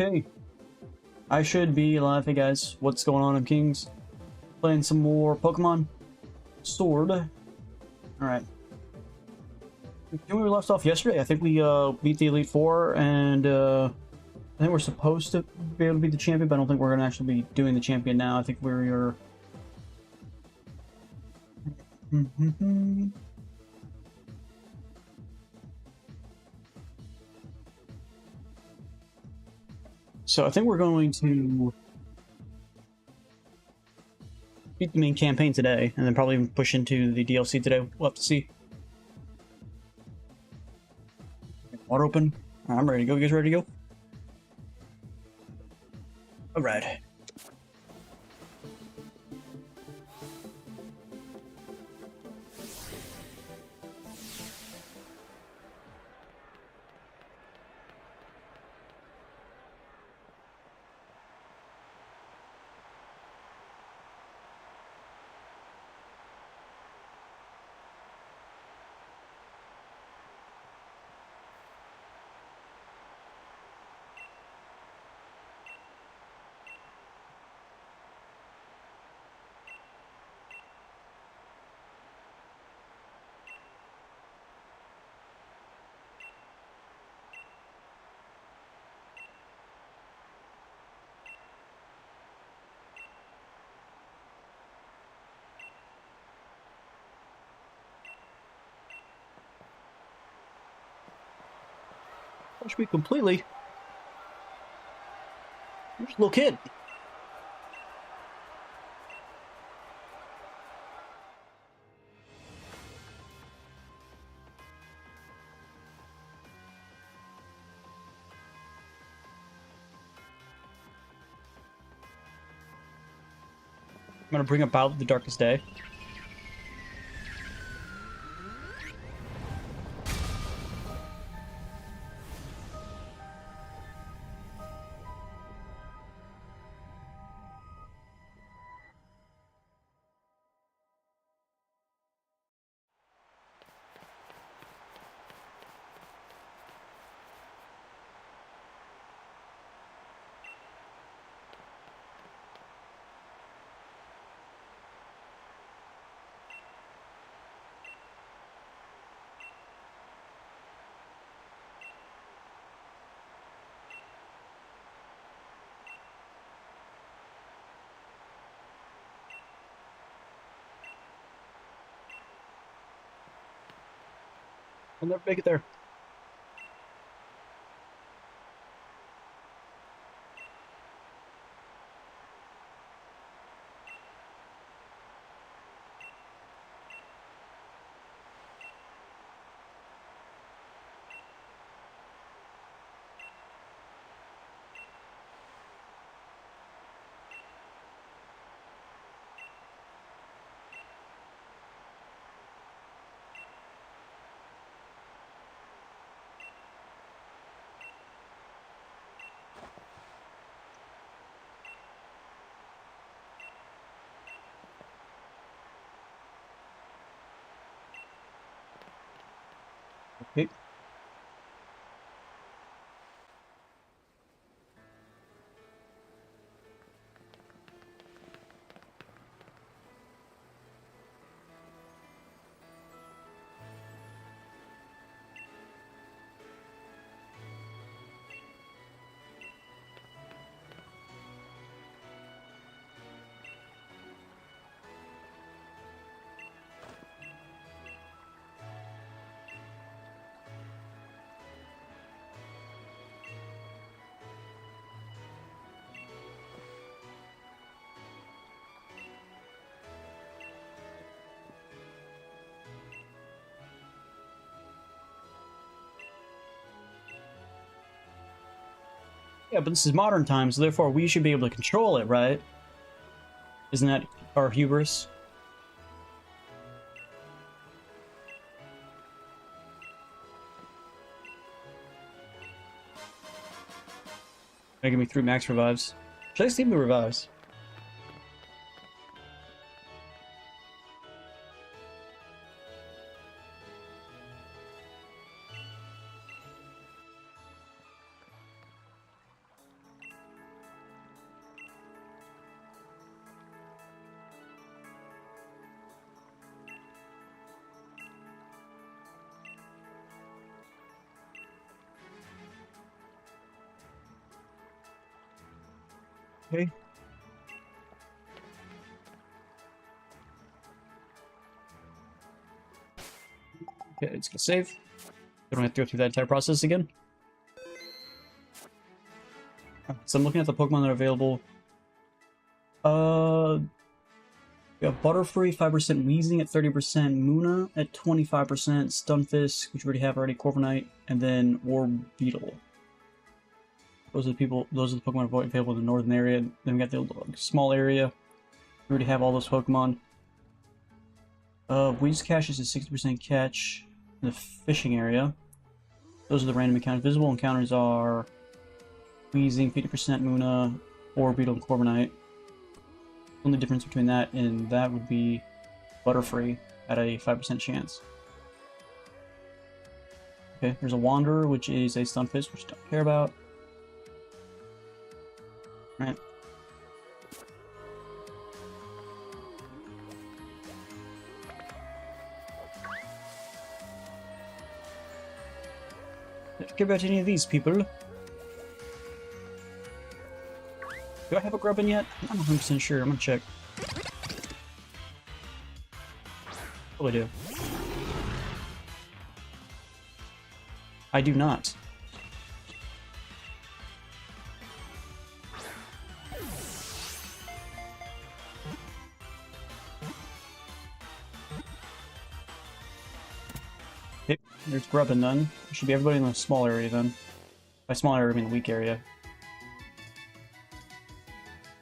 Okay. I should be live. Hey guys, what's going on? I'm Kings. Playing some more Pokemon Sword. Alright. We left off yesterday. I think we beat the Elite Four, and I think we're supposed to be able to beat the champion, but I don't think we're going to actually be doing the champion now. I think we're... So I think we're going to beat the main campaign today, and then probably even push into the DLC today. We'll have to see. Water open. I'm ready to go. You guys ready to go? Alright. Push me completely. I'm just a little kid. I'm gonna bring about the darkest day. I'll never make it there. Okay. Yeah, but this is modern times, so therefore we should be able to control it, right? Isn't that our hubris? Making me 3 max revives. Should I save the revives? Okay. Okay, it's gonna save. We don't have to go through that entire process again. So I'm looking at the Pokemon that are available. We have Butterfree, 5% Weezing at 30%, Muna at 25%, Stunfisk, which we already have Corviknight, and then Orbeetle. Those are the Pokemon available in the northern area. Then we got the small area. We already have all those Pokemon. Weezcash is a 60% catch in the fishing area. Those are the random encounters. Visible encounters are Weezing, 50% Muna, Orbeetle, and Corviknight. The only difference between that and that would be Butterfree at a 5% chance. Okay, there's a Wanderer, which is a Stunfisk, which I don't care about. Alright. Don't care about any of these people. Do I have a Grubbin yet? I'm not 100% sure. I'm gonna check. Oh, I do. I do not. Okay, there's Grubbin then. There should be everybody in the small area then. By small area, I mean the weak area.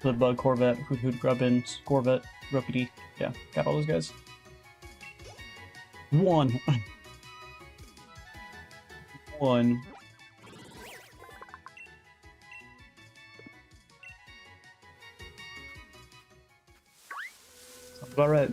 Bloodbug, Corvette, Hoot, Grubbin, Corvette, Rookity. Yeah, got all those guys. One. One. Sounds about right.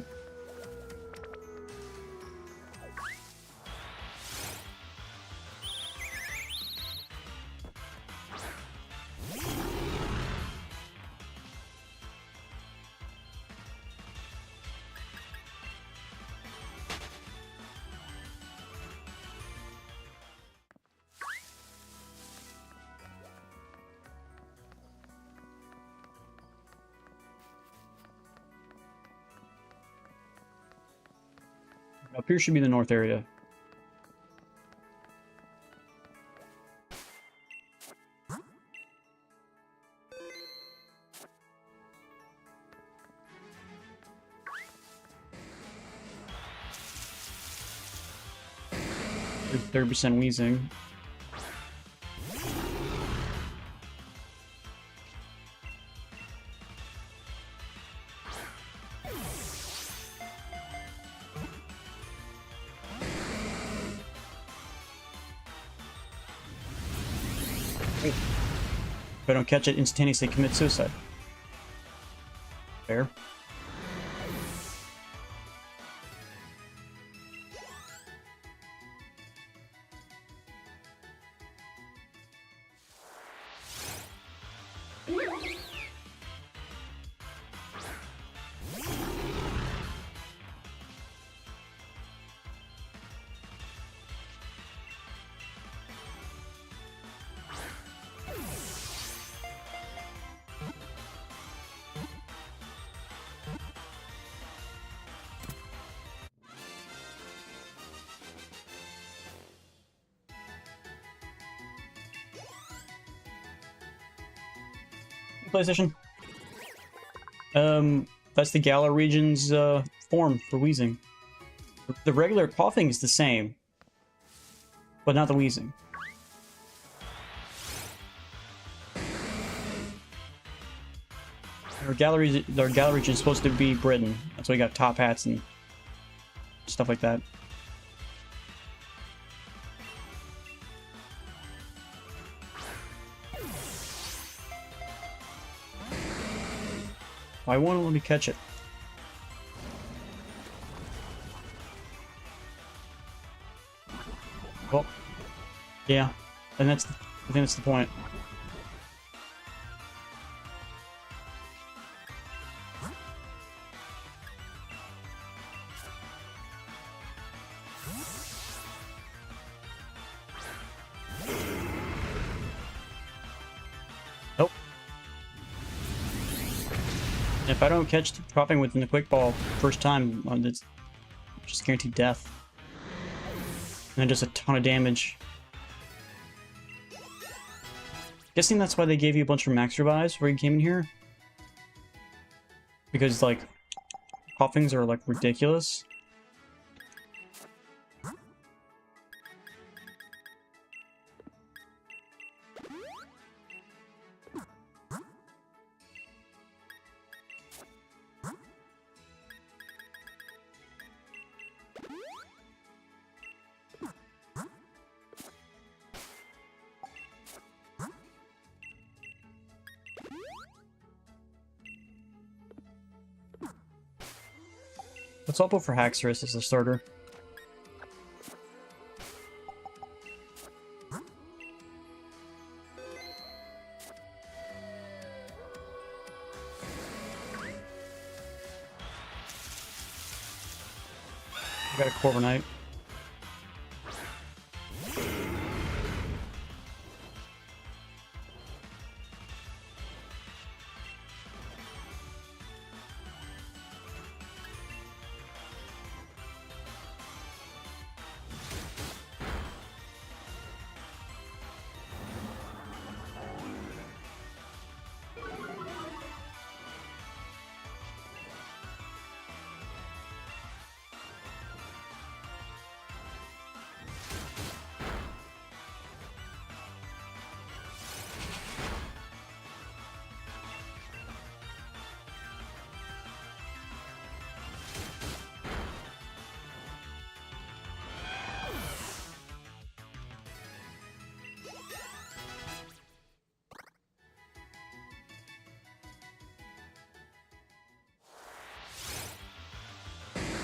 Up here should be the north area. There's 30% Weezing. If I don't catch it, instantaneously commit suicide. Fair. PlayStation. That's the Galar region's form for Weezing. The regular coughing is the same, but not the Weezing. Our Galar region is supposed to be Britain. That's why we got top hats and stuff like that. Why won't it let me catch it? Well, yeah, and I think that's the point. Nope. If I don't catch the dropping within the quick ball first time, it's just guaranteed death. And then just a ton of damage. Guessing that's why they gave you a bunch of max revives where you came in here. Because, like, coughings are, like, ridiculous. Let's swap out for Haxorus as the starter. I got a Corviknight.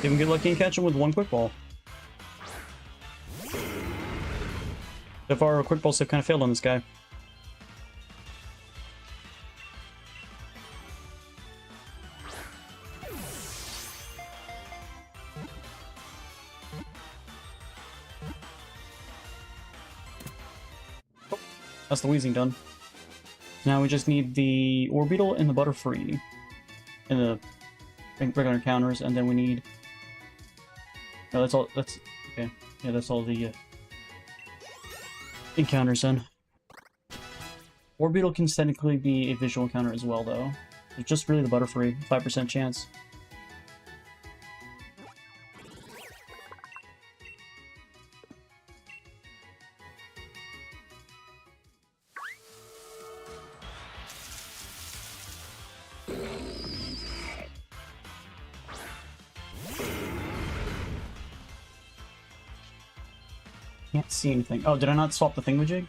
Even get lucky and catch him with one quick ball. So far, our quick balls have kind of failed on this guy. Oh, that's the wheezing done. Now we just need the Orbeetle and the Butterfree in the regular encounters, and then we need... No, that's all. That's okay. Yeah, that's all the encounters then. Orbeetle can technically be a visual encounter as well, though. It's just really the Butterfree, 5% chance. Can't see anything. Oh, did I not swap the thingamajig?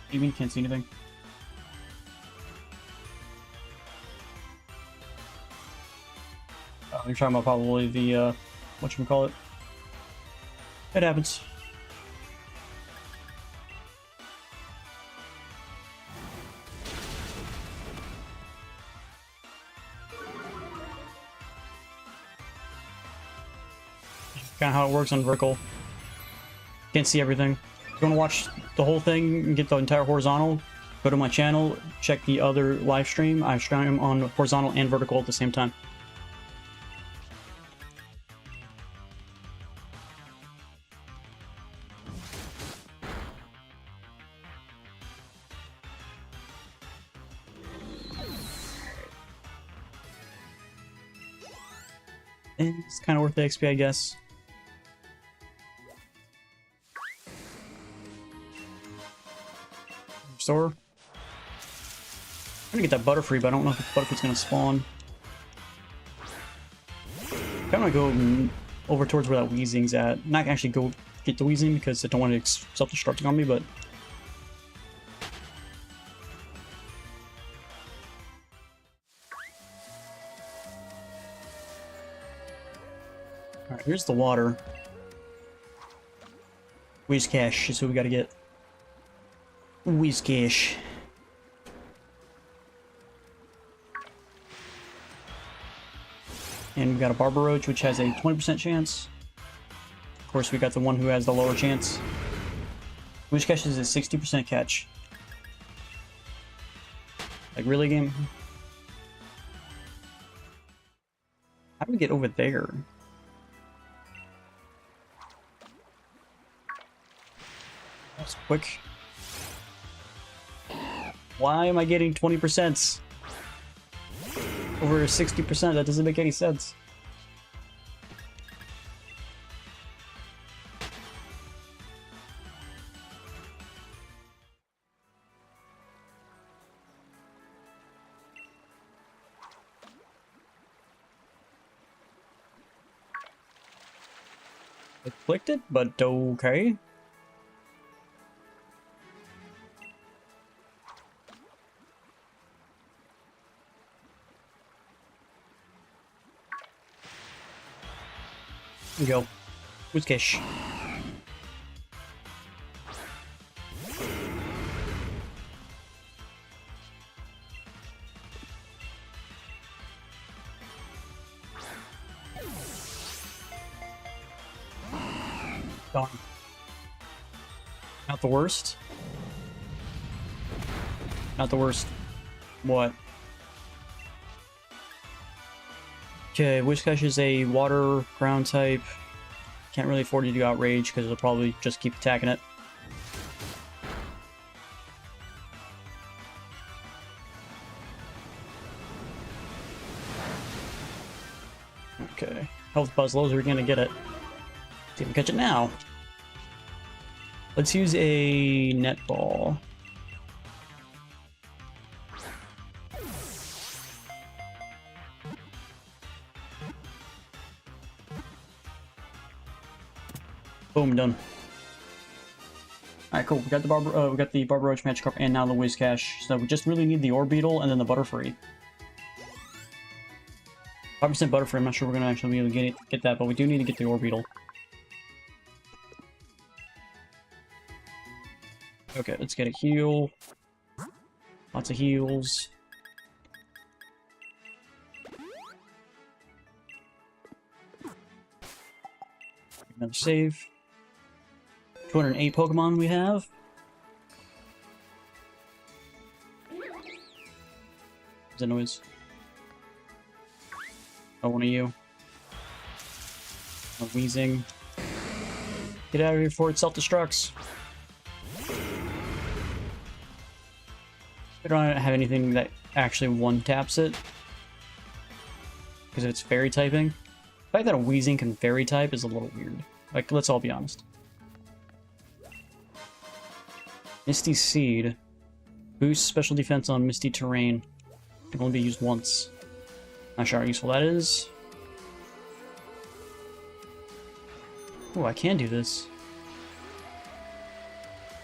You mean can't see anything? Oh, you're talking about probably the, whatchamacallit. It happens. Kind of how it works on vertical. Can't see everything. If you want to watch the whole thing and get the entire horizontal, go to my channel, check the other live stream. I stream on horizontal and vertical at the same time. And it's kind of worth the XP, I guess. Restore. I'm gonna get that Butterfree, but I don't know if the Butterfree's gonna spawn. I wanna go over towards where that Weezing's at. Not actually go get the Weezing because I don't want it self-destructing on me, but... Alright, here's the water. Whiscash is who we gotta get. Whiscash. And we got a Barbaroach, which has a 20% chance. Of course, we got the one who has the lower chance. Whiscash is a 60% catch. Like, really, game? How do we get over there? That's quick. Why am I getting 20%? Over 60%, that doesn't make any sense. I clicked it, but okay. Here we go. Whiskish. Gone. Not the worst. Not the worst. What? Okay, Whiscash is a water ground type. Can't really afford you to outrage because it'll probably just keep attacking it. Okay, health buzz lows, we're gonna get it. See if we can catch it now. Let's use a netball. Boom, done. Alright, cool. We got the Barber Roach Magikarp and now the Whiscash. So we just really need the Orbeetle and then the Butterfree. 5% Butterfree, I'm not sure we're gonna actually be able to get that, but we do need to get the Orbeetle. Okay, let's get a heal. Lots of heals. Another save. 208 Pokemon we have. What's that noise? Oh, one of you. A wheezing. Get out of here before it self-destructs. I don't have anything that actually one-taps it. Because of its fairy typing. The fact that a Weezing can fairy type is a little weird. Like, let's all be honest. Misty Seed. Boosts special defense on misty terrain. Can only be used once. Not sure how useful that is. Oh, I can do this.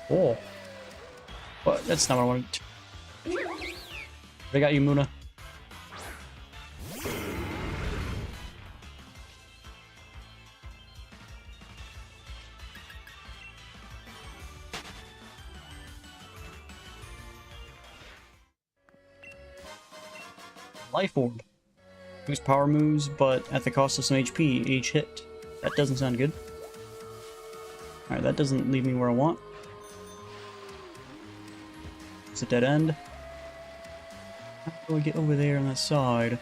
Oh. But that's not what I wanted. I got you, Muna. Life Orb. Boost power moves, but at the cost of some HP each hit. That doesn't sound good. Alright, that doesn't leave me where I want. It's a dead end. How do I get over there on that side?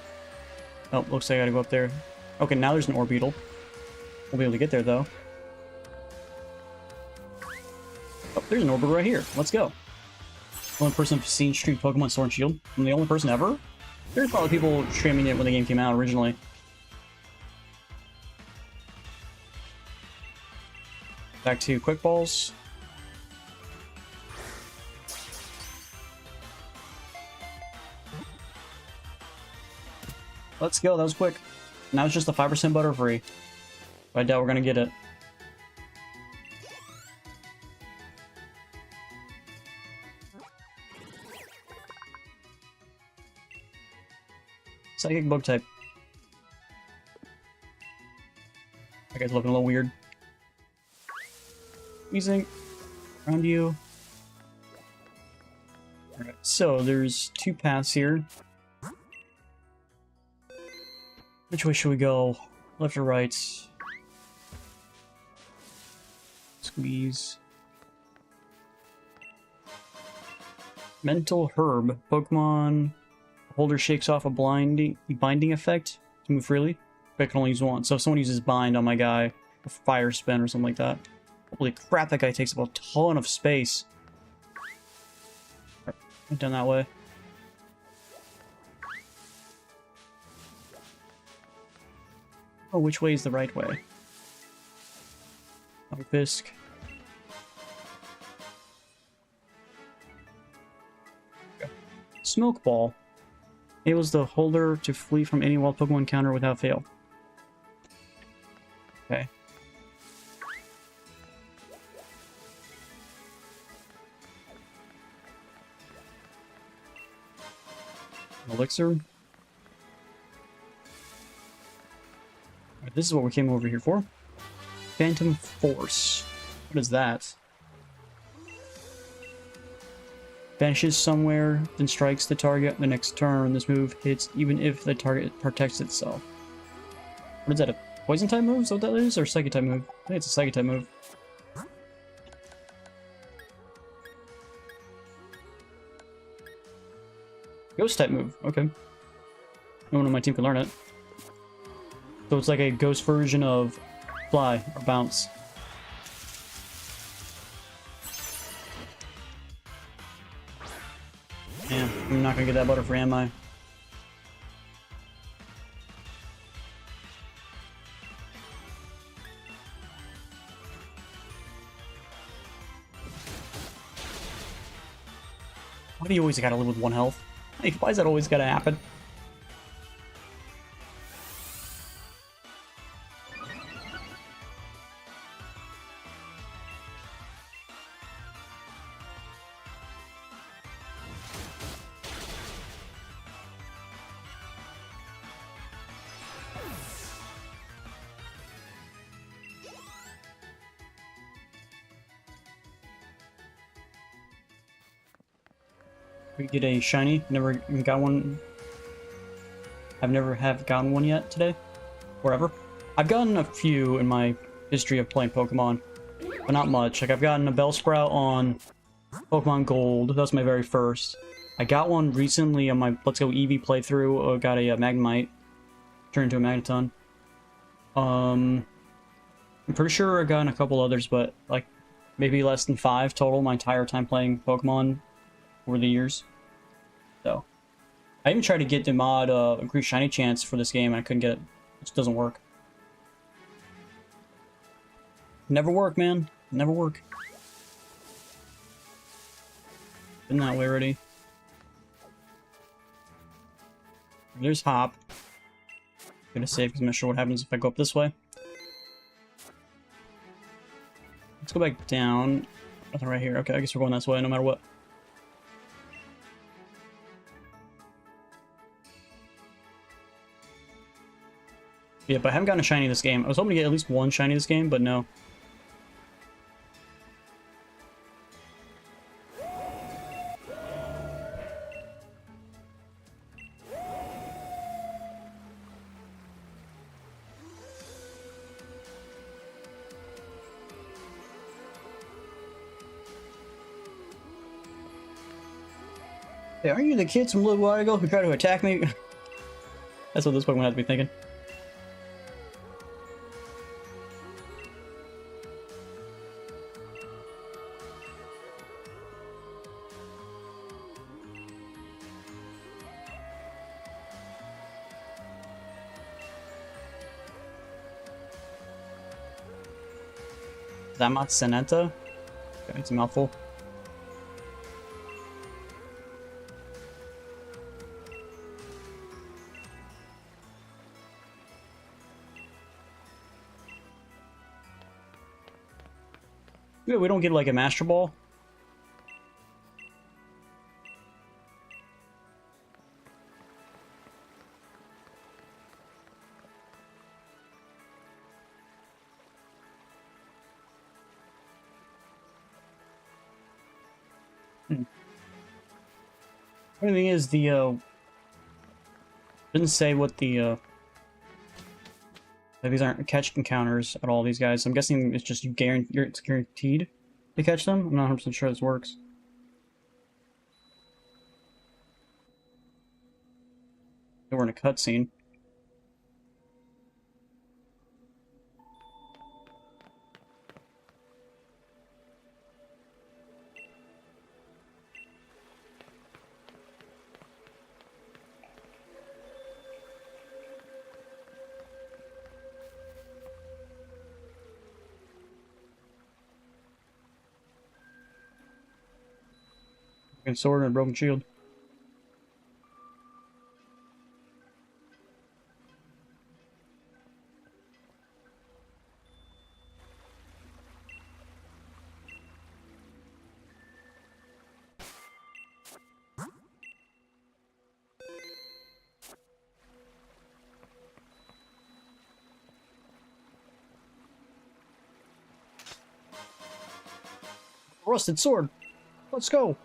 Oh, looks like I gotta go up there. Okay, now there's an Orbeetle. We'll be able to get there, though. Oh, there's an Orbeetle right here. Let's go. Only person I've seen stream Pokemon Sword and Shield. I'm the only person ever? There's probably people streaming it when the game came out originally. Back to Quick Balls. Let's go, that was quick. Now it's just a 5% Butterfree. But I doubt we're gonna get it. Psychic Bug type. That guy's looking a little weird. Wheezing. Around you. Alright, so there's two paths here. Which way should we go? Left or right? Squeeze. Mental Herb. Pokemon holder shakes off a binding effect to move freely. I can only use one. So if someone uses bind on my guy, or fire spin or something like that. Holy crap, that guy takes up a ton of space. Right, done that way. Oh, which way is the right way? Oh, Fisk. Smoke Ball. Enables the holder to flee from any wild Pokemon encounter without fail. Okay. Elixir. Right, this is what we came over here for. Phantom Force. What is that? Vanishes somewhere, then strikes the target the next turn. This move hits even if the target protects itself. What is that, a poison type move? Is that what that is? Or psychic type move? I think it's a psychic type move. Ghost type move, okay. No one on my team can learn it. So it's like a ghost version of Fly or Bounce. Yeah, I'm not gonna get that Butterfree, am I? Why do you always gotta live with 1 health? Like, why is that always gotta happen? We get a shiny. Never got one. I've never have gotten one yet today, or ever. I've gotten a few in my history of playing Pokemon, but not much. Like I've gotten a Bellsprout on Pokemon Gold. That was my very first. I got one recently on my Let's Go Eevee playthrough. Got a Magnemite, turned into a Magneton. I'm pretty sure I've gotten a couple others, but like maybe less than 5 total my entire time playing Pokemon over the years. So I even tried to get the mod increased shiny chance for this game and I couldn't get it. It just doesn't work. Never work, man. Never work. Been that way already. There's Hop. I'm gonna save because I'm not sure what happens if I go up this way. Let's go back down. Nothing right here. Okay, I guess we're going this way no matter what. Yeah, but I haven't gotten a shiny this game. I was hoping to get at least 1 shiny this game, but no. Hey, aren't you the kids from a little while ago who tried to attack me? That's what this Pokemon has to be thinking. Zamatseneta? Okay, it's a mouthful. Yeah, we don't get like a Master Ball. Funny thing is, the didn't say what the these aren't catch encounters at all. These guys, I'm guessing it's just it's guaranteed to catch them. I'm not 100% sure this works. We're in a cutscene. And sword and a broken shield. Rusted sword. Let's go.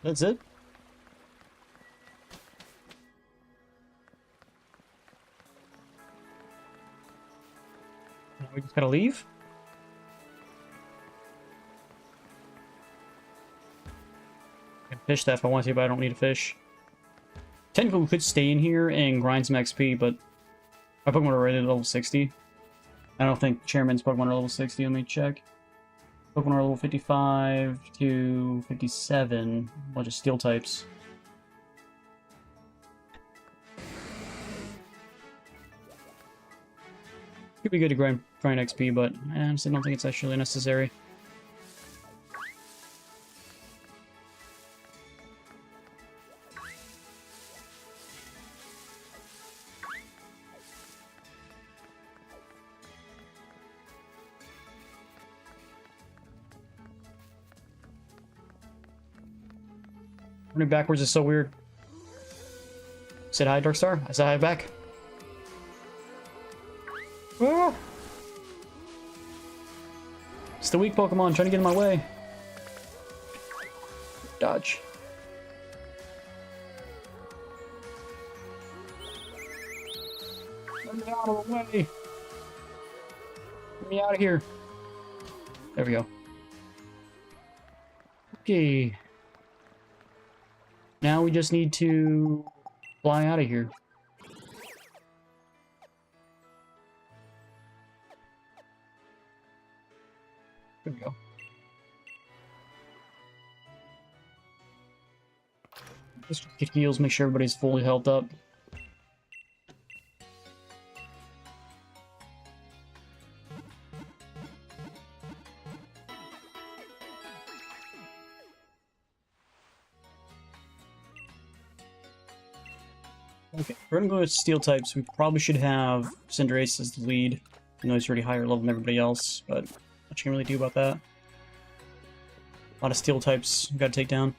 That's it? We just gotta leave? I can fish that if I want to, but I don't need to fish. Technically, we could stay in here and grind some XP, but my Pokemon are already at level 60. I don't think Chairman's Pokemon are level 60. Let me check. Pokemon are level 55 to 57. Bunch of steel types. Could be good to grind XP, but I honestly don't think it's actually necessary. Running backwards is so weird. Said hi, Darkstar. I said hi back. Ah! It's the weak Pokemon trying to get in my way. Dodge. Let me out of the way. Get me out of here. There we go. Okay. Now we just need to fly out of here. There we go. Just get heals, make sure everybody's fully healed up. Okay, we're gonna go with steel types. We probably should have Cinderace as the lead. I know he's already higher level than everybody else, but what you can really do about that? A lot of steel types we gotta take down.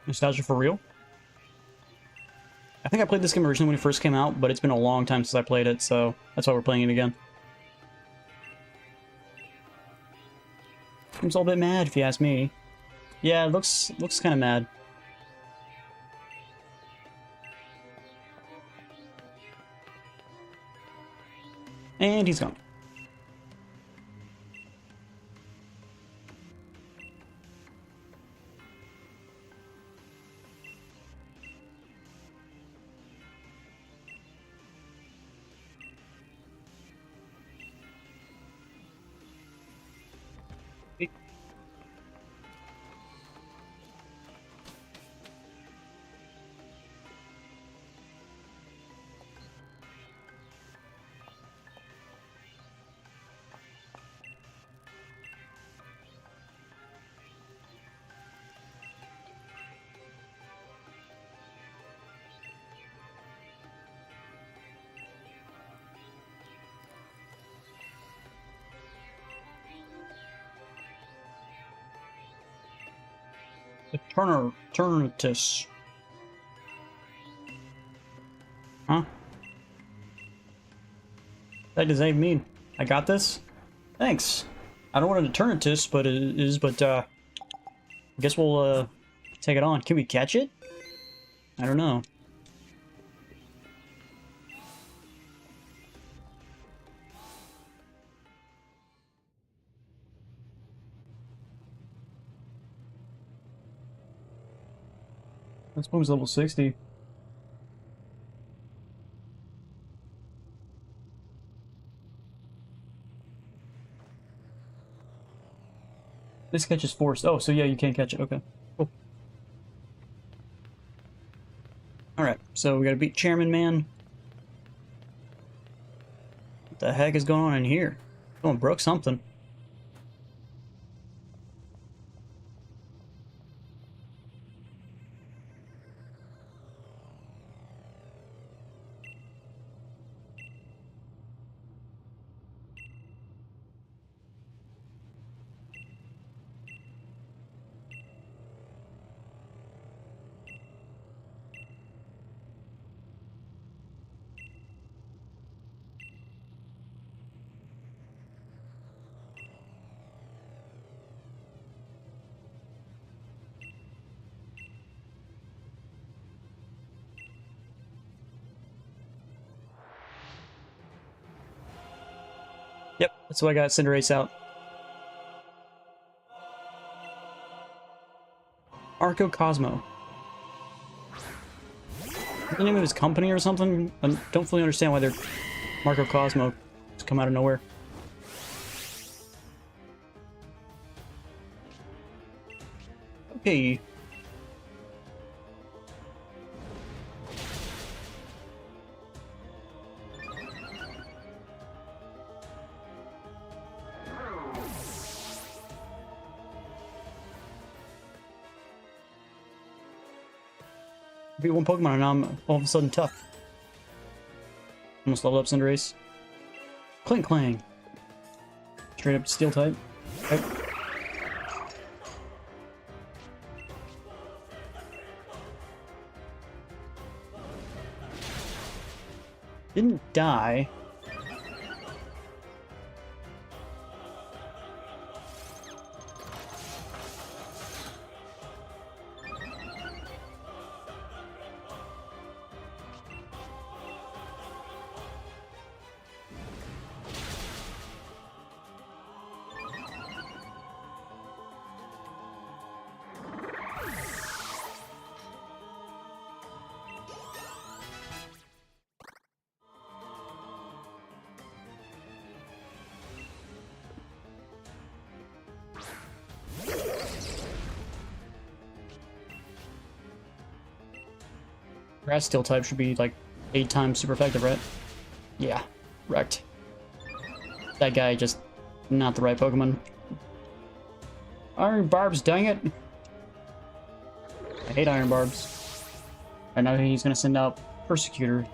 Nostalgia for real? I think I played this game originally when it first came out, but it's been a long time since I played it, so that's why we're playing it again. Seems a little bit mad, if you ask me. Yeah, it looks kind of mad. And he's gone. Eternatus. Huh? What does that mean? I got this? Thanks. I don't want an Eternatus, but it is, but, I guess we'll, take it on. Can we catch it? I don't know. This one's level 60. This catch is forced. Oh, so yeah, you can't catch it. Okay. Cool. Alright, so we gotta beat Chairman Man. What the heck is going on in here? Someone broke something. Yep, that's why I got Cinderace out. Arco Cosmo. The name of his company or something? I don't fully understand why they're Marco Cosmo to come out of nowhere. Okay. Beat one Pokemon and now I'm all of a sudden tough. Almost leveled up Cinderace. Clink Clang. Straight up Steel type. Okay. Didn't die. Grass Steel type should be like 8 times super effective, right? Yeah, wrecked. That guy just not the right Pokemon. Iron Barbs, dang it! I hate Iron Barbs. I know he's gonna send out Persecutor.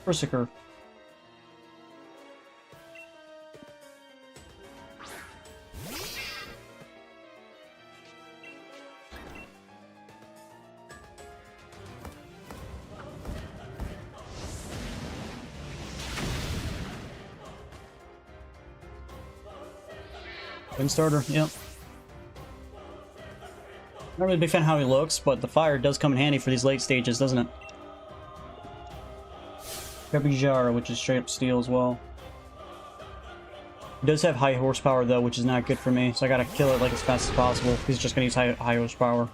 Persecutor. Wind starter, yep. Not really a big fan of how he looks, but the fire does come in handy for these late stages, doesn't it? Jara, which is straight up steel as well. It does have high horsepower though, which is not good for me, so I gotta kill it like as fast as possible. He's just gonna use high horsepower.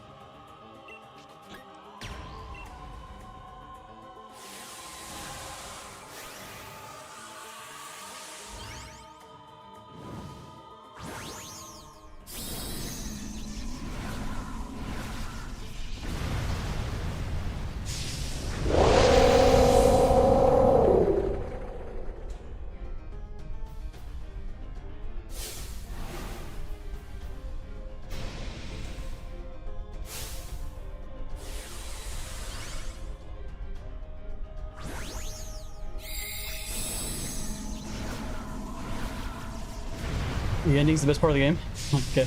The ending's the best part of the game? Okay.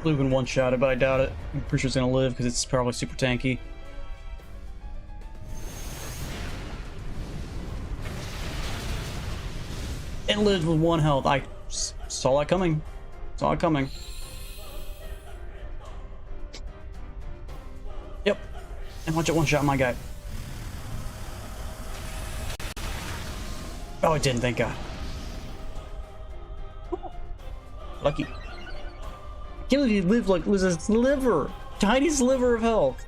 Blue can one-shot it, but I doubt it. I'm pretty sure it's gonna live because it's probably super tanky. It lived with 1 health. I saw that coming. Saw it coming. Yep. And watch it one-shot my guy. Oh, it didn't, thank God. Lucky. Can't believe he lived like was a sliver, tiny sliver of health.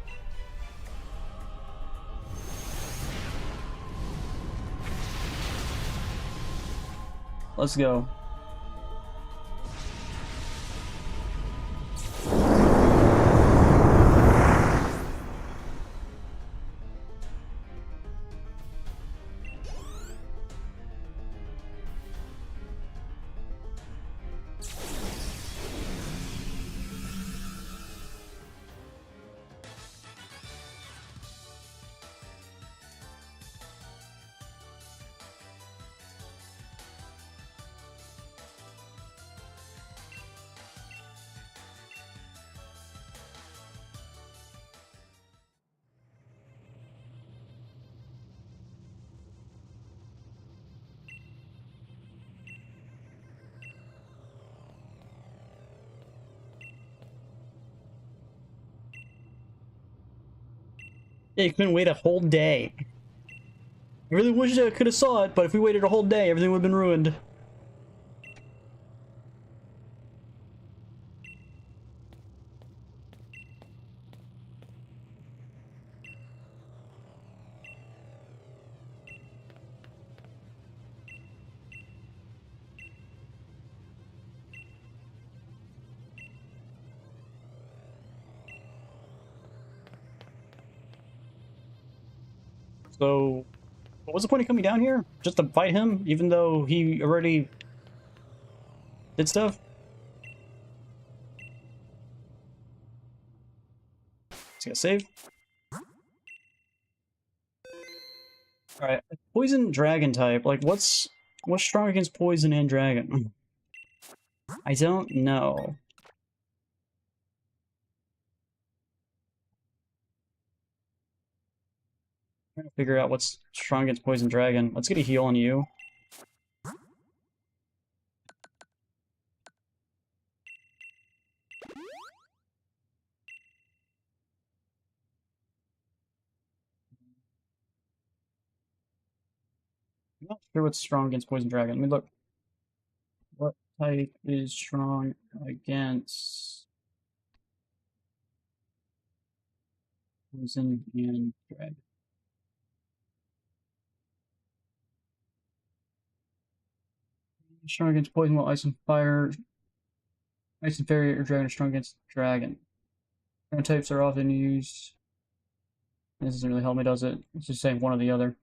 Let's go. Yeah, you couldn't wait a whole day. I really wish I could have saw it, but if we waited a whole day, everything would have been ruined. So, what's the point of coming down here? Just to fight him, even though he already did stuff? Let's get save. Alright, poison dragon type. Like, what's strong against poison and dragon? I don't know. Trying to figure out what's strong against poison dragon. Let's get a heal on you. I'm not sure what's strong against poison dragon. Let me look. What type is strong against poison and dragon? Strong against poison while ice and fire. Ice and fairy or dragon are strong against dragon. Dragon types are often used. This doesn't really help me, does it? It's just saying one or the other.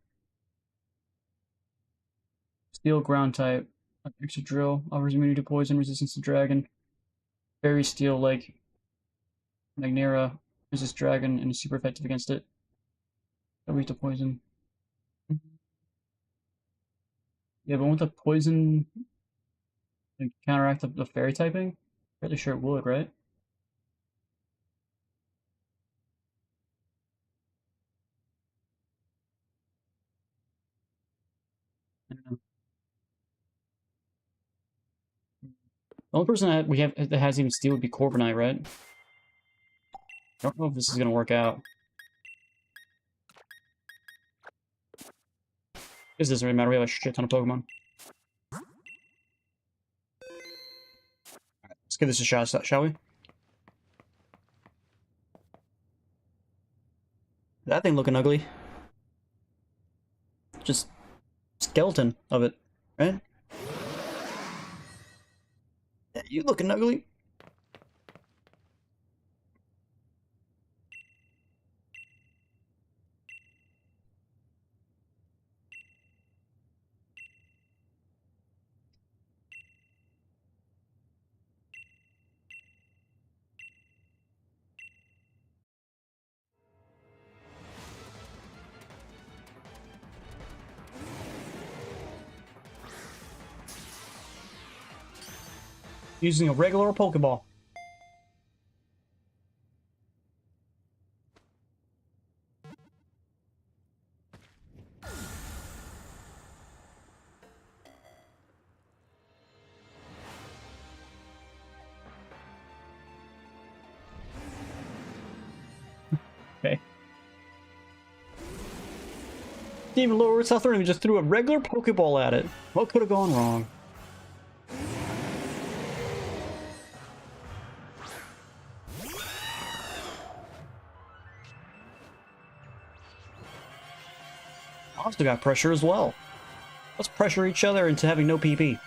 Steel ground type. Extra drill offers immunity to poison, resistance to dragon. Fairy steel like Magnera resists dragon and is super effective against it. Weak to poison. Yeah, but won't the poison like, counteract the fairy typing? Fairly sure it would, right? I don't know. The only person that we have that has even steel would be Corviknight, right? I don't know if this is gonna work out. This doesn't really matter, we have a shit ton of Pokemon. Alright, let's give this a shot, shall we? That thing looking ugly. Just skeleton of it, right? Yeah, you looking ugly. Using a regular Pokeball. Okay. Didn't even lower its health, we just threw a regular Pokeball at it. What could have gone wrong? Also got pressure as well. Let's pressure each other into having no PP.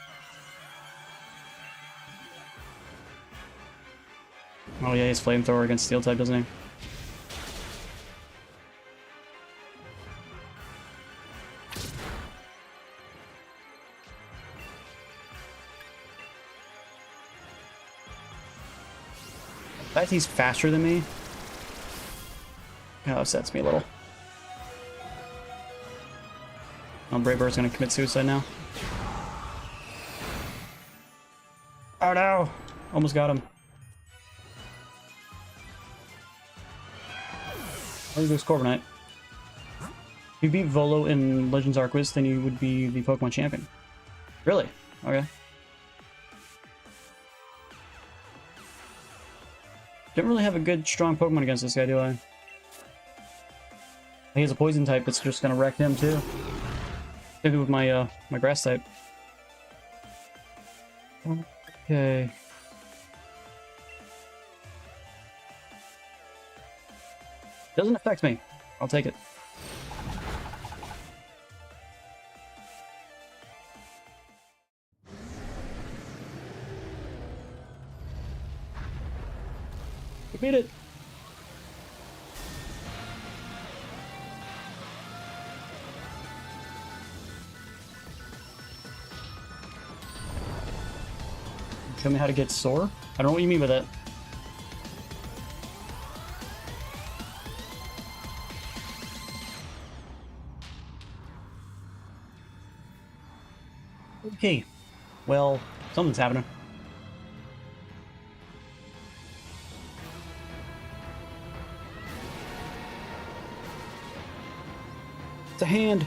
Oh yeah, he's flamethrower against steel type, doesn't he? The fact he's faster than me kind of upsets me a little. Oh, Brave Bird's gonna commit suicide now. Oh no! Almost got him. There goes Corviknight. If you beat Volo in Legends Arceus, then you would be the Pokemon champion. Really? Okay. Don't really have a good, strong Pokemon against this guy, do I? He has a poison type that's just gonna wreck him too. Maybe with my my grass type. Okay. Doesn't affect me. I'll take it. We beat it. Show me how to get sore? I don't know what you mean by that. Okay. Well, something's happening. It's a hand.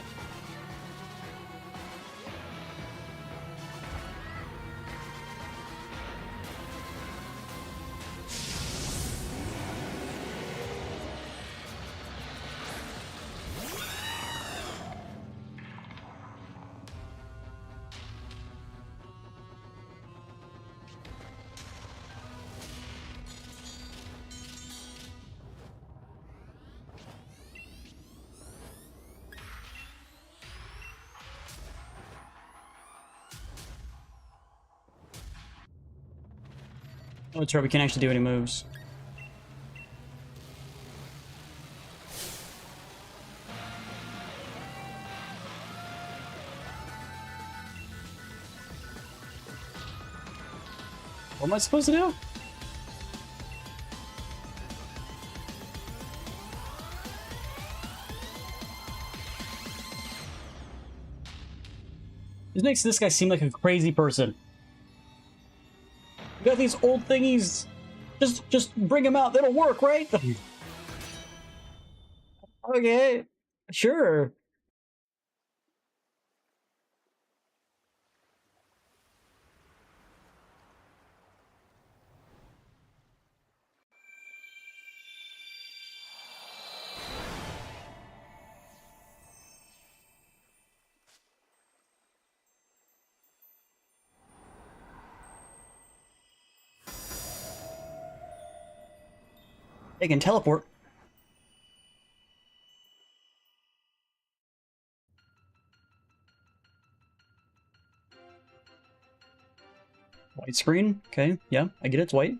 Oh, that's right, we can't actually do any moves. What am I supposed to do? This makes this guy seem like a crazy person. You got these old thingies. Just bring them out. That'll work, right? Okay. Sure. They can teleport. White screen. Okay, yeah, I get it. It's white.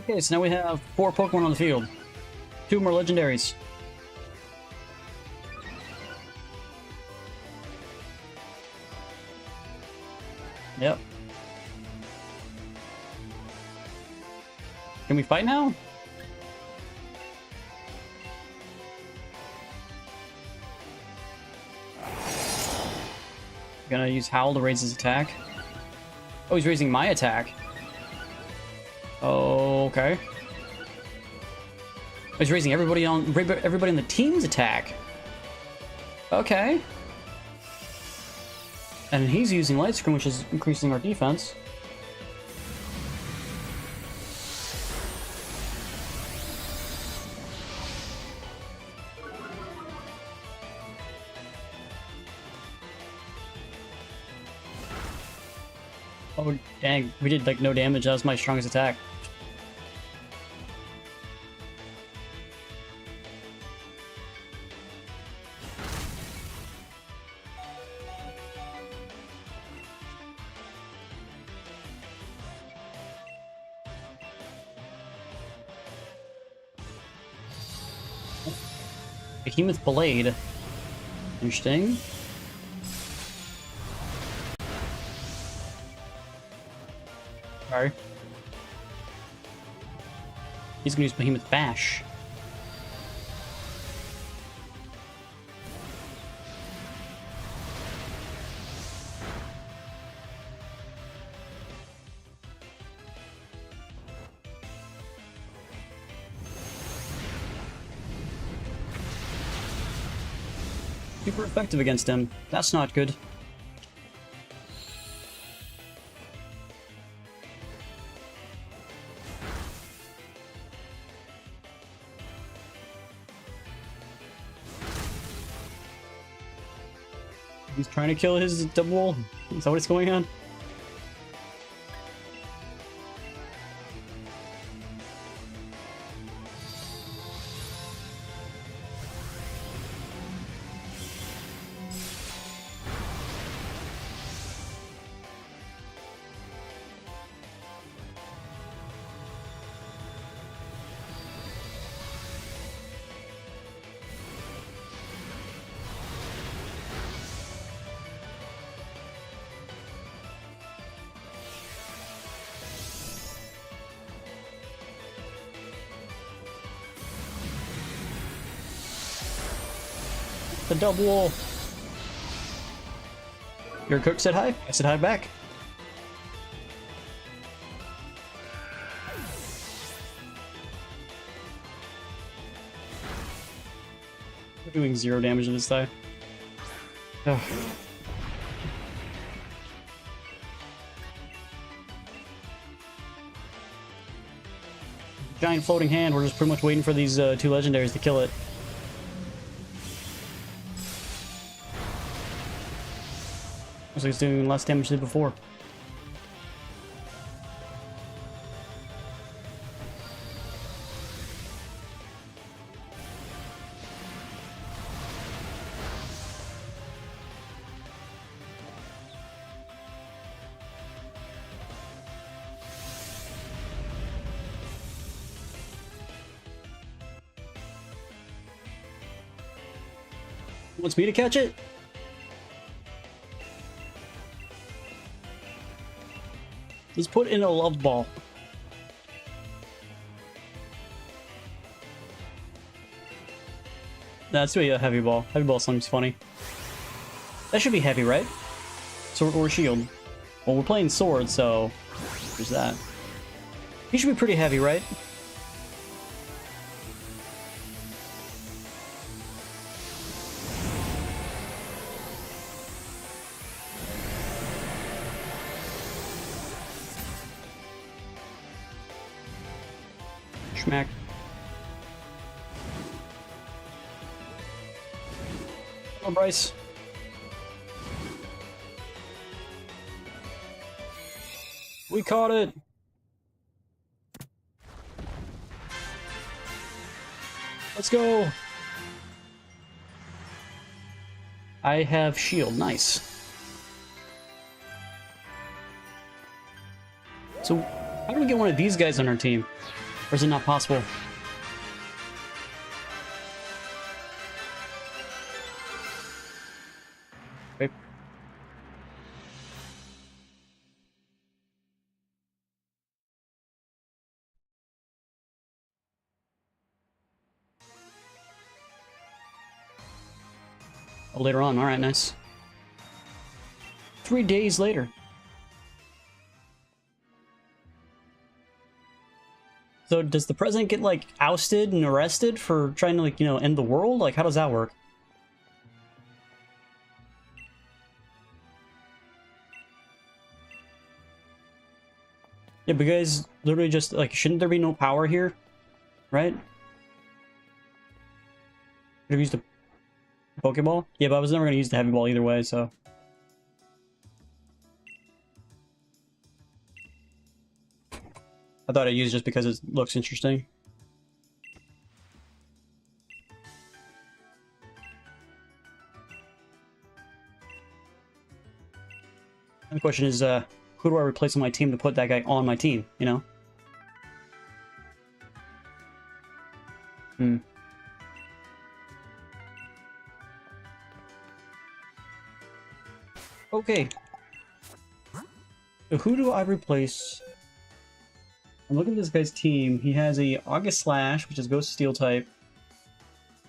Okay, so now we have 4 Pokemon on the field. 2 more legendaries. Yep. Can we fight now? Gonna use Howl to raise his attack. Oh, he's raising my attack. Okay. He's raising everybody on the team's attack. Okay. And he's using Light Screen, which is increasing our defense. Oh, dang. We did, like, no damage. That was my strongest attack. Behemoth Blade. Interesting. Sorry. He's gonna use Behemoth Bash. Super effective against him. That's not good. He's trying to kill his double. Is that what's going on? The double. Your cook said hi. I said hi back. We're doing 0 damage to this guy. Ugh. Giant floating hand. We're just pretty much waiting for these 2 legendaries to kill it. Looks like it's doing less damage than before. Wants me to catch it? He's put in a love ball. That's really a heavy ball. Heavy ball seems funny. That should be heavy, right? Sword or shield. Well, we're playing sword, so there's that. He should be pretty heavy, right? Schmack. Come on, Bryce. We caught it! Let's go! I have shield. Nice. So, how do we get one of these guys on our team? Or is it not possible? Okay. Oh, later on. All right, nice. 3 days later. So does the president get, like, ousted and arrested for trying to, like, you know, end the world? Like, how does that work? Yeah, because literally just, like, shouldn't there be no power here? Right? Could have used a Pokeball? Yeah, but I was never going to use the Heavy Ball either way, so... I thought I'd use it just because it looks interesting. And the question is, who do I replace on my team to put that guy on my team, you know? Hmm. Okay. So who do I replace? I'm looking at this guy's team. He has a August Slash, which is Ghost Steel type.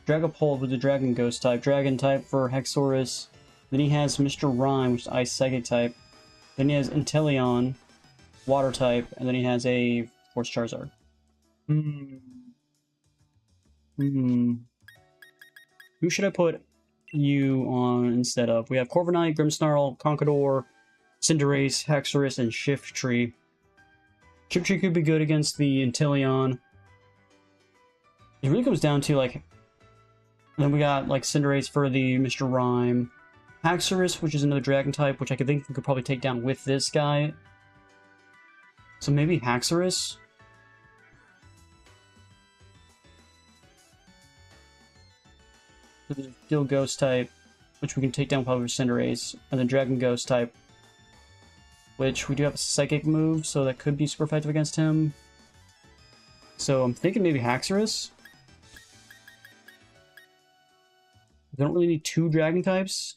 Dragapult with the Dragon Ghost type. Dragon type for Hexorus. Then he has Mr. Rhyme, which is Ice Psychic type. Then he has Inteleon, Water type. And then he has a Force Charizard. Who should I put you on instead of? We have Corviknight, Grimmsnarl, Conkeldurr, Cinderace, Hexorus, and Shiftry. Shiftry could be good against the Inteleon. It really comes down to, like... Then we got, like, Cinderace for the Mr. Rhyme. Hexorus, which is another Dragon type, which I could think we could probably take down with this guy. So maybe Hexorus? There's a Steel Ghost type, which we can take down probably with Cinderace. And then Dragon Ghost type, which we do have a Psychic move, so that could be super effective against him. So I'm thinking maybe Hexorus. I don't really need 2 Dragon types.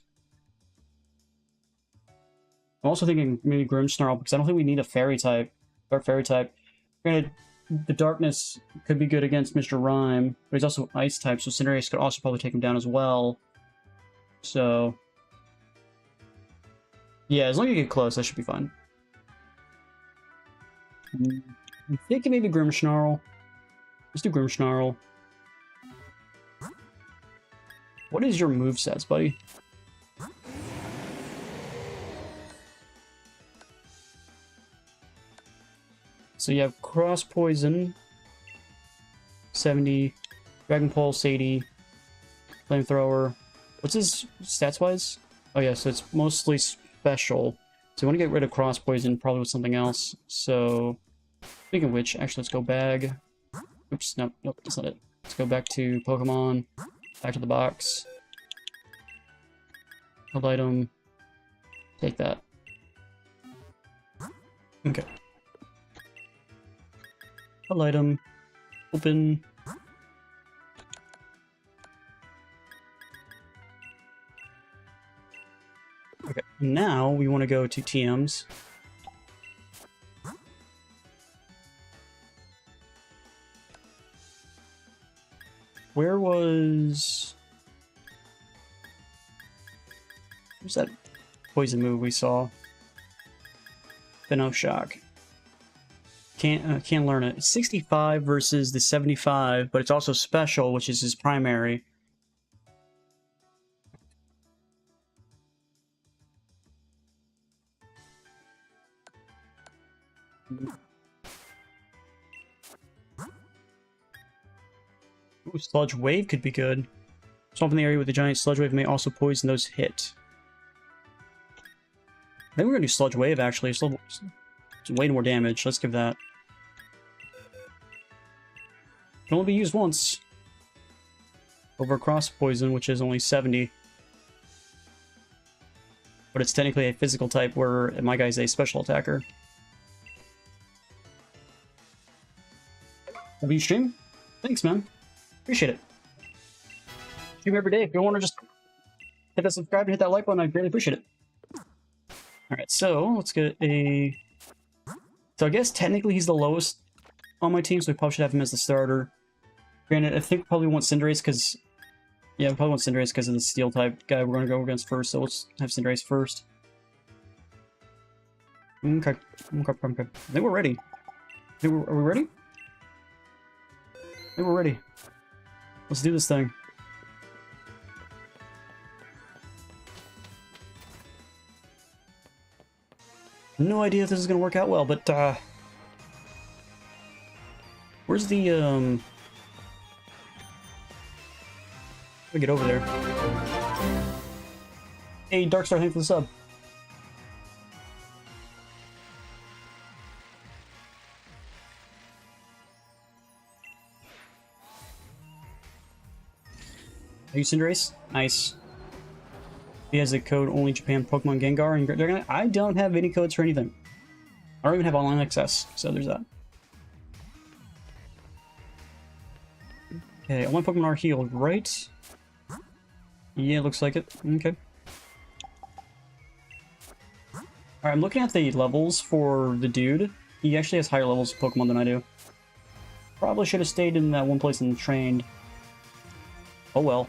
I'm also thinking maybe Grimmsnarl, because I don't think we need a Fairy type. Dark Fairy type. Granted, the Darkness could be good against Mr. Rhyme, but he's also Ice type, so Cinderace could also probably take him down as well. So... yeah, as long as you get close, that should be fine. I'm thinking maybe Grimmsnarl. Let's do Grimmsnarl. What is your movesets, buddy? So you have Cross Poison, 70, Dragon Pulse, 80, Flamethrower. What's his stats-wise? Oh yeah, so it's mostly special. So we want to get rid of Cross Poison, probably with something else. So, speaking of which, actually let's go bag. Oops, nope, that's not it. Let's go back to Pokemon, back to the box. Hold item. Take that. Okay. Hold item. Open. Okay, now we want to go to TMs. Where was... what's that poison move we saw? Shock. Can't learn it. It's 65 versus the 75, but it's also special, which is his primary. Ooh, Sludge Wave could be good. Swamp in the area with the giant Sludge Wave may also poison those hit. I think we're gonna do Sludge Wave actually. It's way more damage. Let's give that. Can only be used once. Over Cross Poison, which is only 70. But it's technically a physical type, where my guy's a special attacker. Have you stream? Thanks, man. Appreciate it. Stream every day. If you want to just hit that subscribe and hit that like button, I'd greatly appreciate it. Alright, so let's get a... so I guess technically he's the lowest on my team, so we probably should have him as the starter. Granted, I think we probably want Cinderace because, Yeah, we probably want Cinderace because of the steel type guy we're going to go against first, so let's have Cinderace first. Okay. Okay. I think we're ready. Are we ready? I think we're ready. Let's do this thing. No idea if this is going to work out well, but, where's the, Let me get over there. Hey, Darkstar, thanks for the sub. Are you Cinderace? Nice. He has a code only Japan Pokemon Gengar and Dragonite. I don't have any codes for anything. I don't even have online access, so there's that. Okay, all my Pokemon are healed, right? Yeah, looks like it. Okay. Alright, I'm looking at the levels for the dude. He actually has higher levels of Pokemon than I do. Probably should have stayed in that one place and trained. Oh well.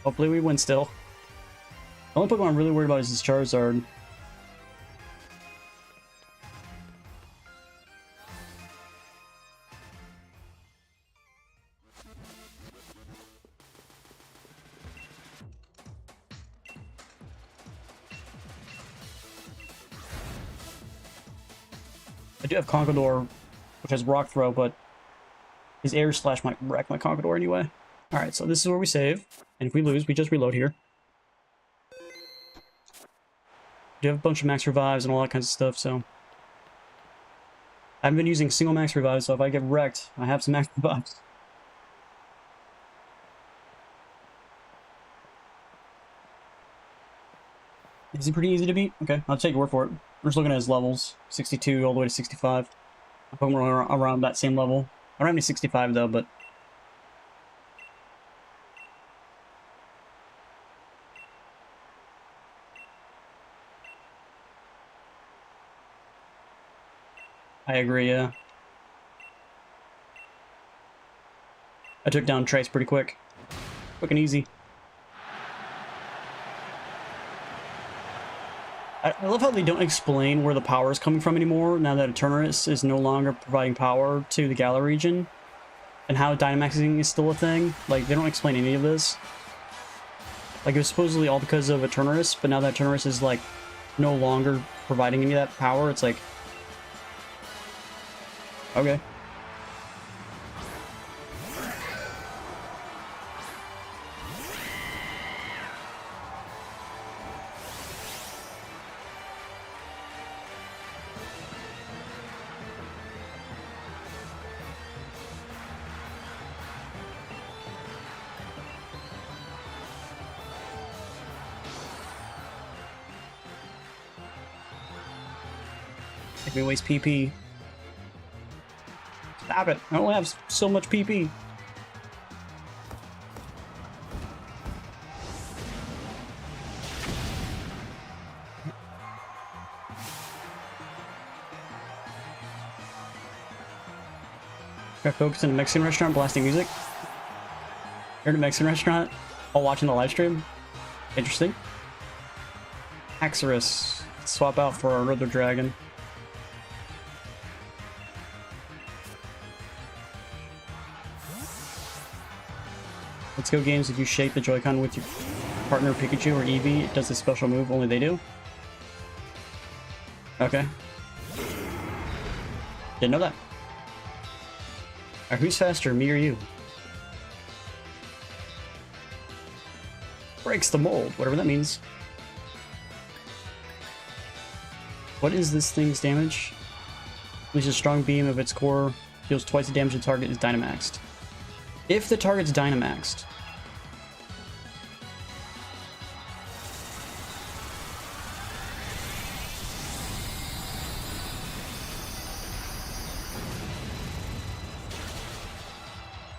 Hopefully we win still. The only Pokemon I'm really worried about is this Charizard. I do have Conkeldurr, which has Rock Throw, but his Air Slash might wreck my Conkeldurr anyway. Alright, so this is where we save. And if we lose, we just reload here. Do have a bunch of max revives and all that kinds of stuff, so... I haven't been using single max revives, so if I get wrecked, I have some max revives. Is he pretty easy to beat? Okay, I'll take your word for it. We're just looking at his levels. 62 all the way to 65. I think we're around that same level. I don't have any 65 though, but... I agree, yeah. I took down Trace pretty quick. Quick and easy. I love how they don't explain where the power is coming from anymore, now that Eternatus is no longer providing power to the Galar region. And how Dynamaxing is still a thing. Like, they don't explain any of this. Like, it was supposedly all because of Eternatus, but now that Eternatus is, like, no longer providing any of that power, it's like... Okay. Make me waste PP. Stop it! I only have so much PP. Got focused in a Mexican restaurant blasting music. You're in a Mexican restaurant while watching the live stream. Interesting. Axorus. Swap out for another dragon. Let's Go games, if you shake the Joy-Con with your partner Pikachu or Eevee, it does a special move only they do. Okay. Didn't know that. Alright, who's faster, me or you? Breaks the mold, whatever that means. What is this thing's damage? Releases a strong beam of its core, deals twice the damage the target is Dynamaxed. If the target's Dynamaxed.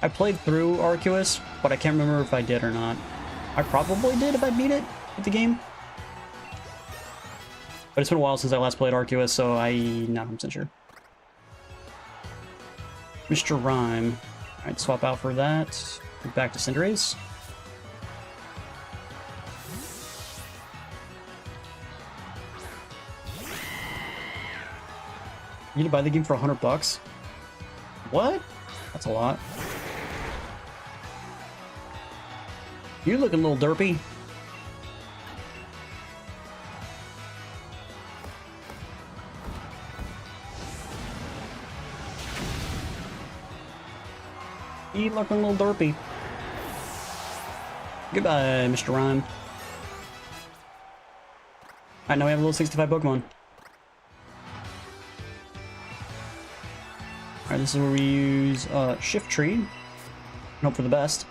I played through Arceus, but I can't remember if I did or not. I probably did if I beat it with the game. But it's been a while since I last played Arceus, so I'm not 100% sure. Mr. Rhyme. Alright, swap out for that. Back to Cinderace. You need to buy the game for $100? What? That's a lot. You looking a little derpy. You looking a little derpy. Goodbye, Mr. Rhyme. Alright, now we have a little 65 Pokemon. Alright, this is where we use Shift Tree. And hope for the best.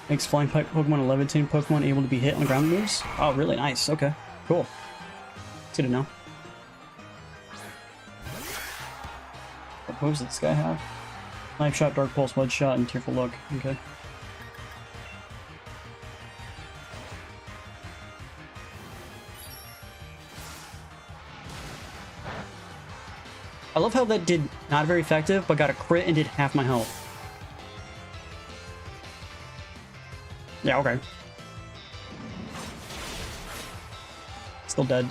Makes flying Pokemon and levitating Pokemon able to be hit on ground moves. Oh, really nice. Okay, cool. It's good to know. What moves does this guy have? Knife Shot, Dark Pulse, Mud Shot, and Tearful Look. Okay. I love how that did not very effective, but got a crit and did half my health. Yeah, okay. Still dead.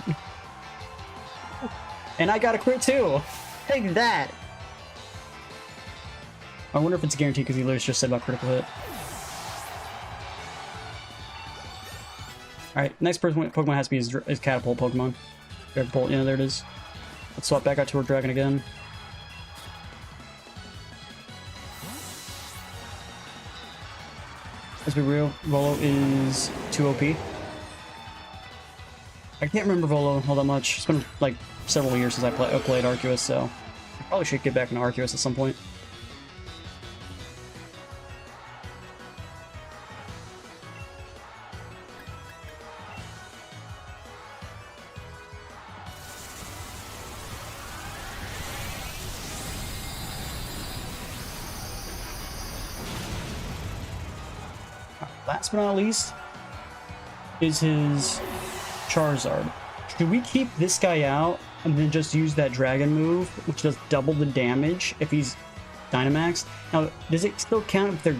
And I got a crit too! Take that! I wonder if it's guaranteed because he literally just said about critical hit. Alright, next Pokemon has to be his Catapult Pokemon. Catapult, yeah, there it is. Let's swap back out to our Dragon again. Let's be real, Volo is too OP. I can't remember Volo all that much. It's been like several years since I played Arceus, so I probably should get back into Arceus at some point. Last but not least is his Charizard. Should we keep this guy out and then just use that Dragon move, which does double the damage if he's Dynamaxed? Now, does it still count if they're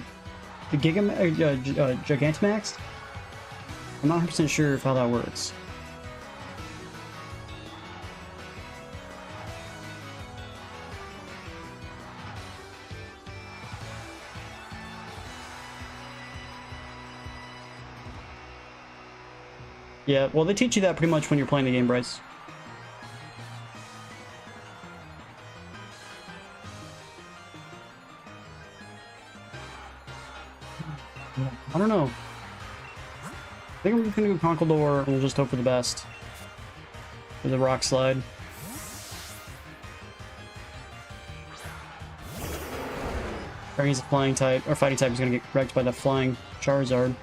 the Gigantamaxed? I'm not 100% sure of how that works. Yeah, well, they teach you that pretty much when you're playing the game, Bryce. I don't know. I think I'm just gonna go Conkeldurr and we'll just hope for the best. For the Rock Slide. Or he's a flying type, or fighting type is gonna get wrecked by the flying Charizard.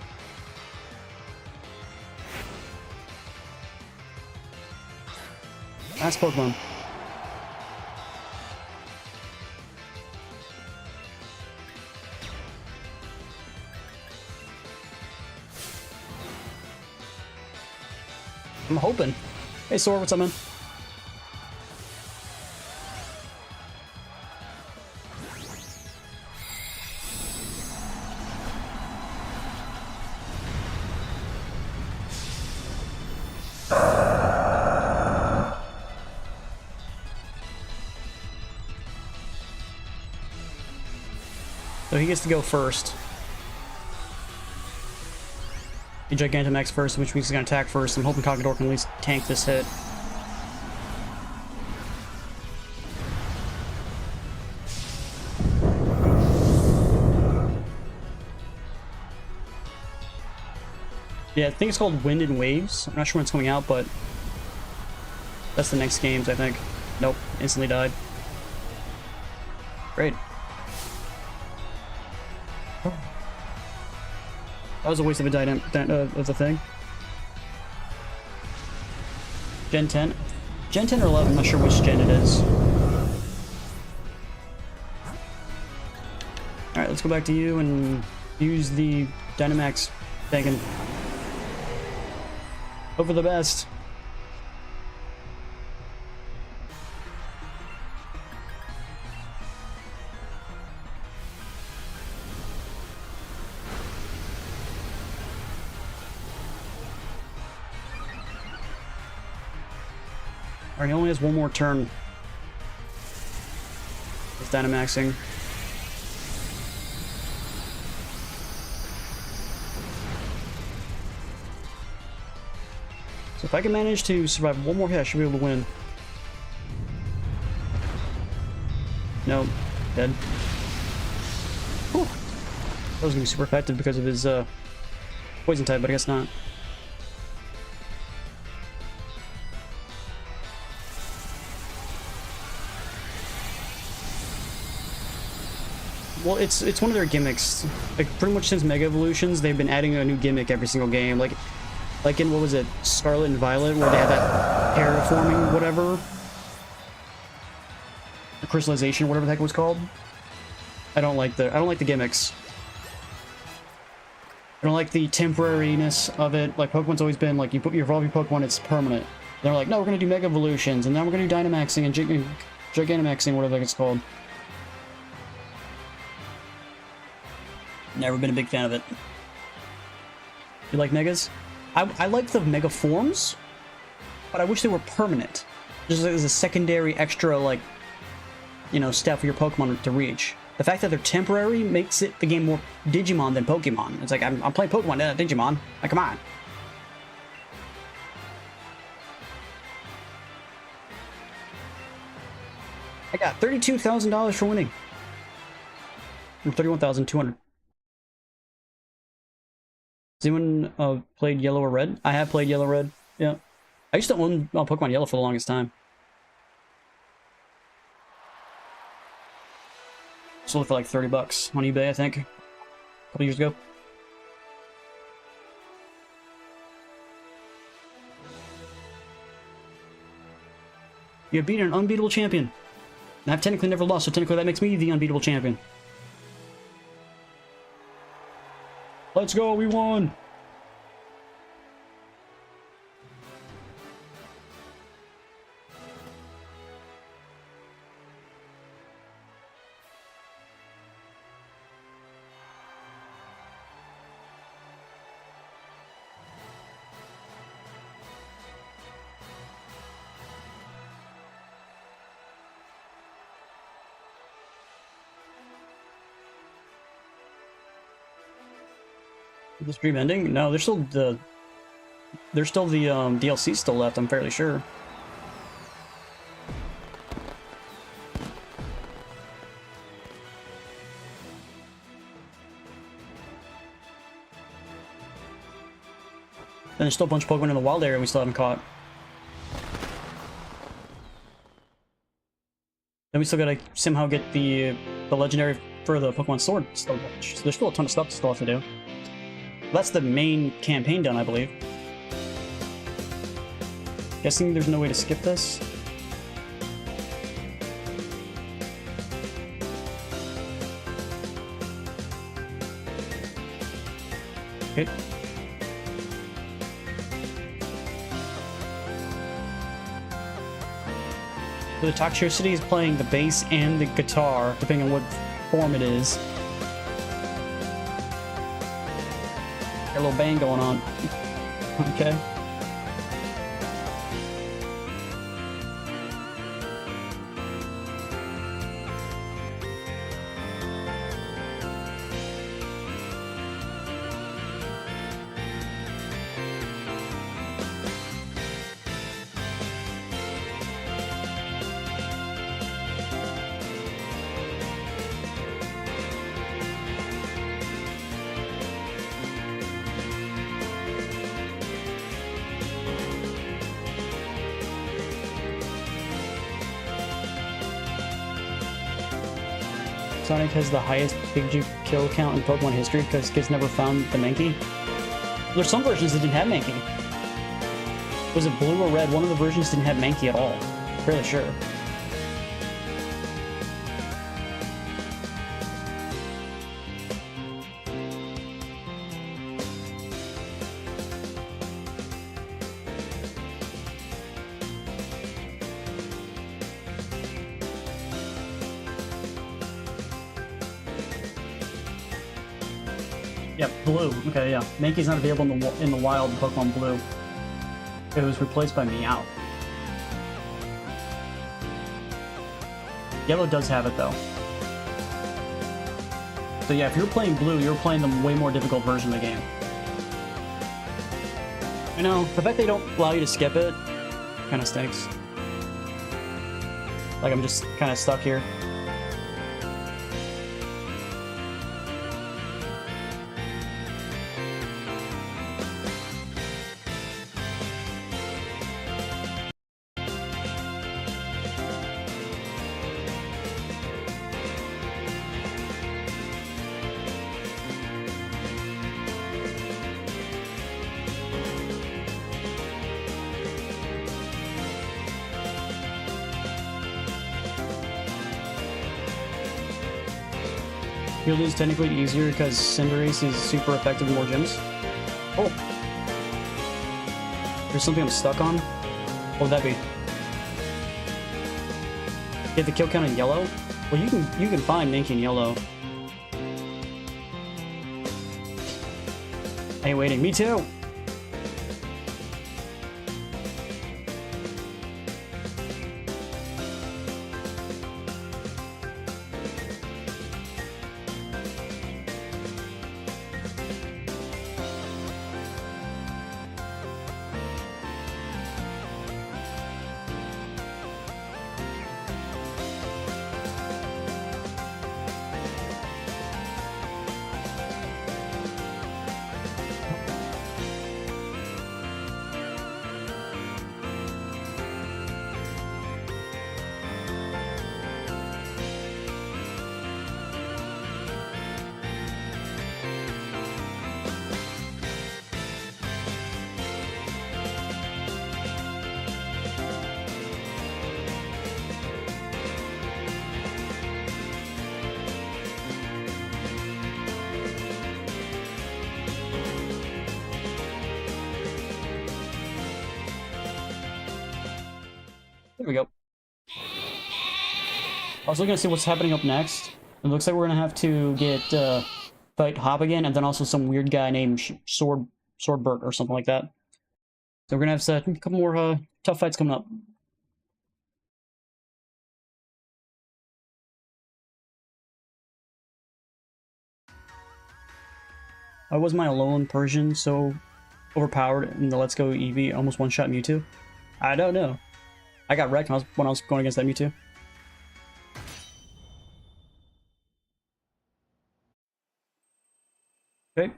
Last Pokemon. I'm hoping. Hey, Sora, what's up, man? So he gets to go first. The Gigantamax first, which means he's going to attack first. I'm hoping Conkeldurr can at least tank this hit. Yeah, I think it's called Wind and Waves. I'm not sure when it's coming out, but that's the next games, I think. Nope, instantly died. Great. That was a waste of a of the thing. Gen 10? Gen 10 or 11, I'm not sure which gen it is. Alright, let's go back to you and use the Dynamax thing. Hope for the best. Alright, he only has one more turn. He's Dynamaxing. So if I can manage to survive one more hit, I should be able to win. No, dead. Whew. That was gonna be super effective because of his poison type, but I guess not. Well, it's one of their gimmicks. Like pretty much since Mega Evolutions, they've been adding a new gimmick every single game. Like in what was it, Scarlet and Violet, where they had that terraforming whatever, the crystallization, whatever the heck it was called. I don't like the gimmicks. I don't like the temporariness of it. Like Pokemon's always been like you evolve your Pokemon, it's permanent. They're like, no, we're gonna do Mega Evolutions, and then we're gonna do Dynamaxing and Gigantamaxing, whatever the heck it's called. Never been a big fan of it. You like Megas? I like the Mega forms, but I wish they were permanent. Just as a secondary extra, like, you know, step for your Pokemon to reach. The fact that they're temporary makes it the game more Digimon than Pokemon. It's like, I'm playing Pokemon, not Digimon. Like, come on. I got $32,000 for winning. Or $31,200. Has anyone played Yellow or Red? I have played Yellow or Red. Yeah. I used to own Pokemon Yellow for the longest time. Sold it for like $30 on eBay, I think. A couple years ago. You have beaten an unbeatable champion. And I've technically never lost, so technically that makes me the unbeatable champion. Let's go, we won! The stream ending? No, there's still the DLC still left, I'm fairly sure. And there's still a bunch of Pokemon in the wild area we still haven't caught. Then we still gotta somehow get the legendary for the Pokemon Sword still. So there's still a ton of stuff to still have to do. That's the main campaign done, I believe. Guessing there's no way to skip this. Okay. So the Toxtricity is playing the bass and the guitar, depending on what form it is. Got a little bang going on. Okay. Sonic has the highest Pikachu kill count in Pokemon history because kids never found the Mankey. There's some versions that didn't have Mankey. Was it blue or red? One of the versions didn't have Mankey at all. Fairly sure. Yeah, blue. Okay, yeah. Mankey's not available in the wild in Pokemon Blue. It was replaced by Meow. Yellow does have it, though. So yeah, if you're playing blue, you're playing the way more difficult version of the game. You know, the fact they don't allow you to skip it kind of stinks. Like, I'm just kind of stuck here. Field is technically easier because Cinderace is super effective in more gyms. Oh! There's something I'm stuck on? What would that be? Get the kill count in yellow? Well, you can find Ninky in yellow. Hey, waiting. Me too! There we go. I was looking to see what's happening up next. It looks like we're gonna have to get fight Hop again, and then also some weird guy named Swordbert or something like that. So we're gonna have a couple more tough fights coming up. Why was my Alolan Persian so overpowered in the Let's Go Eevee almost one-shot Mewtwo? I don't know. I got wrecked when I was going against that Mewtwo. Okay.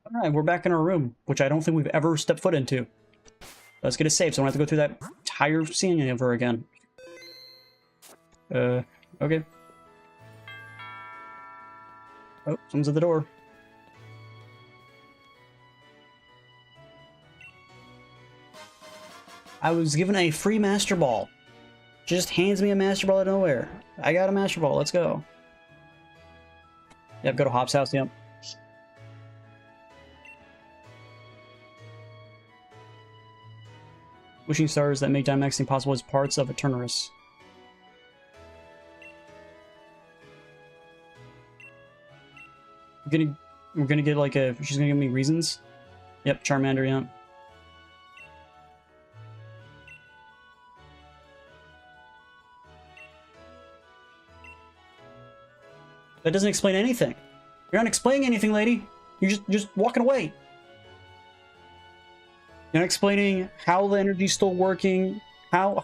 Alright, we're back in our room, which I don't think we've ever stepped foot into. Let's get a save, so I don't have to go through that entire scene ever again. Okay. Oh, someone's at the door. I was given a free Master Ball. Just hands me a Master Ball out of nowhere. I got a Master Ball, let's go. Yep, go to Hop's house, yep. Wishing stars that make Dynamaxing possible as parts of Eternatus. We're gonna get like a... She's gonna give me reasons? Yep, Charmander, yeah. That doesn't explain anything. You're not explaining anything, lady. You're just walking away. You're not explaining how the energy's still working, how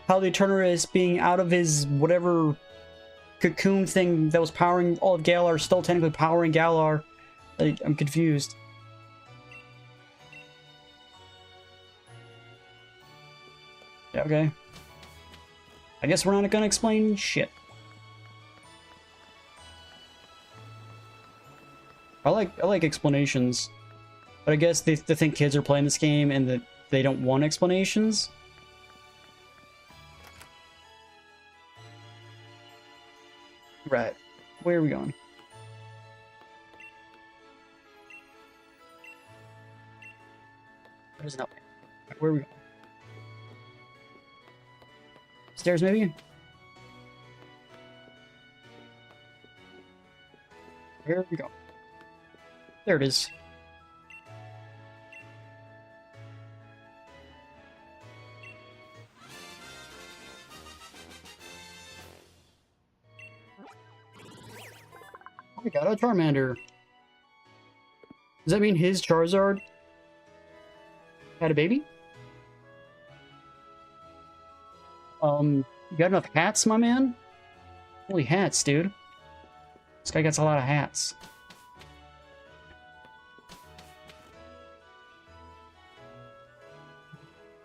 the Eternatus is being out of his whatever cocoon thing that was powering all of Galar, still technically powering Galar. I'm confused. Yeah, okay. I guess we're not gonna explain shit. I like explanations, but I guess they think kids are playing this game and that they don't want explanations. Right. Where are we going? There's nothing. Where are we going? Stairs, maybe? Here we go. There it is. I got a Charmander. Does that mean his Charizard had a baby? You got enough hats, my man? Holy hats, dude. This guy gets a lot of hats.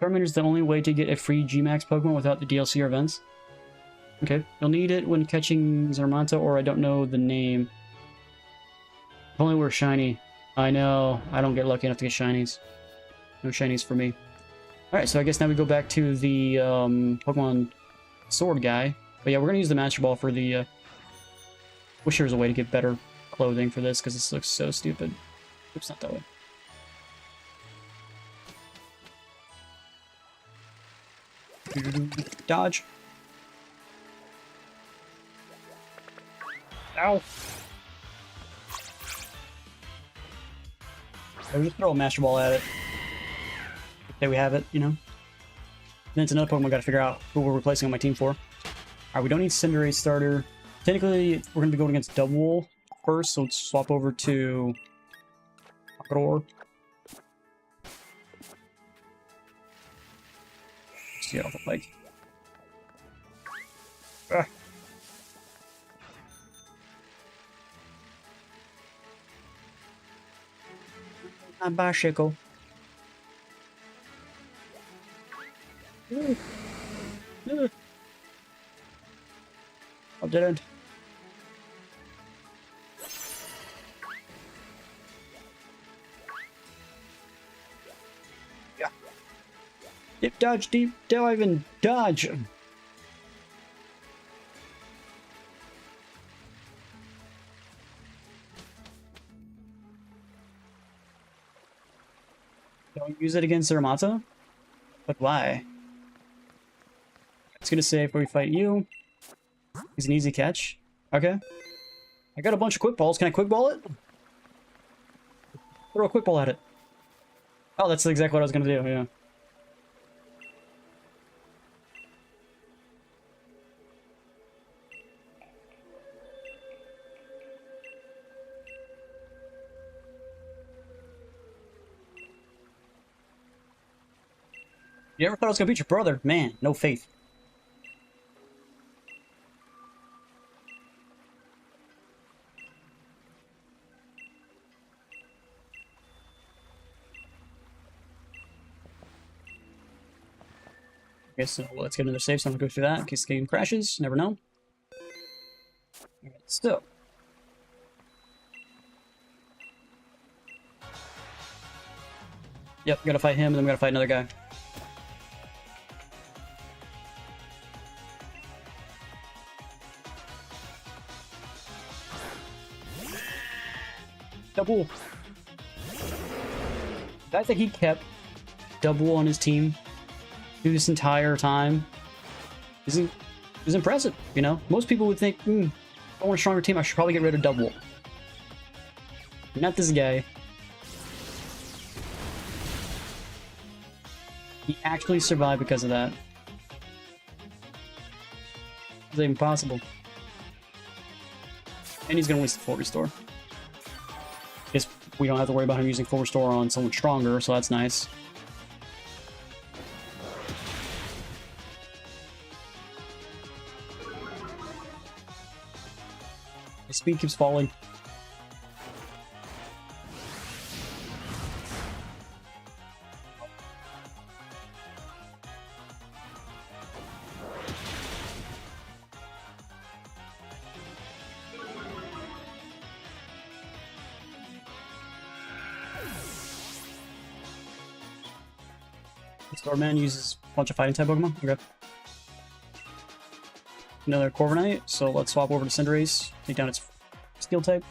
Charmander is the only way to get a free G-Max Pokemon without the DLC or events. Okay, you'll need it when catching Zarmanta, or I don't know the name. If only we're shiny. I know, I don't get lucky enough to get shinies. No shinies for me. Alright, so I guess now we go back to the Pokemon Sword guy. But yeah, we're gonna use the Master Ball for the... Wish there was a way to get better clothing for this, because this looks so stupid. Oops, not that way. Dodge. Ow. I'll just throw a Master Ball at it. There we have it, you know. Then it's another Pokemon I gotta figure out who we're replacing on my team for. Alright, we don't need Cinderace starter. Technically, we're gonna be going against Double first, so let's swap over to Roar. See how it looks like. Ah. A bicycle. I didn't. Yeah. Deep dodge, deep dive, and dodge. Don't use it against Zarmata? But why? It's gonna say if we fight you. He's an easy catch. Okay. I got a bunch of quick balls. Can I quick ball it? Throw a quick ball at it. Oh, that's exactly what I was gonna do, yeah. You ever thought I was gonna beat your brother? Man, no faith. Okay, so let's get another save, so I'm gonna go through that in case the game crashes. Never know. Alright, so. Yep, gotta fight him, and then we gotta fight another guy. Double. The fact that he kept Double on his team through this entire time is impressive, you know? Most people would think, if I want a stronger team, I should probably get rid of Double. Not this guy. He actually survived because of that. It's even possible. And he's gonna waste the full restore. Guess we don't have to worry about him using full restore on someone stronger, so that's nice. The speed keeps falling. Starman uses a bunch of fighting type Pokemon. Okay. Another Corviknight, so let's swap over to Cinderace, take down its Steel type.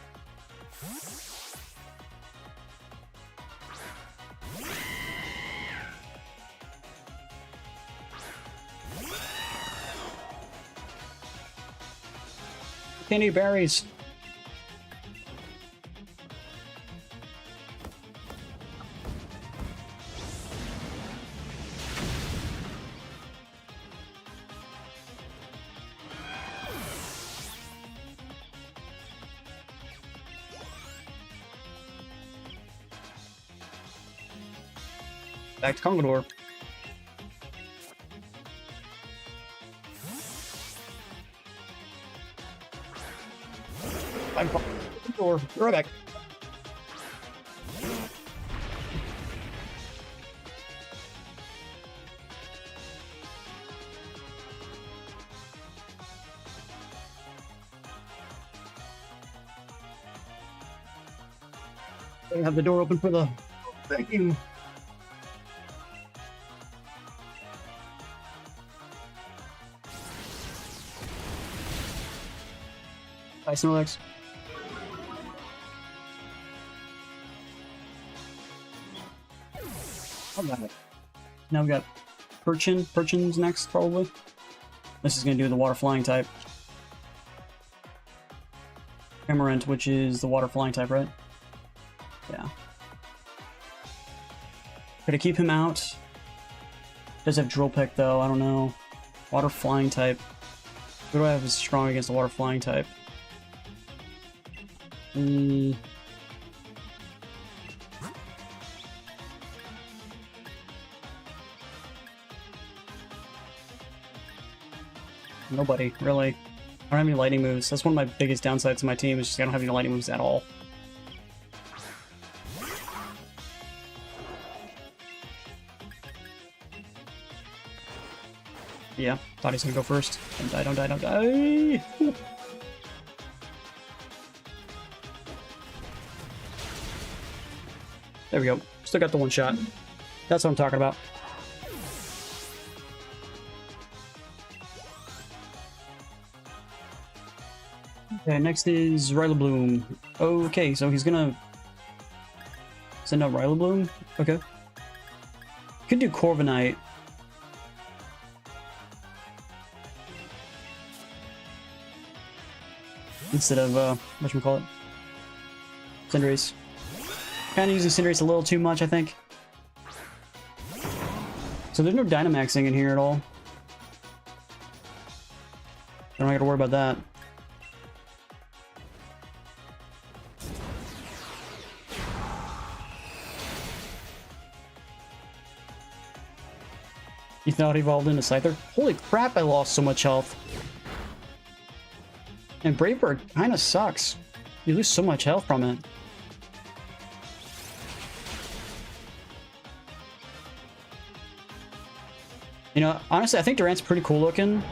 Candy berries. Back to Congador. I'm Congador. Right back. I have the door open for the... Thank you. Bye, Snorlax. Alright. Now we got Perchin. Perchin's next, probably. This is going to do the water flying type. Camarant, which is the water flying type, right? Yeah. Could I keep him out? Does have Drill Peck though, I don't know. Water flying type. Who do I have as strong against the water flying type? Nobody, really. I don't have any lightning moves. That's one of my biggest downsides to my team, is just I don't have any lightning moves at all. Yeah, thought he's gonna go first. Don't die, don't die, don't die! There we go. Still got the one shot. That's what I'm talking about. Okay, next is Rillaboom. Okay, so he's gonna send out Rillaboom. Okay. Could do Corviknight. Instead of, whatchamacallit? Cinderace. Kind of using Cinderace a little too much, I think. So there's no Dynamaxing in here at all. I don't have to worry about that. You thought he evolved into Scyther? Holy crap, I lost so much health. And Brave Bird kind of sucks. You lose so much health from it. You know, honestly, I think Durant's pretty cool looking.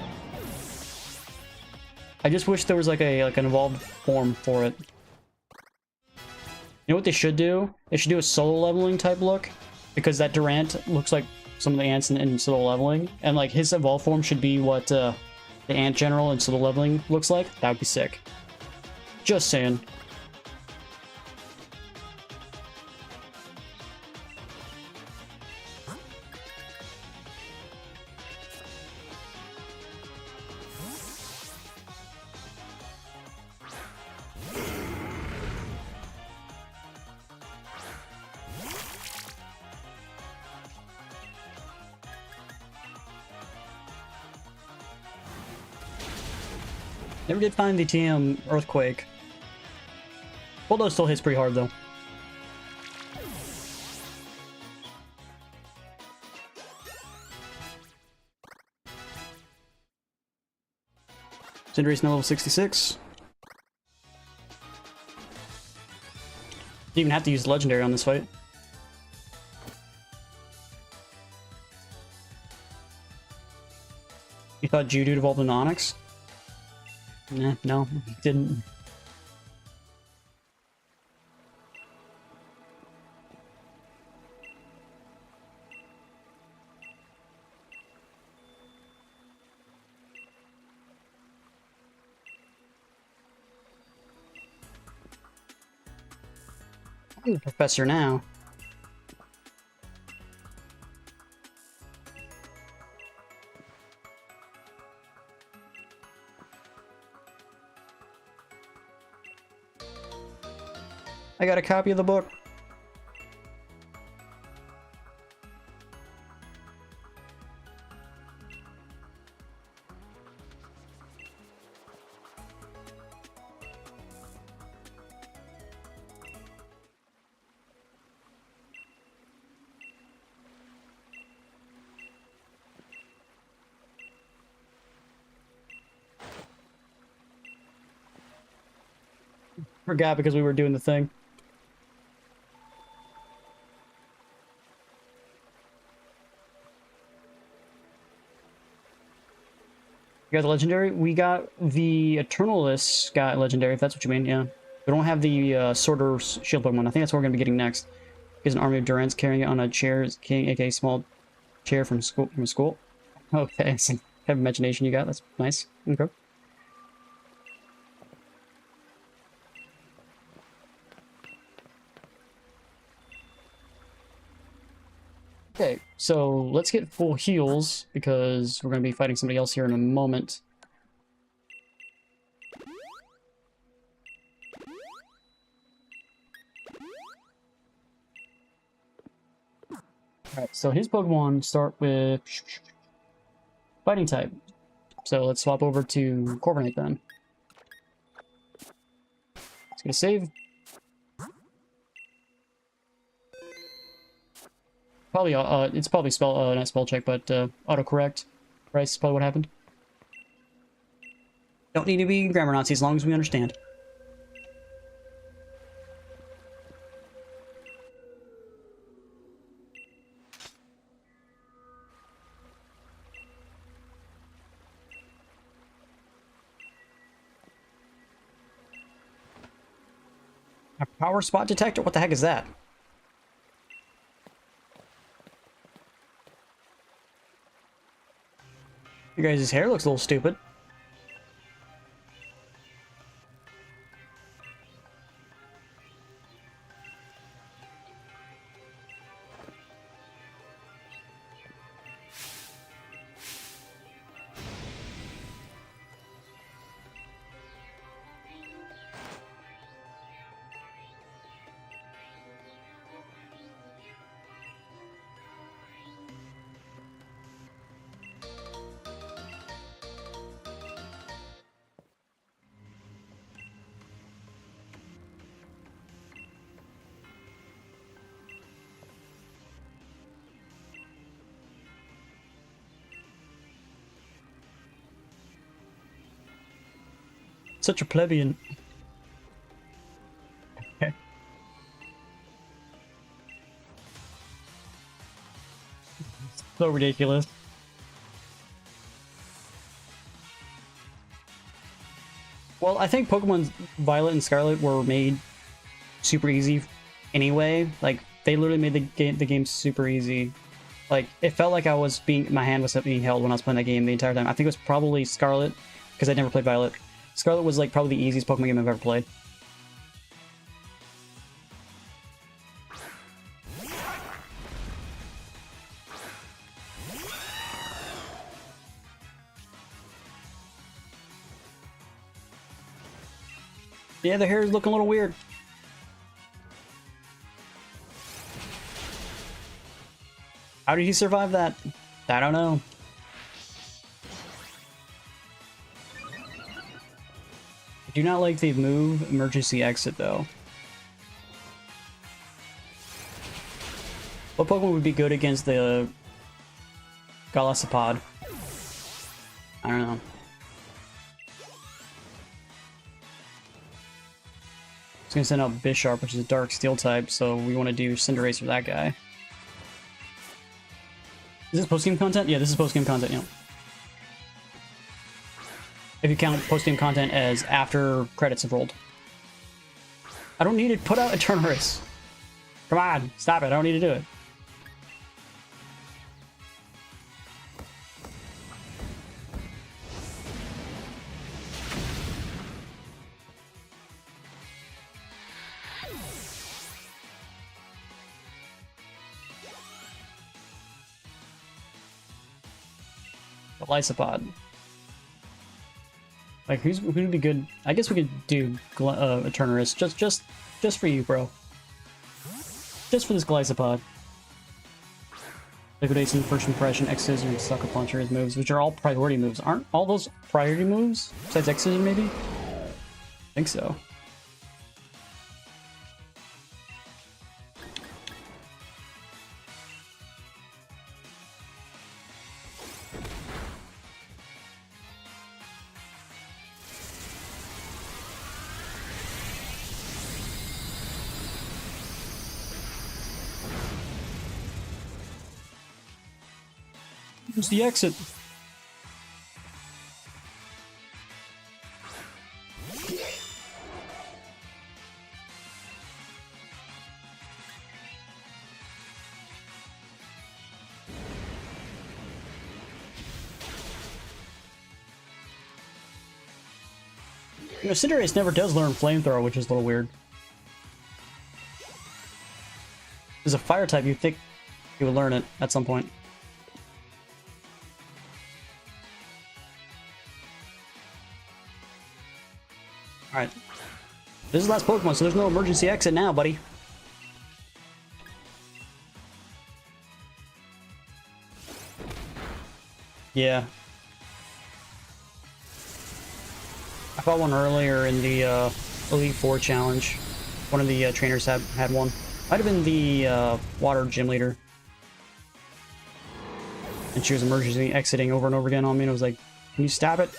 I just wish there was like an evolved form for it. You know what they should do? They should do a solo leveling type look, because that Durant looks like some of the ants in solo leveling, and like his evolved form should be what the ant general in solo leveling looks like. That would be sick. Just saying. Never did find the TM Earthquake. Bulldoze still hits pretty hard, though. Cinderace now level 66. Didn't even have to use Legendary on this fight. You thought Geodude evolved into Onix? Nah, no, didn't. I'm the professor now. I got a copy of the book. Forgot because we were doing the thing. You got the legendary? We got the Eternalist got legendary, if that's what you mean, yeah. We don't have the Sorter Shield Pokemon. I think that's what we're going to be getting next. Is an army of Durants carrying it on a chair, aka small chair from school. Okay, some kind of imagination you got. That's nice. Okay. Okay, so let's get full heals because we're going to be fighting somebody else here in a moment. Alright, so his Pokemon start with fighting type. So let's swap over to Corviknight then. It's gonna save. Probably, it's probably not spell check, but autocorrect. Right, is probably what happened. Don't need to be grammar Nazi as long as we understand. A power spot detector? What the heck is that? You guys' hair looks a little stupid. Such a plebeian. Okay. So ridiculous. Well, I think Pokemon Violet and Scarlet were made super easy anyway. Like, they literally made the game super easy. Like, it felt like my hand was being held when I was playing that game the entire time. I think it was probably Scarlet, because I never played Violet. Scarlet was like probably the easiest Pokemon game I've ever played. Yeah, the hair is looking a little weird. How did he survive that? I don't know. I do not like the move emergency exit though. What Pokemon would be good against the Golisopod? I don't know. It's gonna send out Bisharp, which is a Dark Steel type, so we want to do Cinderace for that guy. Is this post-game content? Yeah, this is post-game content, yeah. If you count post-game content as after credits have rolled. I don't need to put out a Eternurus. Come on, stop it, I don't need to do it. The Lysopod. Like, who would be good? I guess we could do Eternurus just for you, bro. Just for this Glisopod. Liquidation, First Impression, X-Scissor, and Sucker Punch are his moves, which are all priority moves. Aren't all those priority moves? Besides X-Scissor, maybe? I think so. Where's the exit? You know, Cinderace never does learn Flamethrower, which is a little weird. As a fire type, you'd think he would learn it at some point. Alright. This is the last Pokemon, so there's no emergency exit now, buddy. Yeah. I fought one earlier in the Elite Four challenge. One of the trainers had one. Might have been the water gym leader. And she was emergency exiting over and over again on me, and I was like, can you stab it?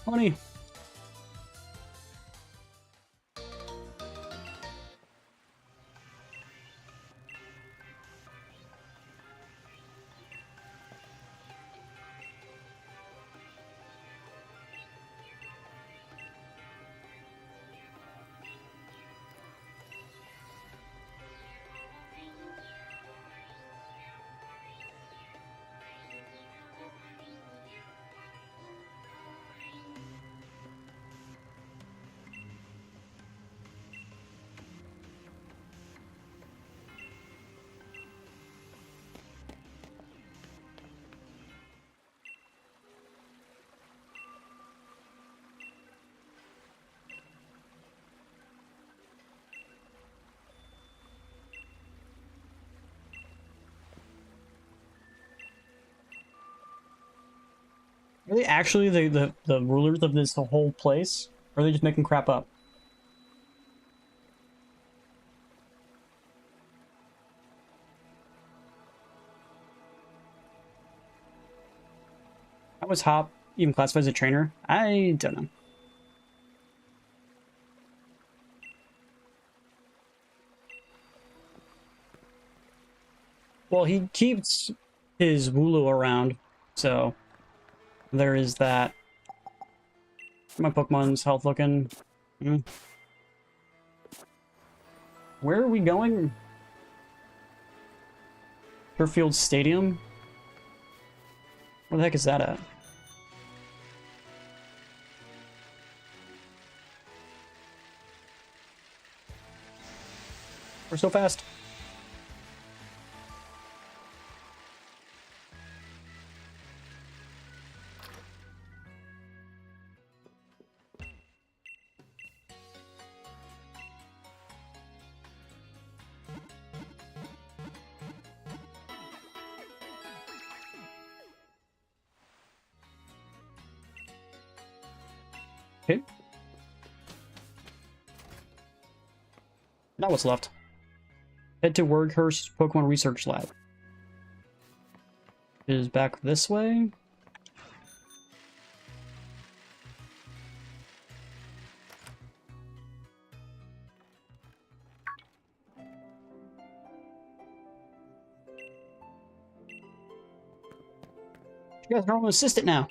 Funny. Are they actually the rulers of this whole place? Or are they just making crap up? How was Hop even classified as a trainer? I don't know. Well, he keeps his Wooloo around, so there is that. My Pokemon's health looking. Where are we going? Fairfield Stadium? Where the heck is that at? We're so fast. Okay. Now what's left? Head to Werghurst Pokemon Research Lab. It is back this way. You guys are almost assistant now.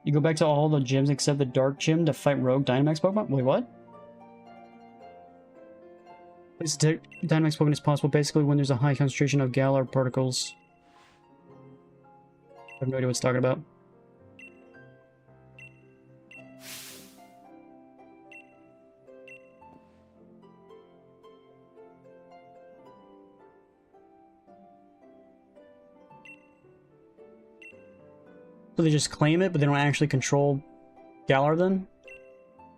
You go back to all the gyms except the Dark Gym to fight Rogue Dynamax Pokemon? Wait, what? Place to take Dynamax Pokemon is possible basically when there's a high concentration of Galar particles. I have no idea what it's talking about. So they just claim it, but they don't actually control Galar then?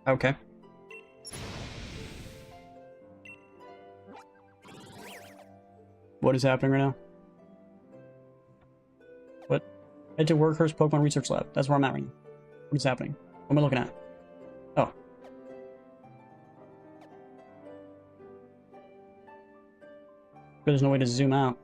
Okay. What is happening right now? What? Head to Workhurst Pokemon Research Lab. That's where I'm at right now. What is happening? What am I looking at? Oh. There's no way to zoom out.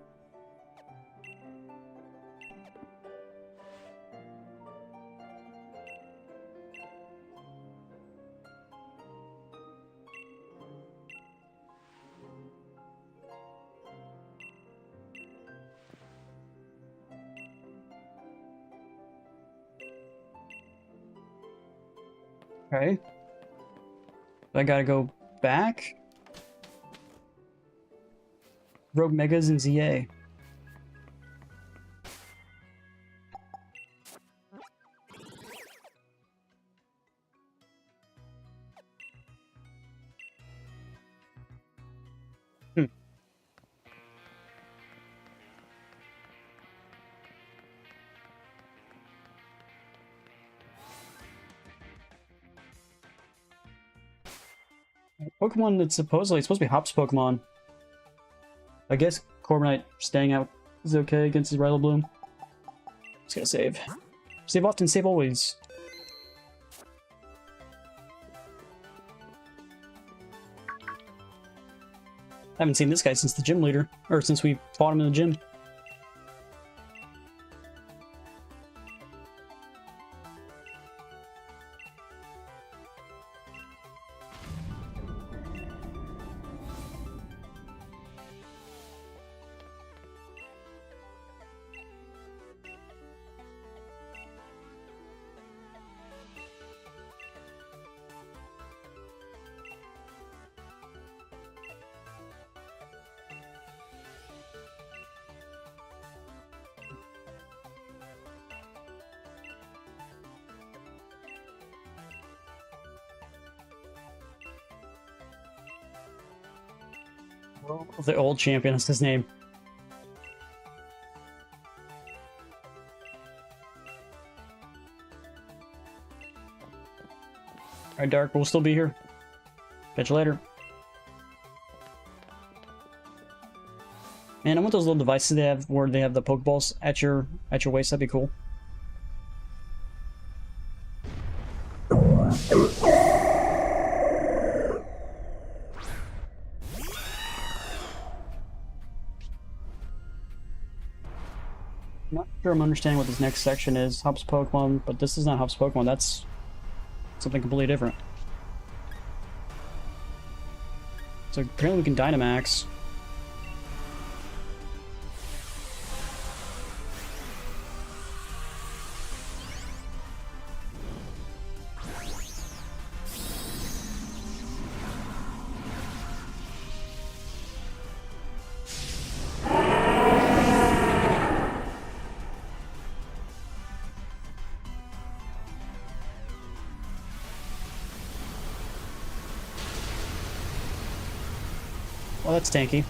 Okay. I gotta go back? Rogue Megas and ZA. Hmm. Pokemon that's supposedly it's supposed to be Hop's Pokemon. I guess Corviknight staying out is okay against his Rillaboom. Just gotta save. Save often, save always. I haven't seen this guy since the gym leader, or since we fought him in the gym. The old champion is his name. Alright, Dark, we'll still be here. Catch you later. Man, I want those little devices they have where they have the Pokeballs at your waist. That'd be cool. Not sure I'm understanding what this next section is. Hop's Pokemon, but this is not Hop's Pokemon. That's something completely different. So apparently we can Dynamax. Well, that's tanky.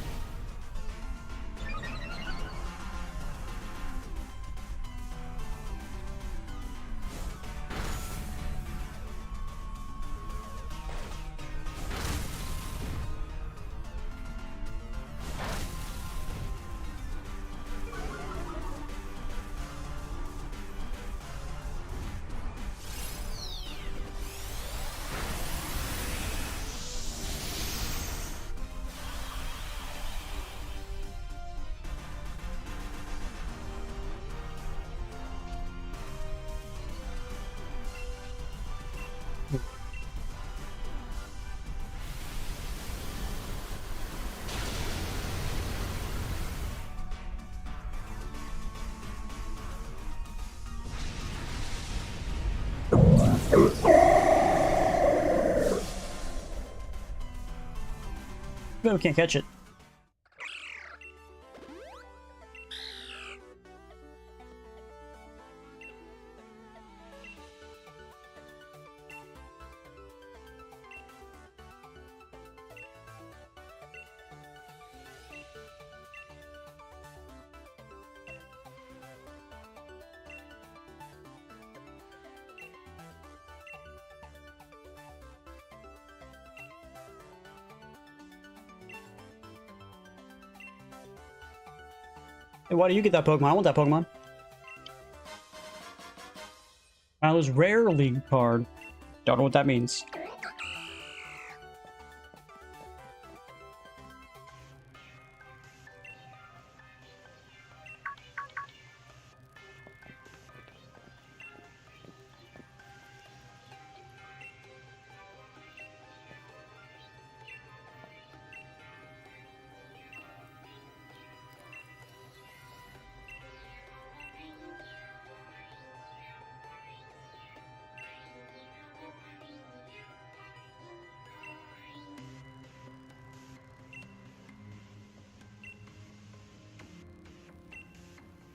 No, we can't catch it. Hey, why do you get that Pokemon? I want that Pokemon. Wow, this rare league card. Don't know what that means.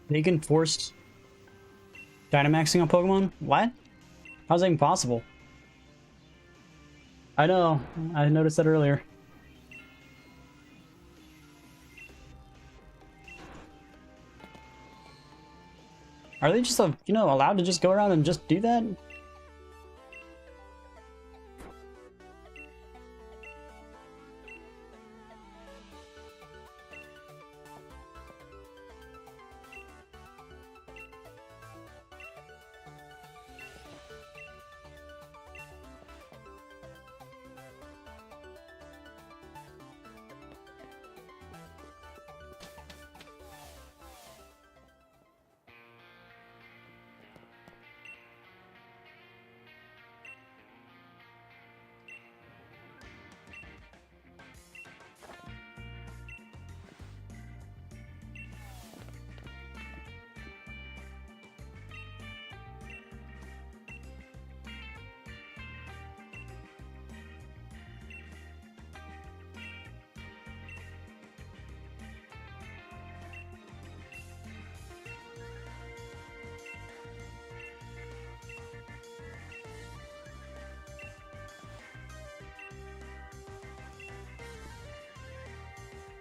They can force Dynamaxing on Pokemon? What? How's that even possible? I know. I noticed that earlier. Are they just, you know, allowed to just go around and just do that?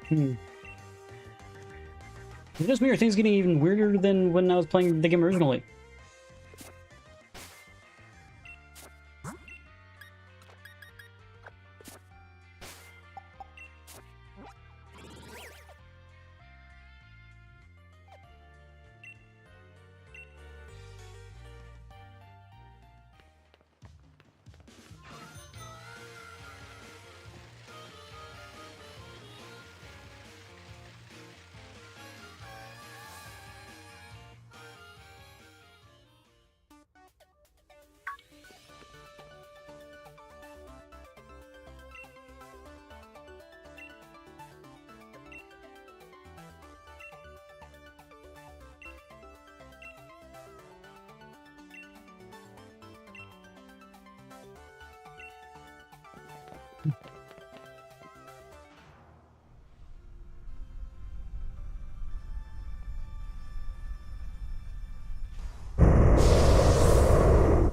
Is it just me or things getting even weirder than when I was playing the game originally?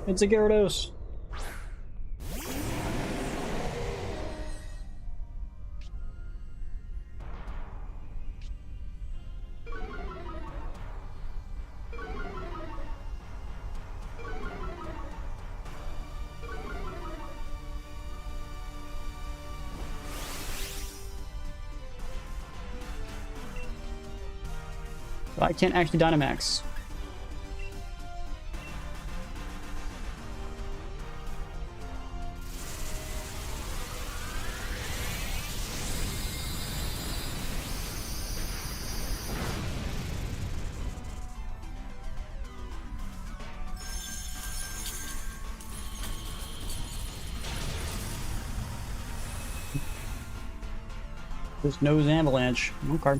It's a Gyarados. I can't actually Dynamax. This nose avalanche. Okay.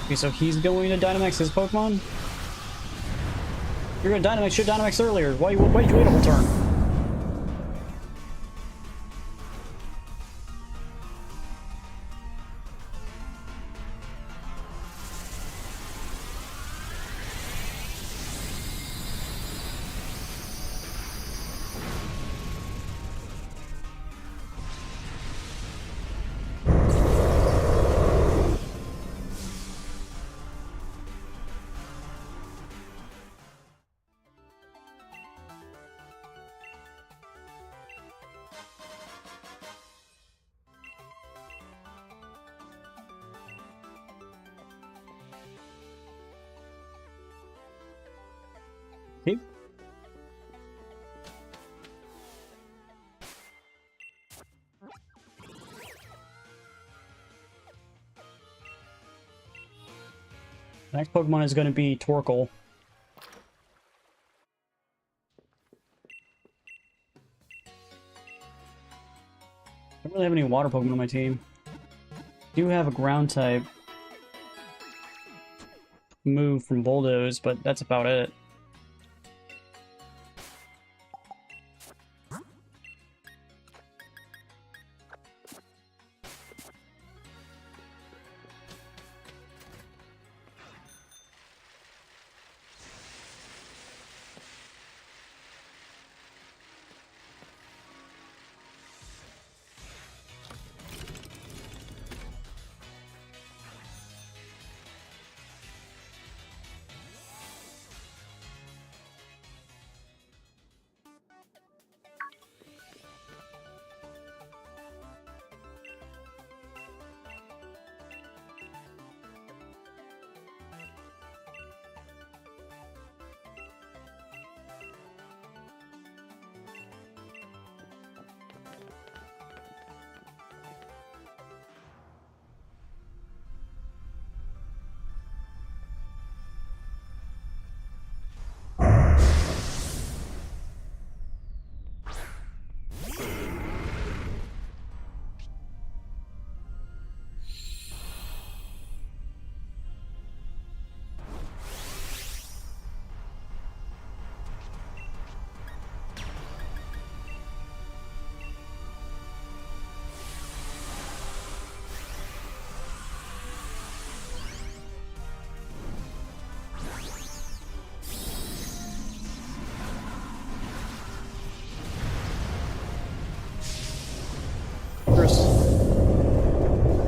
Okay, so he's going to Dynamax his Pokemon? You're gonna Dynamax your Dynamax earlier. Why did you wait a whole turn? Okay. Next Pokemon is going to be Torkoal. I don't really have any water Pokemon on my team. I do have a ground type move from Bulldoze, but that's about it.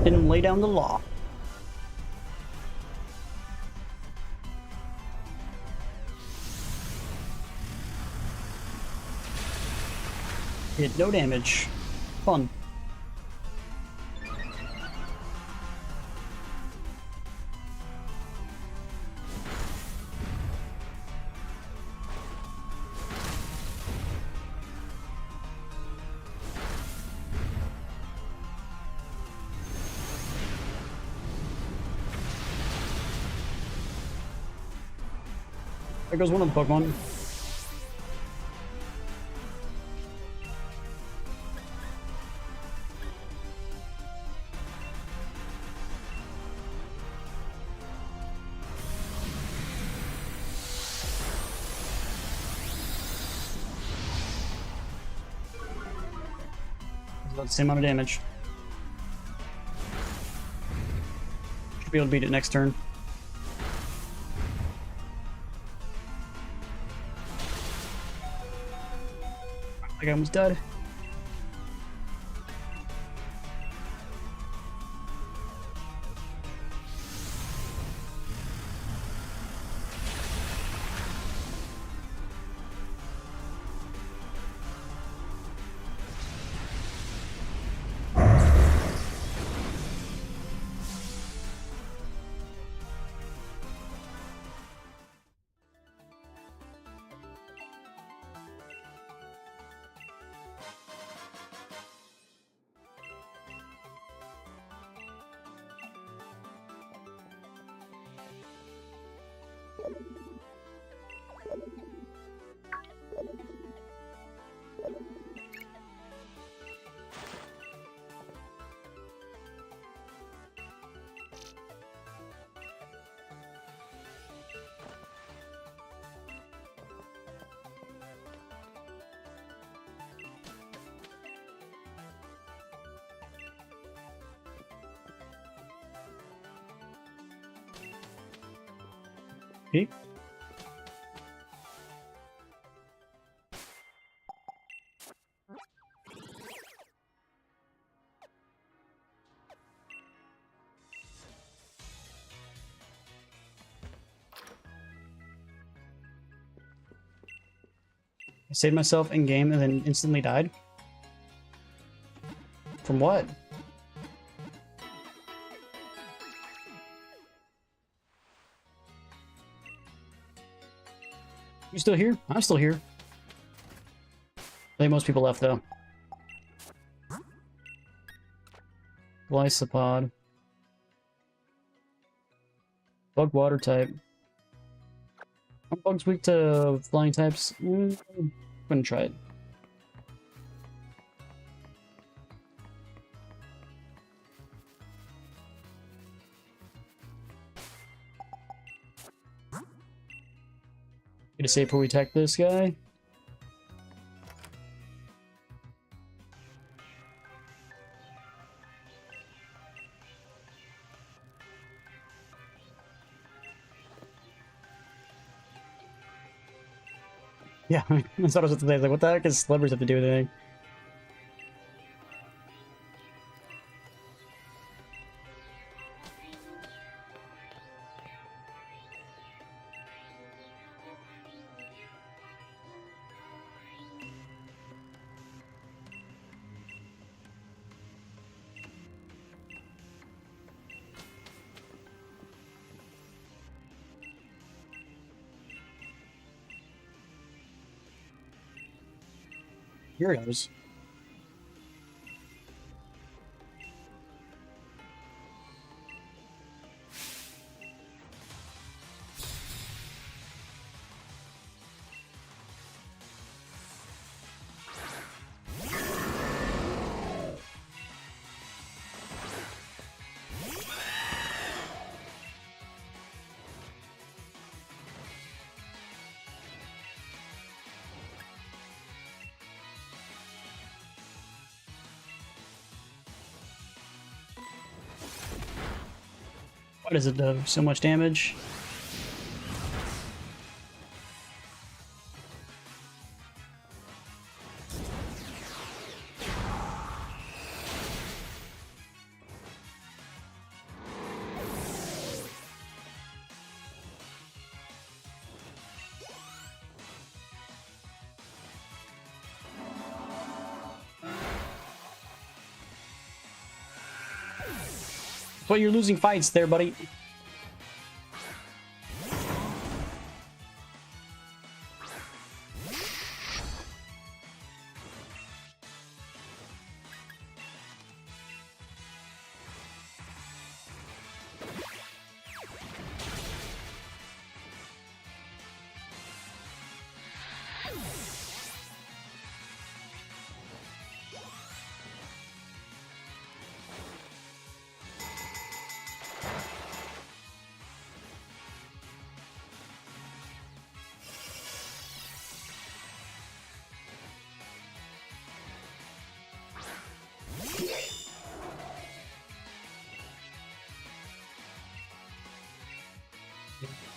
Didn't lay down the law. Did no damage. Fun. There goes one of the Pokemon. About the same amount of damage. Should be able to beat it next turn. I almost died. Okay. I saved myself in game and then instantly died. From what? You still here? I'm still here. I think most people left, though. Glycopod. Bug water type. Are bugs weak to flying types? Gonna try it. Get a save before we attack this guy. Yeah, that's what I was about to say. Like, what the heck does slippers have to do with anything? Here it goes. What does it do? So much damage? But you're losing fights there, buddy.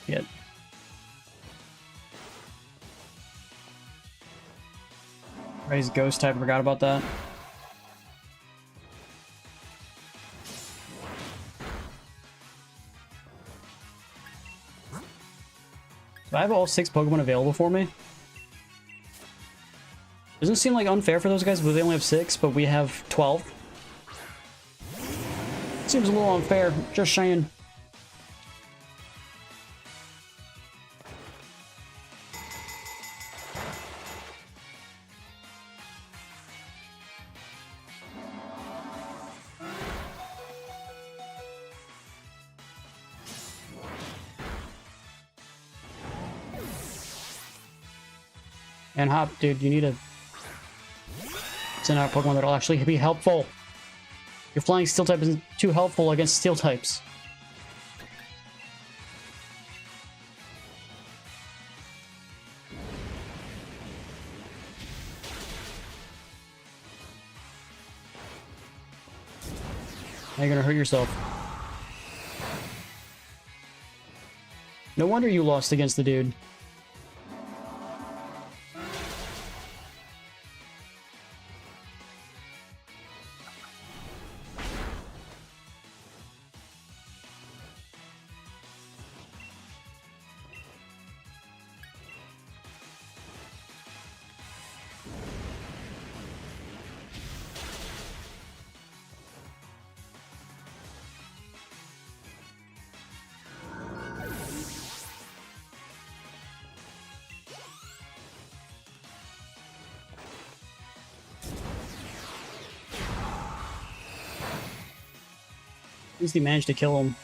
Yet. Raise ghost type, forgot about that. So I have all 6 Pokemon available for me. Doesn't seem like unfair for those guys, but they only have 6, but we have 12. Seems a little unfair, just saying. And Hop, dude, you need to send out a Pokemon that'll actually be helpful. Your flying steel type isn't too helpful against steel types. Now you're gonna hurt yourself. No wonder you lost against the dude. least he managed to kill him.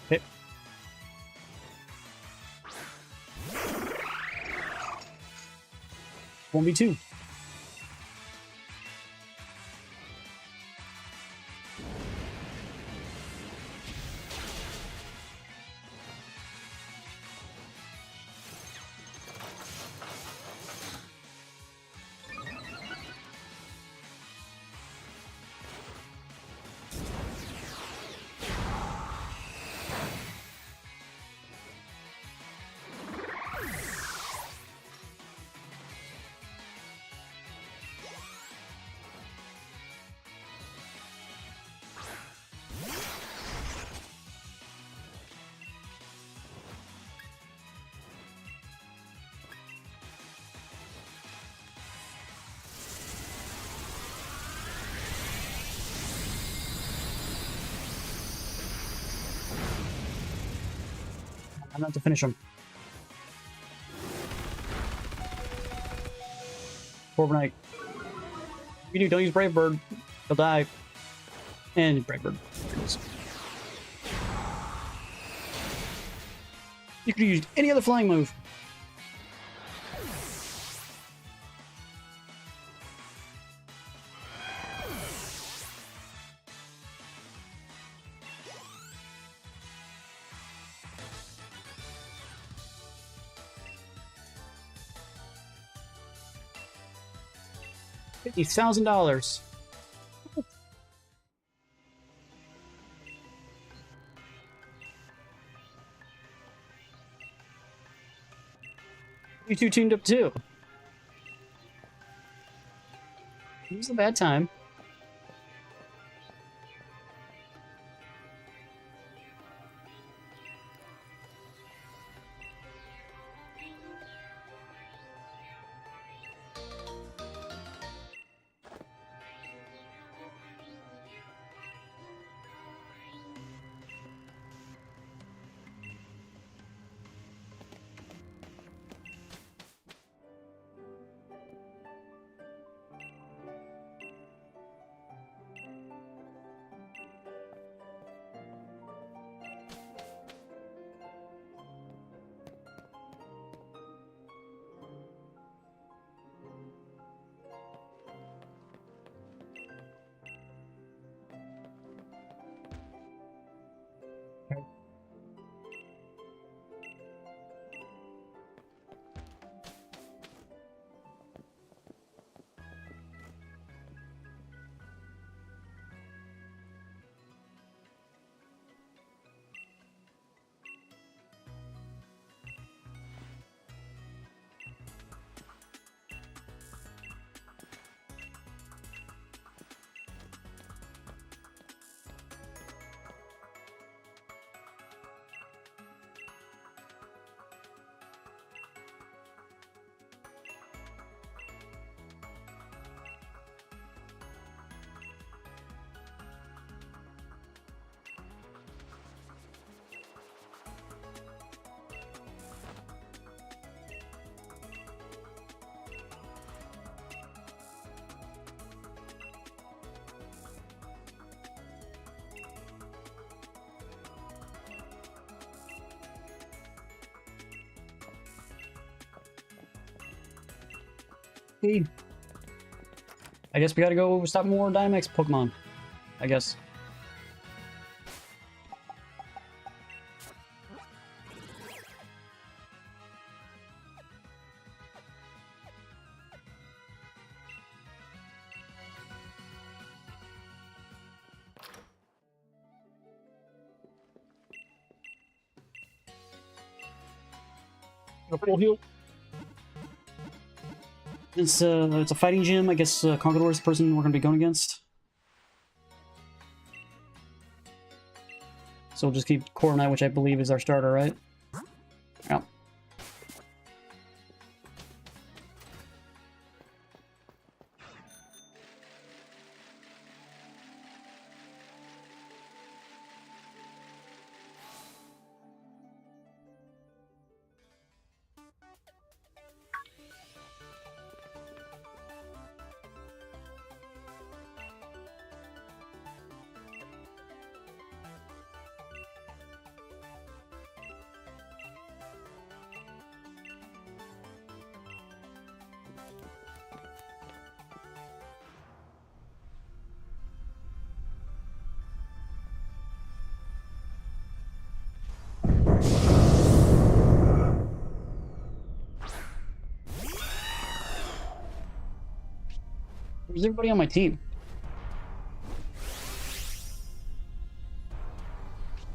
Okay. 1v2. I'm not to finish him. Corviknight. You do, don't use Brave Bird. He'll die. And Brave Bird. You could use any other flying move. $50,000. You two teamed up too. It was a bad time. Hey. I guess we gotta go stop more Dynamax Pokemon. I guess. A full heal. It's a fighting gym. I guess Conqueror is the person we're gonna be going against. So we'll just keep Corviknight, which I believe is our starter, right? Yeah. Where's everybody on my team?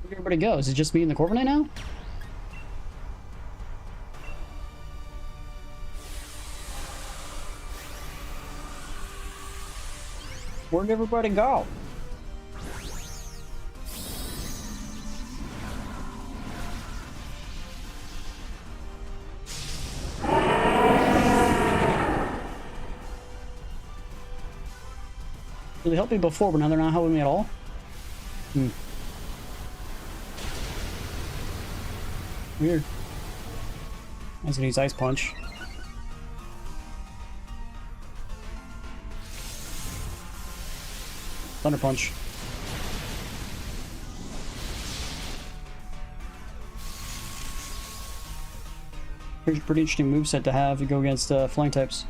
Where'd everybody go? Is it just me and the Corviknight now? Where'd everybody go? They helped me before, but now they're not helping me at all? Weird. I was gonna use Ice Punch. Thunder Punch. Pretty interesting moveset to have to go against flying types.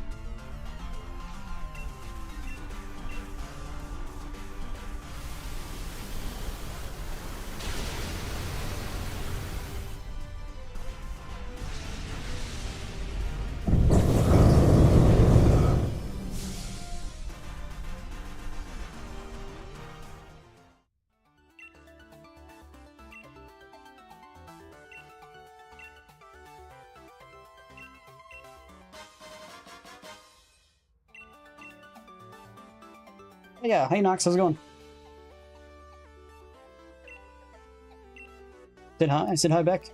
Yeah, hey Nox, how's it going? Said hi, I said hi back.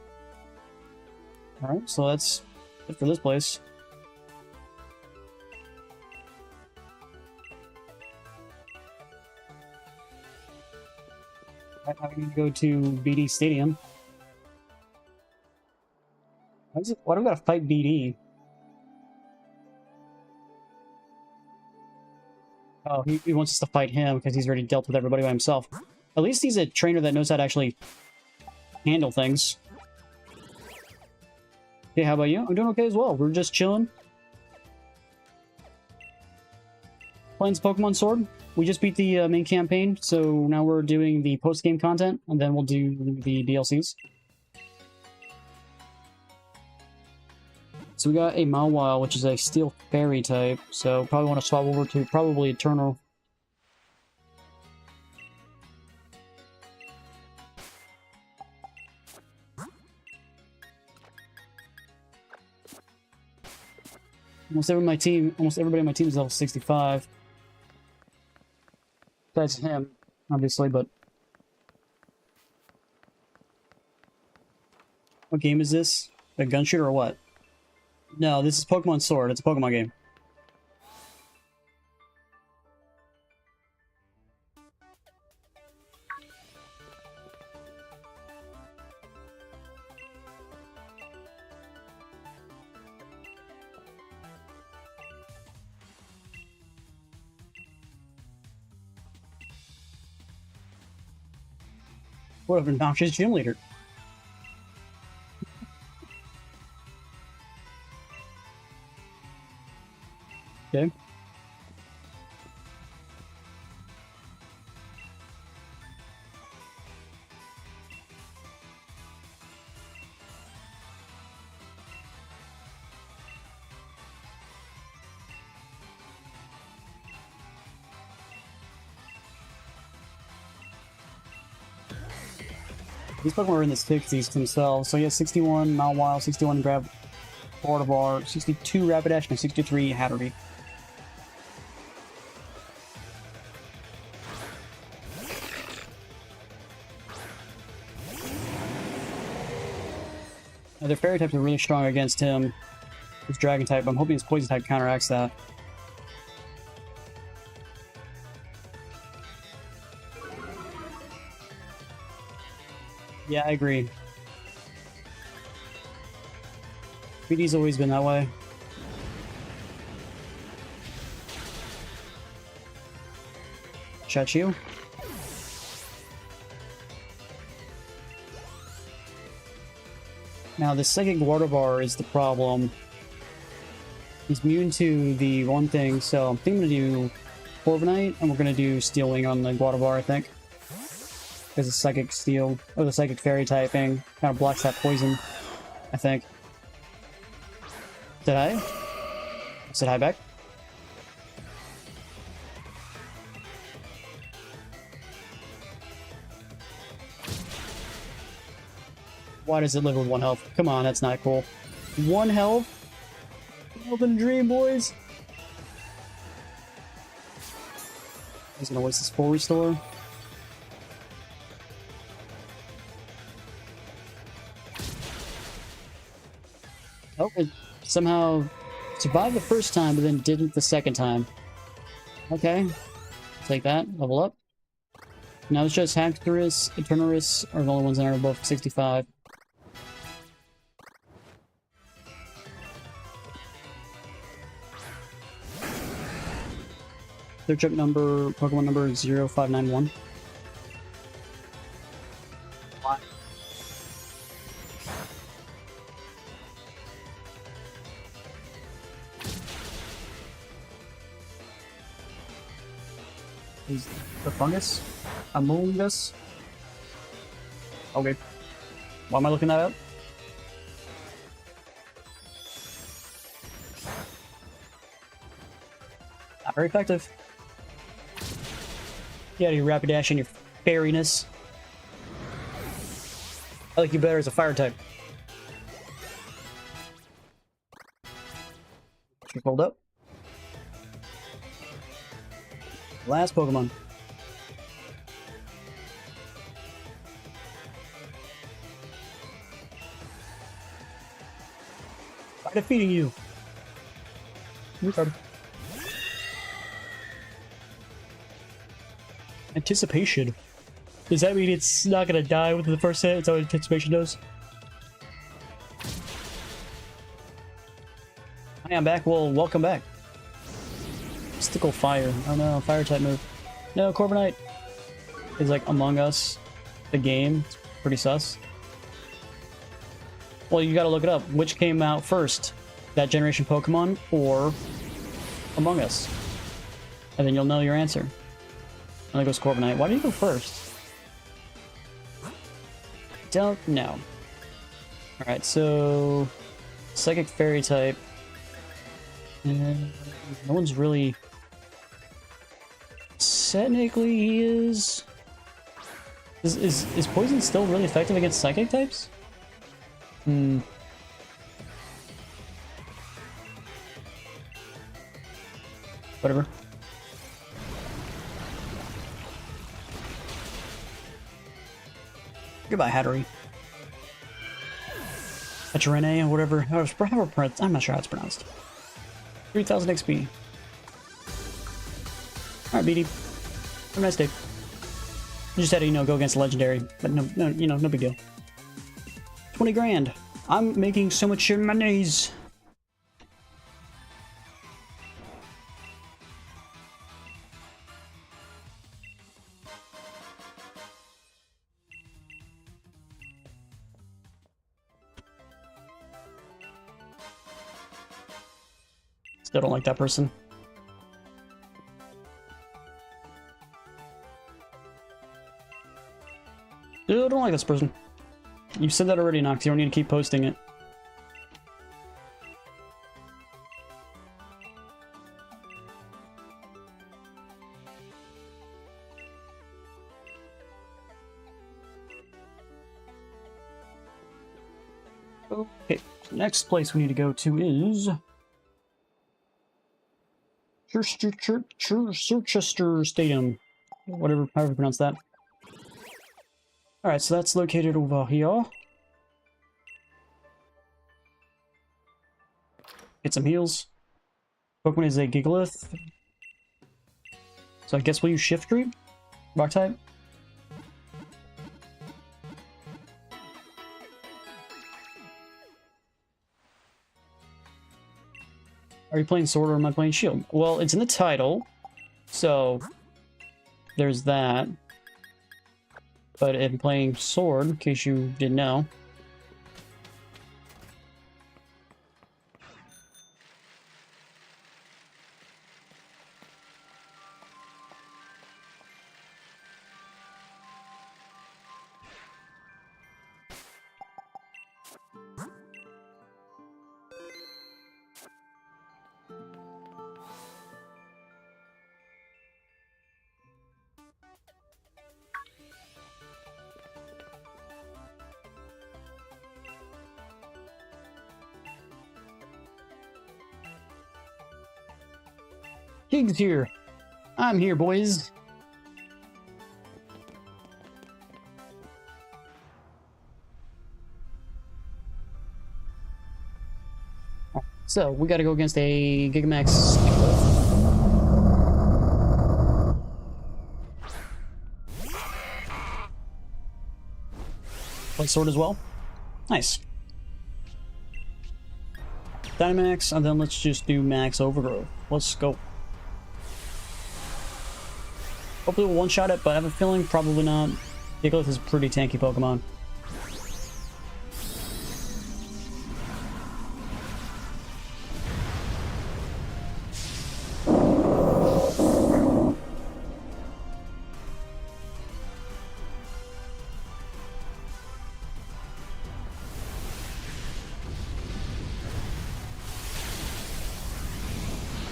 Alright, so that's it for this place. Right, now we need to go to BD Stadium. Why do we gotta fight BD? Oh, he wants us to fight him because he's already dealt with everybody by himself. At least he's a trainer that knows how to actually handle things. Hey, how about you? I'm doing okay as well. We're just chilling. Playing Pokemon Sword. We just beat the main campaign, so now we're doing the post-game content, and then we'll do the DLCs. So we got a Mawile, which is a Steel Fairy type, so probably want to swap over to probably Eternal. Almost everybody on my team is level 65. Besides him, obviously, but... What game is this? A gun shooter or what? No, this is Pokemon Sword. It's a Pokemon game. What an obnoxious gym leader. Okay. These Pokemon are in the 60s themselves. So he has 61 Mawile, 61 Gardevoir, 62 Rapidash, and 63 Hatterene. Their Fairy types are really strong against him. His Dragon type. I'm hoping his Poison type counteracts that. Yeah, I agree. BD's always been that way. Shut you. Now, the Psychic Gardevoir is the problem. He's immune to the one thing, so I'm thinking I'm going to do Corviknight, and we're going to do Steel Wing on the Gardevoir, I think. Because the Psychic Steel, or the Psychic Fairy typing, kind of blocks that poison, I think. Did I? Said hi back. Why does it live with 1 health? Come on, that's not cool. 1 health? Health and dream, boys. He's gonna waste his full restore. Oh, it somehow survived the first time, but then didn't the second time. Okay. Take that. Level up. Now it's just Hacktorus, Eternurus are the only ones that are above 65. Search up number, Pokemon number 0591. What? Is the fungus among us? Okay. Why am I looking that up? Not very effective. You got your Rapidash and your fairiness. I like you better as a fire type. Hold up. Last Pokemon. By defeating you. Retarded. Anticipation. Does that mean it's not gonna die within the first hit? It's how anticipation does. Hi, I'm back. Well, welcome back. Mystical Fire. Oh no, fire type move. No, Corviknight is like Among Us, the game. It's pretty sus. Well, you gotta look it up. Which came out first? That generation Pokemon or Among Us? And then you'll know your answer. And there goes Corviknight. Why did you go first? Don't know. Alright, so... Psychic Fairy type. And no one's really... Technically, he is... Is Poison still really effective against Psychic types? Hmm. Whatever. Goodbye, Hattery. Hatterene, or whatever. I'm not sure how it's pronounced. 3000 XP. Alright, BD. Have a nice day. I just had to, go against a legendary, but no, no big deal. 20 grand. I'm making so much monies. Still don't like that person. Still don't like this person. You said that already, Nox. You don't need to keep posting it. Okay, so next place we need to go to is... Chichester Stadium. Whatever, however you pronounce that. Alright, so that's located over here. Get some heals. Pokemon is a Gigalith. So I guess we'll use Shift Dream? Rock type? Are you playing Sword or am I playing Shield? Well, it's in the title, so there's that. But I'm playing Sword, in case you didn't know. King's here. I'm here, boys. So, we gotta go against a Gigamax. Play sword as well. Nice. Dynamax, and then let's just do Max Overgrowth. Let's go. Hopefully we'll one-shot it, but I have a feeling probably not. Gigalith is a pretty tanky Pokemon.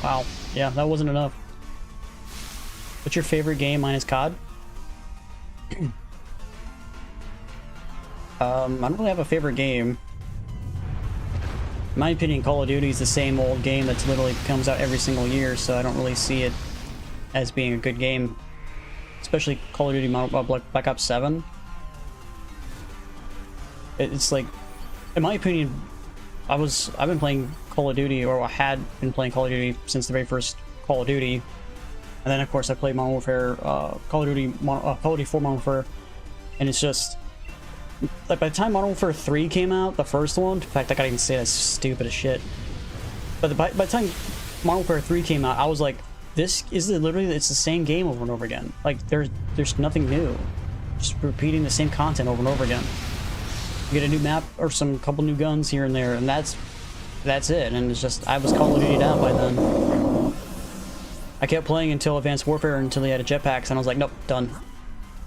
Wow, yeah, that wasn't enough. What's your favorite game minus COD? I don't really have a favorite game. In my opinion, Call of Duty is the same old game that's literally comes out every single year, so I don't really see it as being a good game. Especially Call of Duty Black Ops 7. It's like, in my opinion, I've been playing Call of Duty, or I had been playing Call of Duty since the very first Call of Duty, and then of course I played Modern Warfare, Call of Duty 4 Modern Warfare, and it's just like by the time Modern Warfare 3 came out, the first one, in fact I gotta even say that's stupid as shit, but by the time Modern Warfare 3 came out, I was like, this is literally, it's the same game over and over again. Like there's nothing new, just repeating the same content over and over again. You get a new map or some couple new guns here and there, and that's it. And it's just, I was Call of Duty'd out by then. I kept playing until Advanced Warfare, until they had a jetpacks, and I was like, nope, done.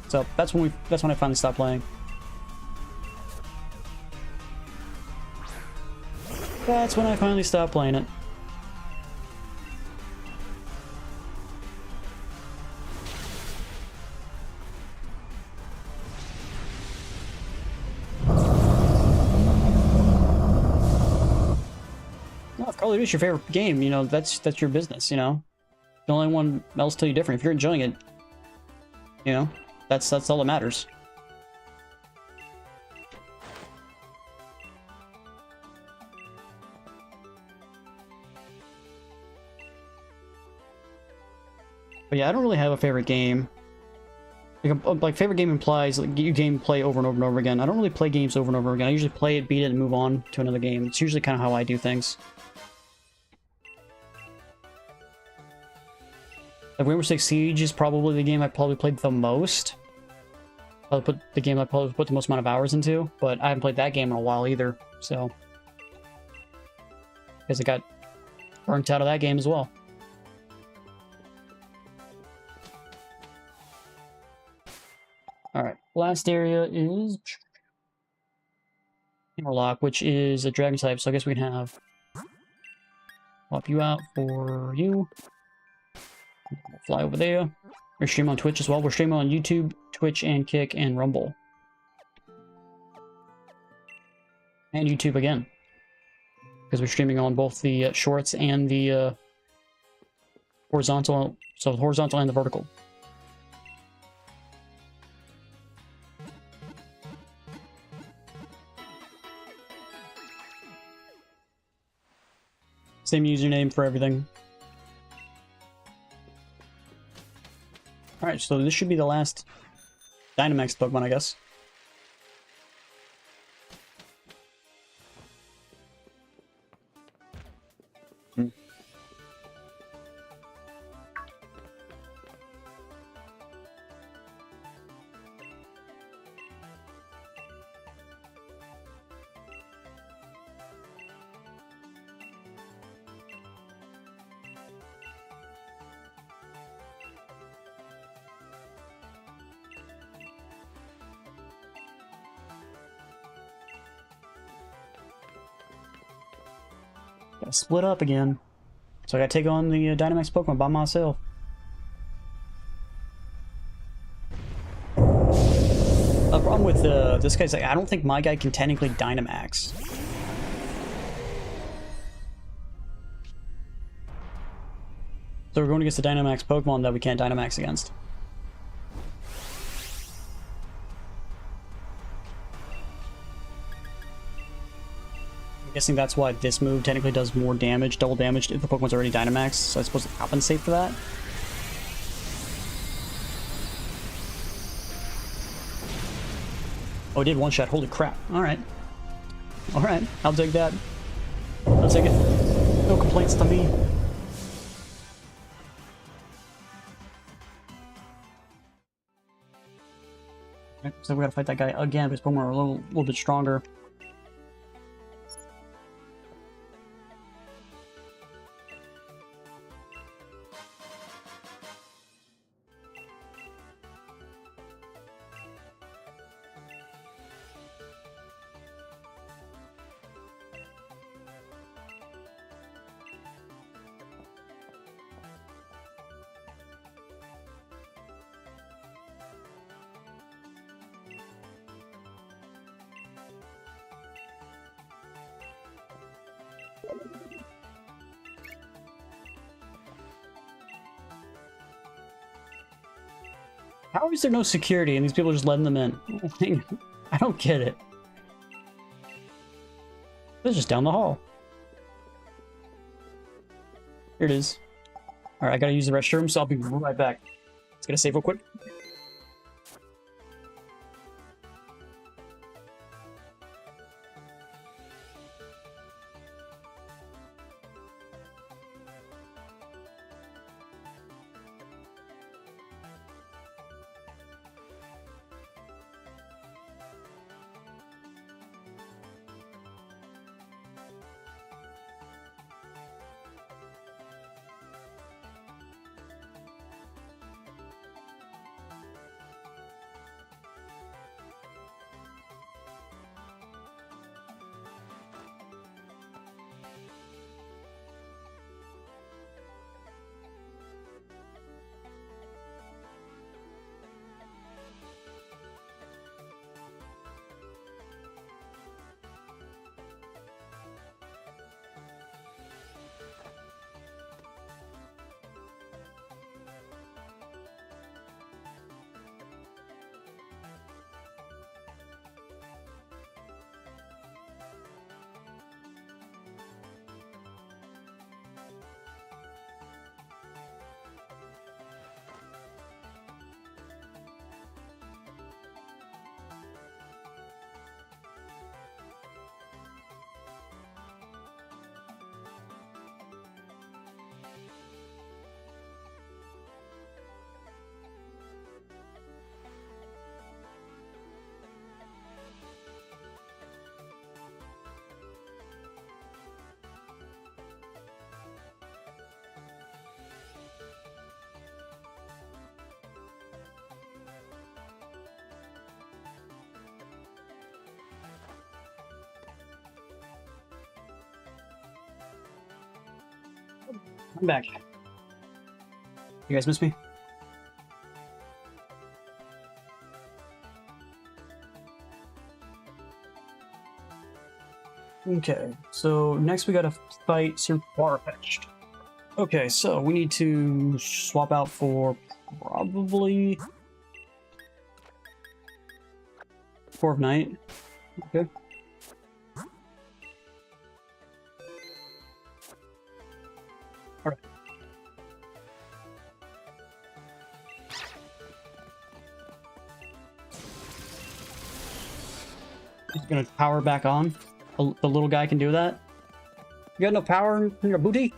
So that's when I finally stopped playing. That's when I finally stopped playing it. If Call of Duty is your favorite game, you know, that's your business, you know. The only one else tell you different. If you're enjoying it, you know, that's all that matters. But yeah, I don't really have a favorite game. Like favorite game implies like you play over and over and over again. I don't really play games over and over again. I usually play it, beat it, and move on to another game. It's usually kind of how I do things. Like Rainbow Six Siege is probably the game I probably played the most. The game I probably put the most amount of hours into, but I haven't played that game in a while either, so. Because I got burnt out of that game as well. Alright, last area is Hammerlock, which is a dragon type, so I guess we can have swap you out for you. We'll fly over there. We're streaming on Twitch as well. We're streaming on YouTube, Twitch, and Kick, and Rumble. And YouTube again. Because we're streaming on both the shorts and the horizontal. So the horizontal and the vertical. Same username for everything. Alright, so this should be the last Dynamax Pokemon, I guess. Gotta split up again. So I gotta take on the Dynamax Pokemon by myself. The problem with this guy's like, I don't think my guy can technically Dynamax. So we're going against the Dynamax Pokemon that we can't Dynamax against. I'm guessing that's why this move technically does more damage, double damage if the Pokemon's already Dynamax, so it's supposed to compensate for that. Oh, it did one shot. Holy crap. Alright. Alright, I'll take that. I'll take it. No complaints to me. So we gotta fight that guy again, because Pokemon are a little bit stronger. How is there no security and these people are just letting them in? I don't get it. It's just down the hall. Here it is. Alright, I gotta use the restroom, so I'll be right back. Let's get a save real quick. I'm back. You guys miss me? Okay, so next we gotta fight Sir Farfetch'd. Okay, so we need to swap out for probably Core of Night. Okay. Alright. He's gonna power back on. The little guy can do that. You got no power in your booty?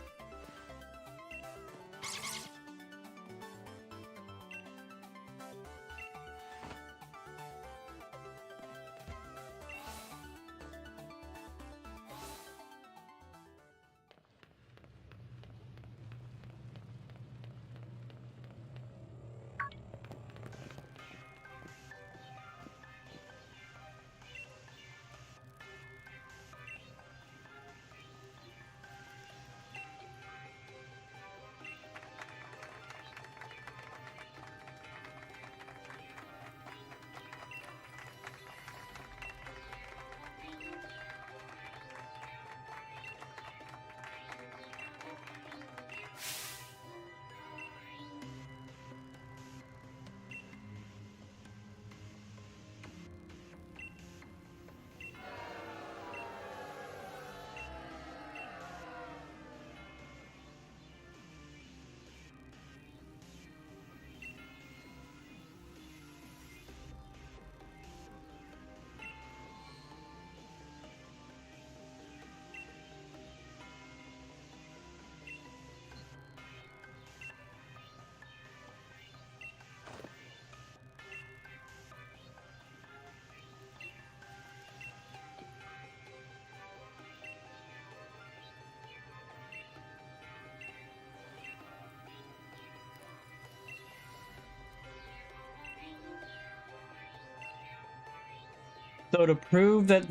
So to prove that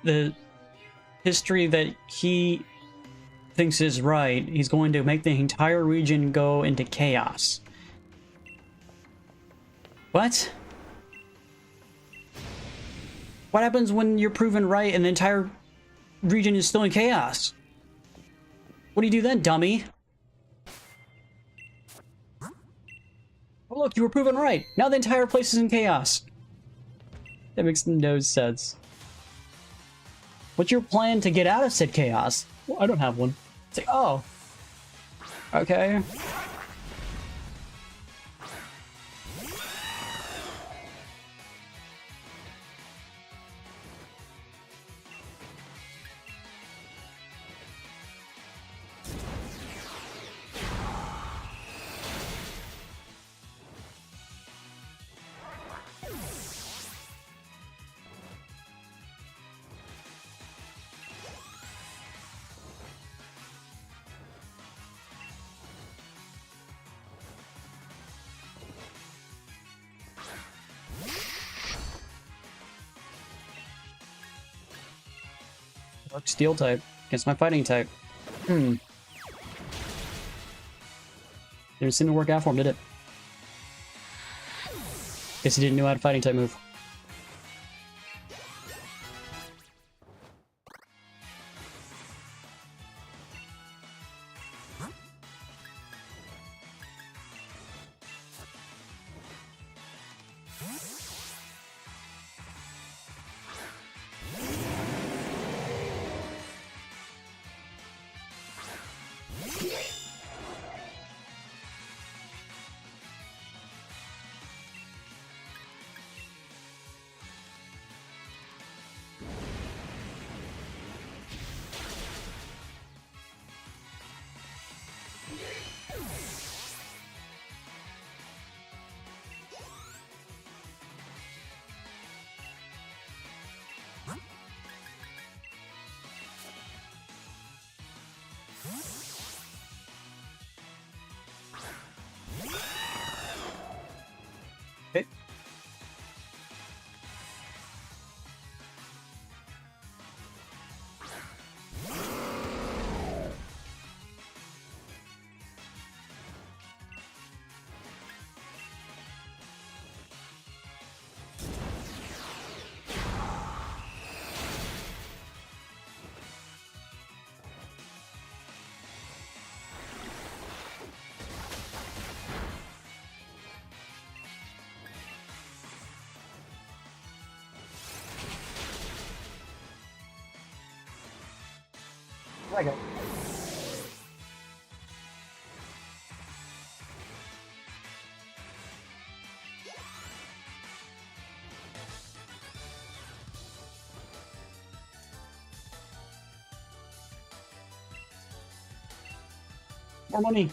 the history that he thinks is right, he's going to make the entire region go into chaos. What? What happens when you're proven right and the entire region is still in chaos? What do you do then, dummy? Oh look, you were proven right. Now the entire place is in chaos. That makes no sense. What's your plan to get out of said chaos? Well, I don't have one. It's like, oh. Okay. Dark Steel type against my fighting type. Didn't seem to work out for him, did it? Guess he didn't know how to fighting type move. Okay. There I go. More money.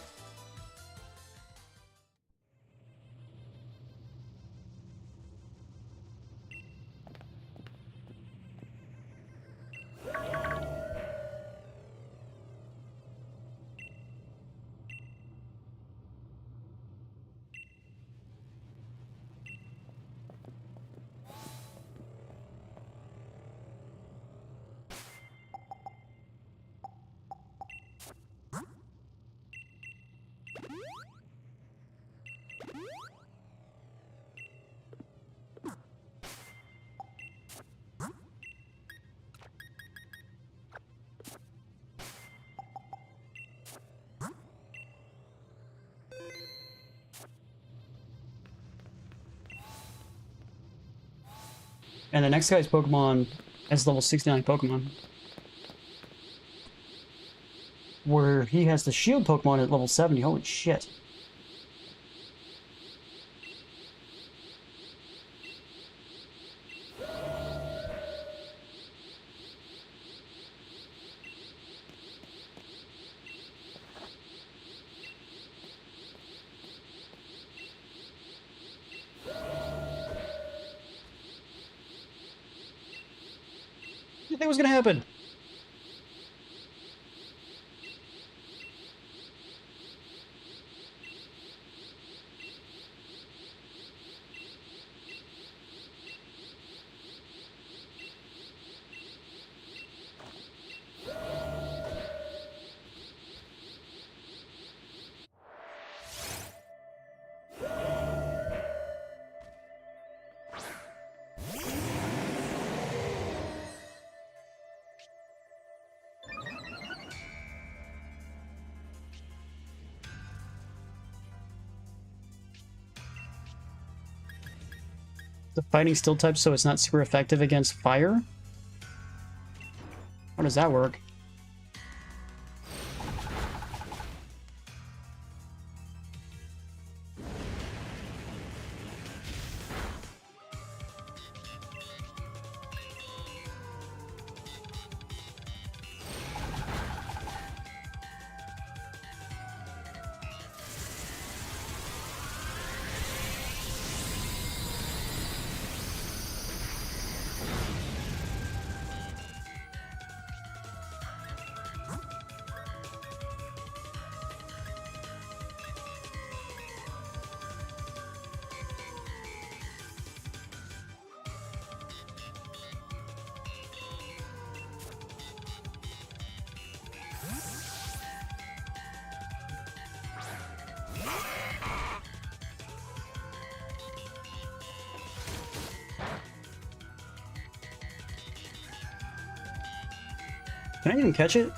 And the next guy's Pokemon has level 69 Pokemon. Where he has the shield Pokemon at level 70. Holy shit. What do you think was gonna happen? the fighting steel type, so it's not super effective against fire? How does that work? Can I even catch it?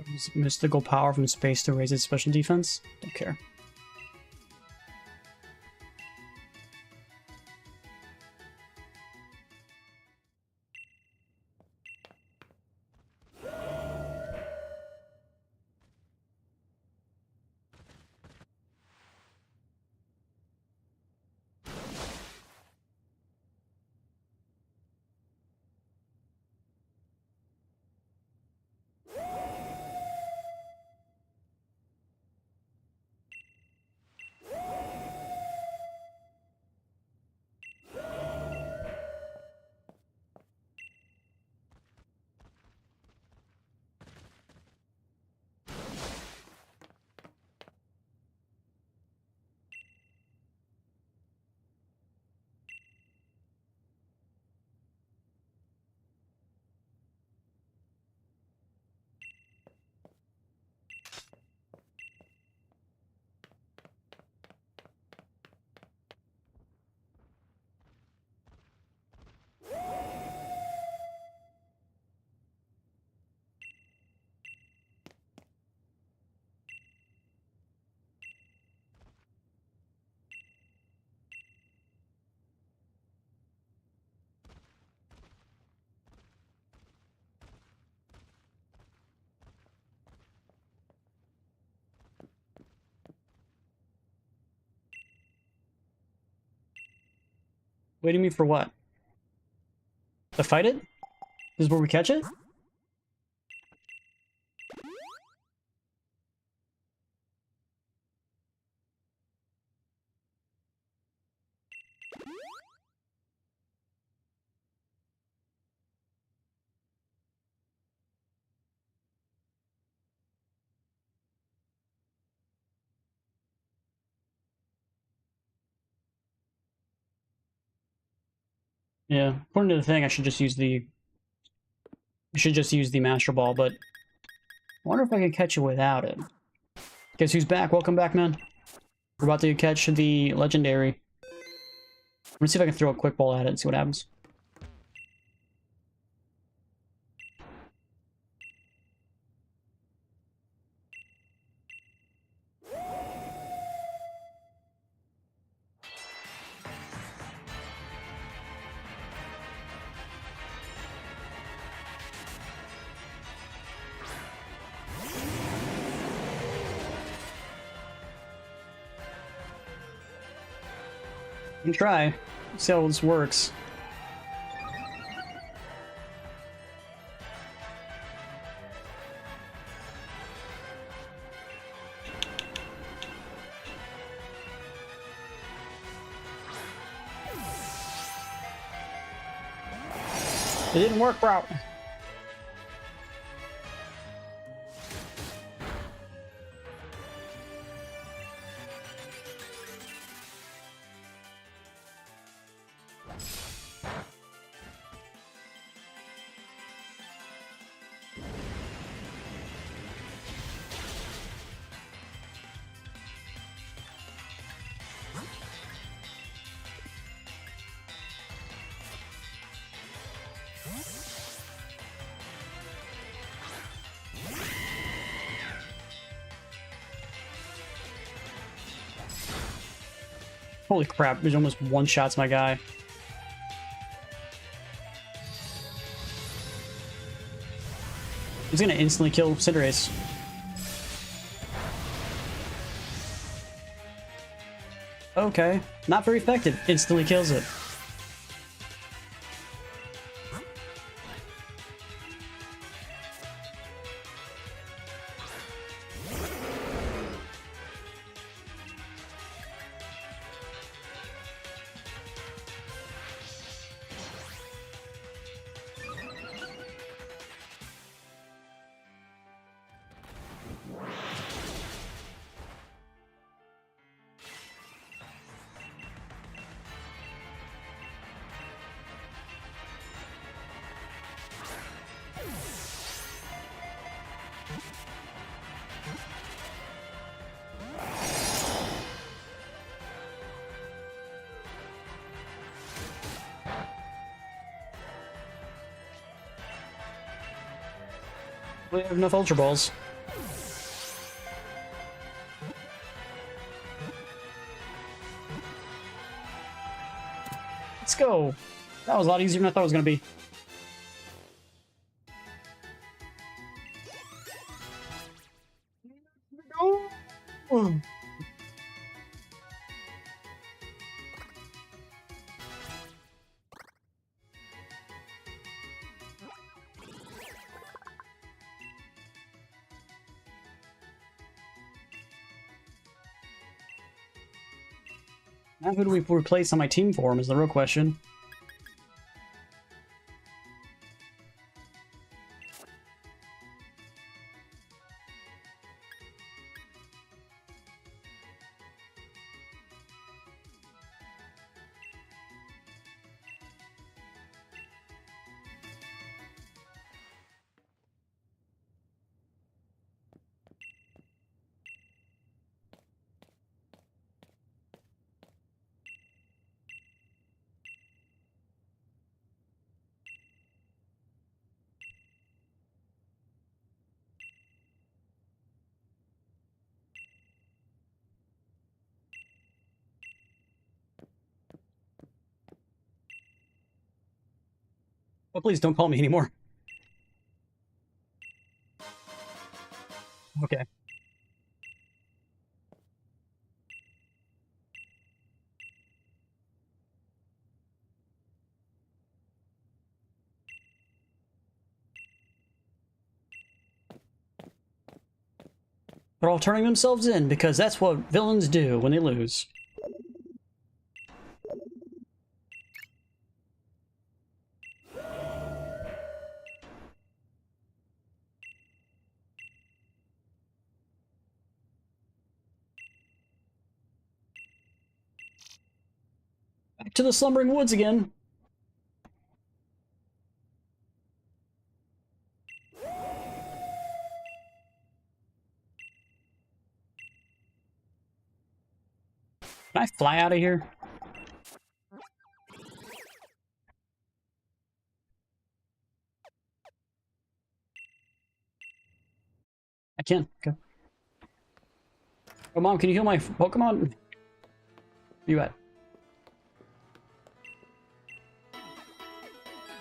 Use mystical power from space to raise its special defense? Don't care. Waiting me for what? To fight it? This is where we catch it? Yeah, according to the thing, I should just use the... I should just use the Master Ball, but... I wonder if I can catch it without it. Guess who's back? Welcome back, man. We're about to catch the Legendary. I'm gonna see if I can throw a Quick Ball at it and see what happens. We can try. See how this works. It didn't work, bro. Holy crap, there's almost one shots my guy. He's gonna instantly kill Cinderace. Okay, not very effective. Instantly kills it. We have enough Ultra Balls. Let's go. That was a lot easier than I thought it was going to be. Oh. Now who do we replace on my team for him is the real question. Oh, please don't call me anymore. Okay. They're all turning themselves in because that's what villains do when they lose. Back to the slumbering woods again. Can I fly out of here? I can. Okay. Oh, Mom, can you heal my Pokemon? Where you at?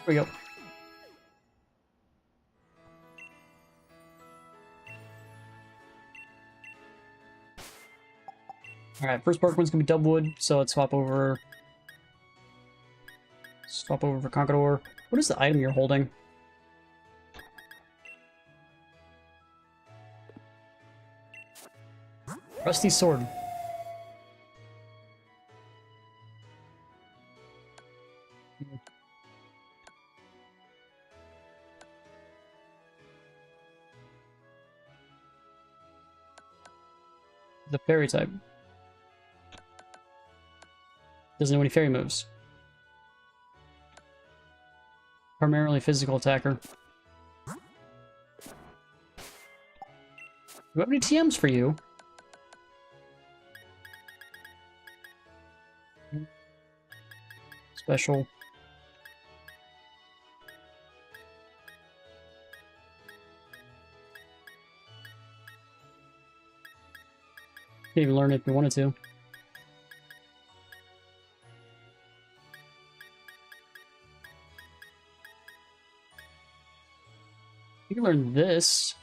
There we go. Alright, first Pokemon's gonna be Dubwood, so let's swap over. Swap over for Conqueror. What is the item you're holding? Rusty Sword. the fairy type. Doesn't know any fairy moves. Primarily physical attacker. Do we have any TMs for you? Special. You can even learn it if you wanted to. You can learn this.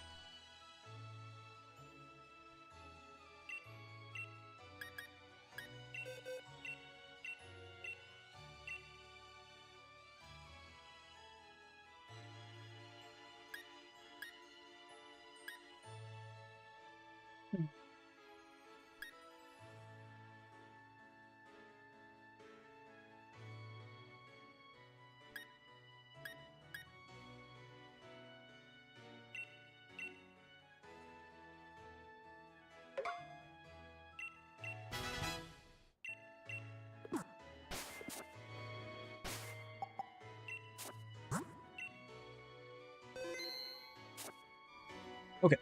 Okay.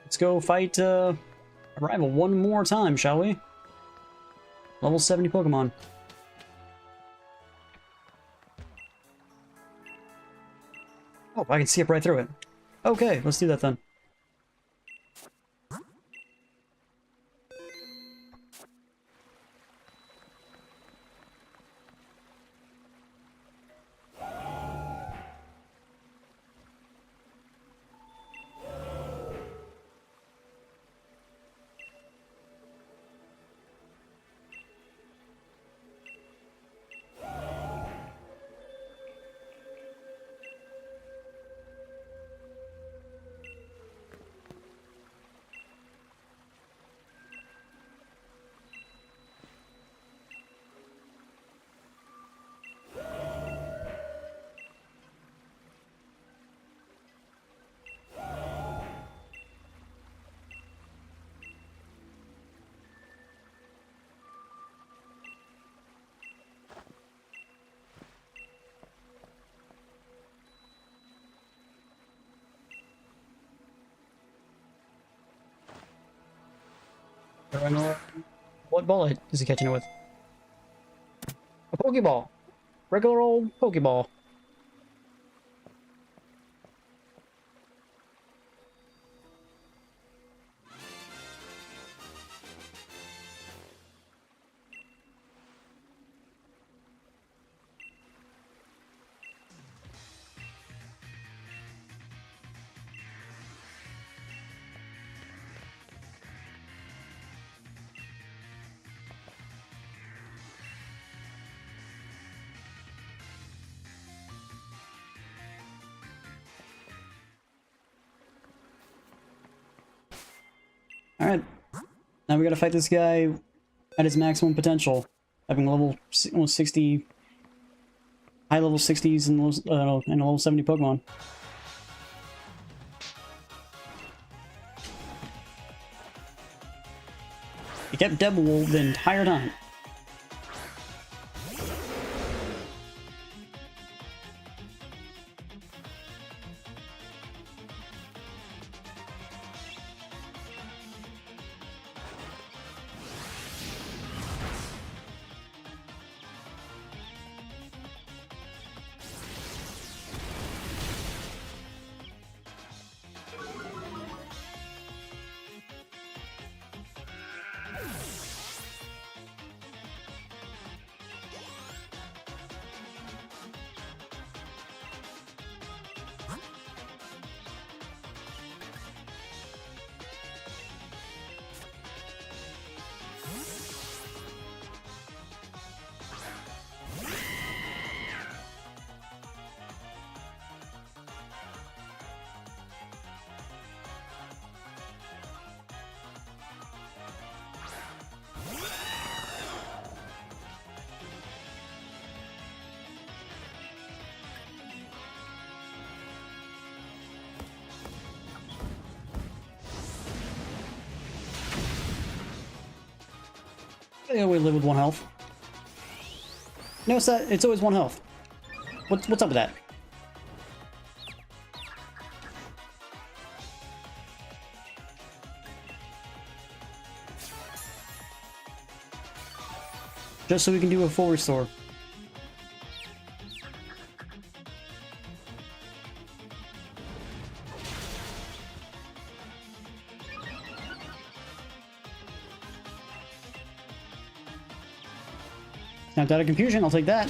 Let's go fight a rival one more time, shall we? Level 70 Pokemon. Oh, I can skip right through it. Okay, let's do that then. What ball is he catching it with? A Pokeball. Regular old Pokeball. Alright. Now we gotta fight this guy at his maximum potential. Having level almost 60... high level 60s and, and a level 70 Pokemon. He kept Deadpool the entire time. I always live with 1 health. No, it's always 1 health. What's up with that? Just so we can do a full restore. Snapped out of confusion, I'll take that.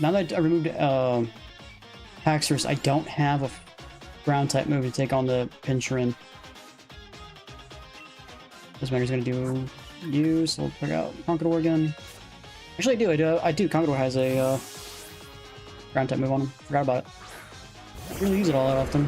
Now that I removed Haxorus, I don't have a ground type move to take on the Pincherin. This man's gonna do you, so we'll check out Conqueror again. Actually, I do. Conqueror has a ground type move on him. Forgot about it. I don't really use it all that often.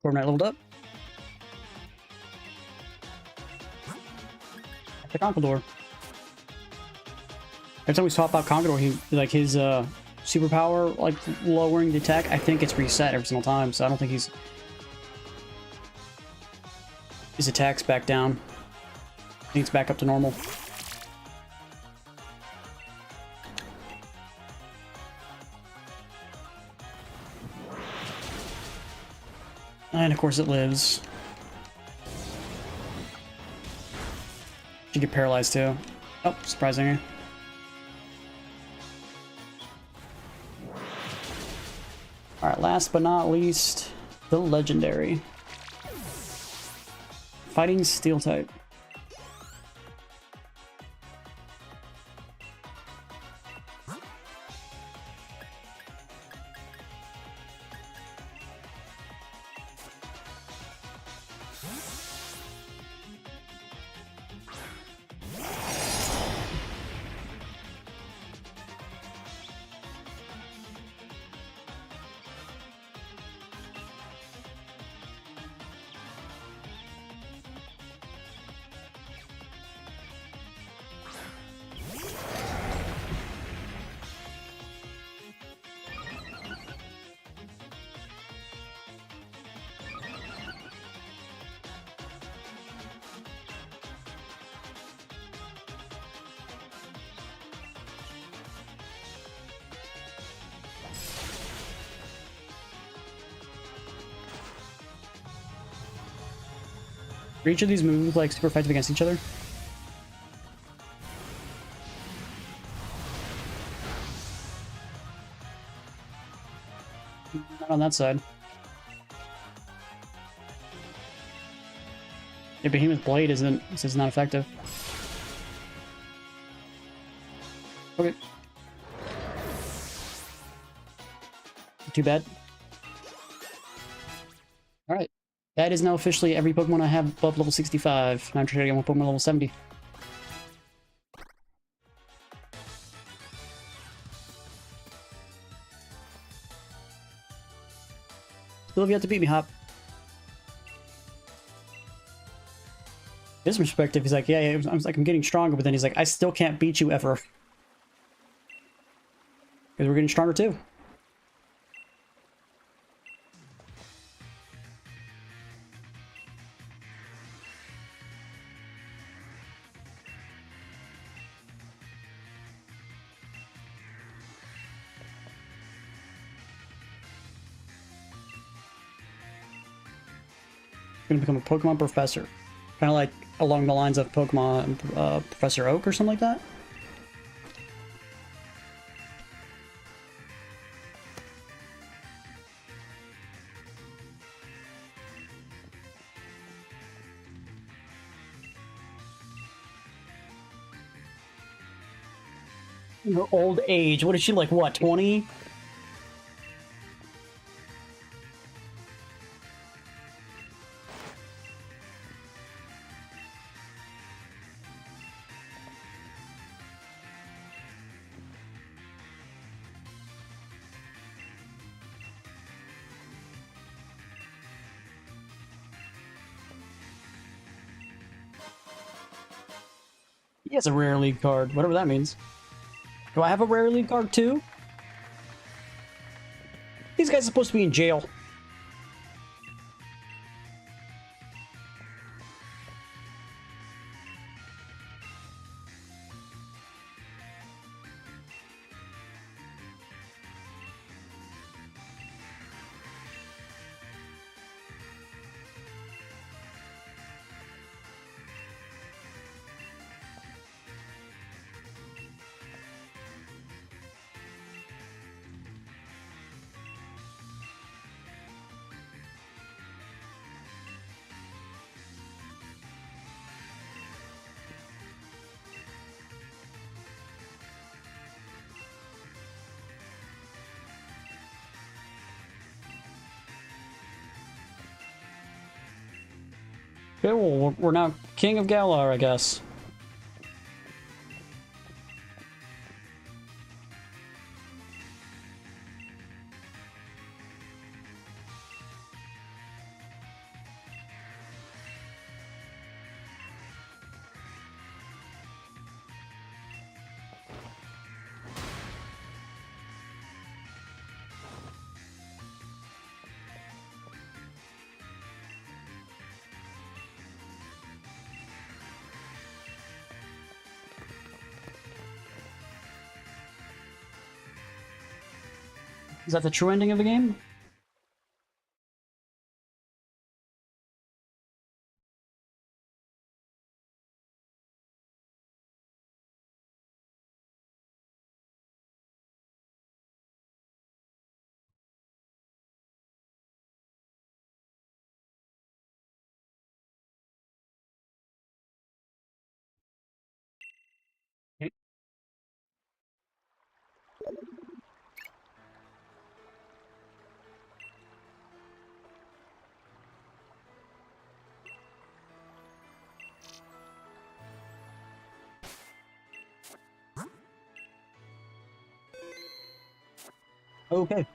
Fortnite leveled up. The Conqueror. Every time we swap out Conqueror, he like his superpower, like lowering the attack. I think it's reset every single time, so I don't think his attack's back down. I think it's back up to normal. And of course it lives. You get paralyzed too. Oh, surprisingly. Alright, last but not least, the legendary. Fighting Steel type. Are each of these moves like super effective against each other? Not on that side. Yeah, Behemoth Blade is not effective. Okay. Too bad. Alright. That is now officially every Pokemon I have above level 65. Now I'm trying to get one Pokemon level 70. Still have yet to beat me, Hop. His perspective, he's like, yeah, I was like, I'm getting stronger, but then he's like, I still can't beat you ever. Because we're getting stronger too. Gonna become a Pokemon professor. Kind of like along the lines of Pokemon Professor Oak or something like that. In her old age, what is she like? What, 20? He has a rare league card, whatever that means. Do I have a rare league card too? These guys are supposed to be in jail. Okay, well, we're now King of Galar, I guess. Is that the true ending of the game? Okay.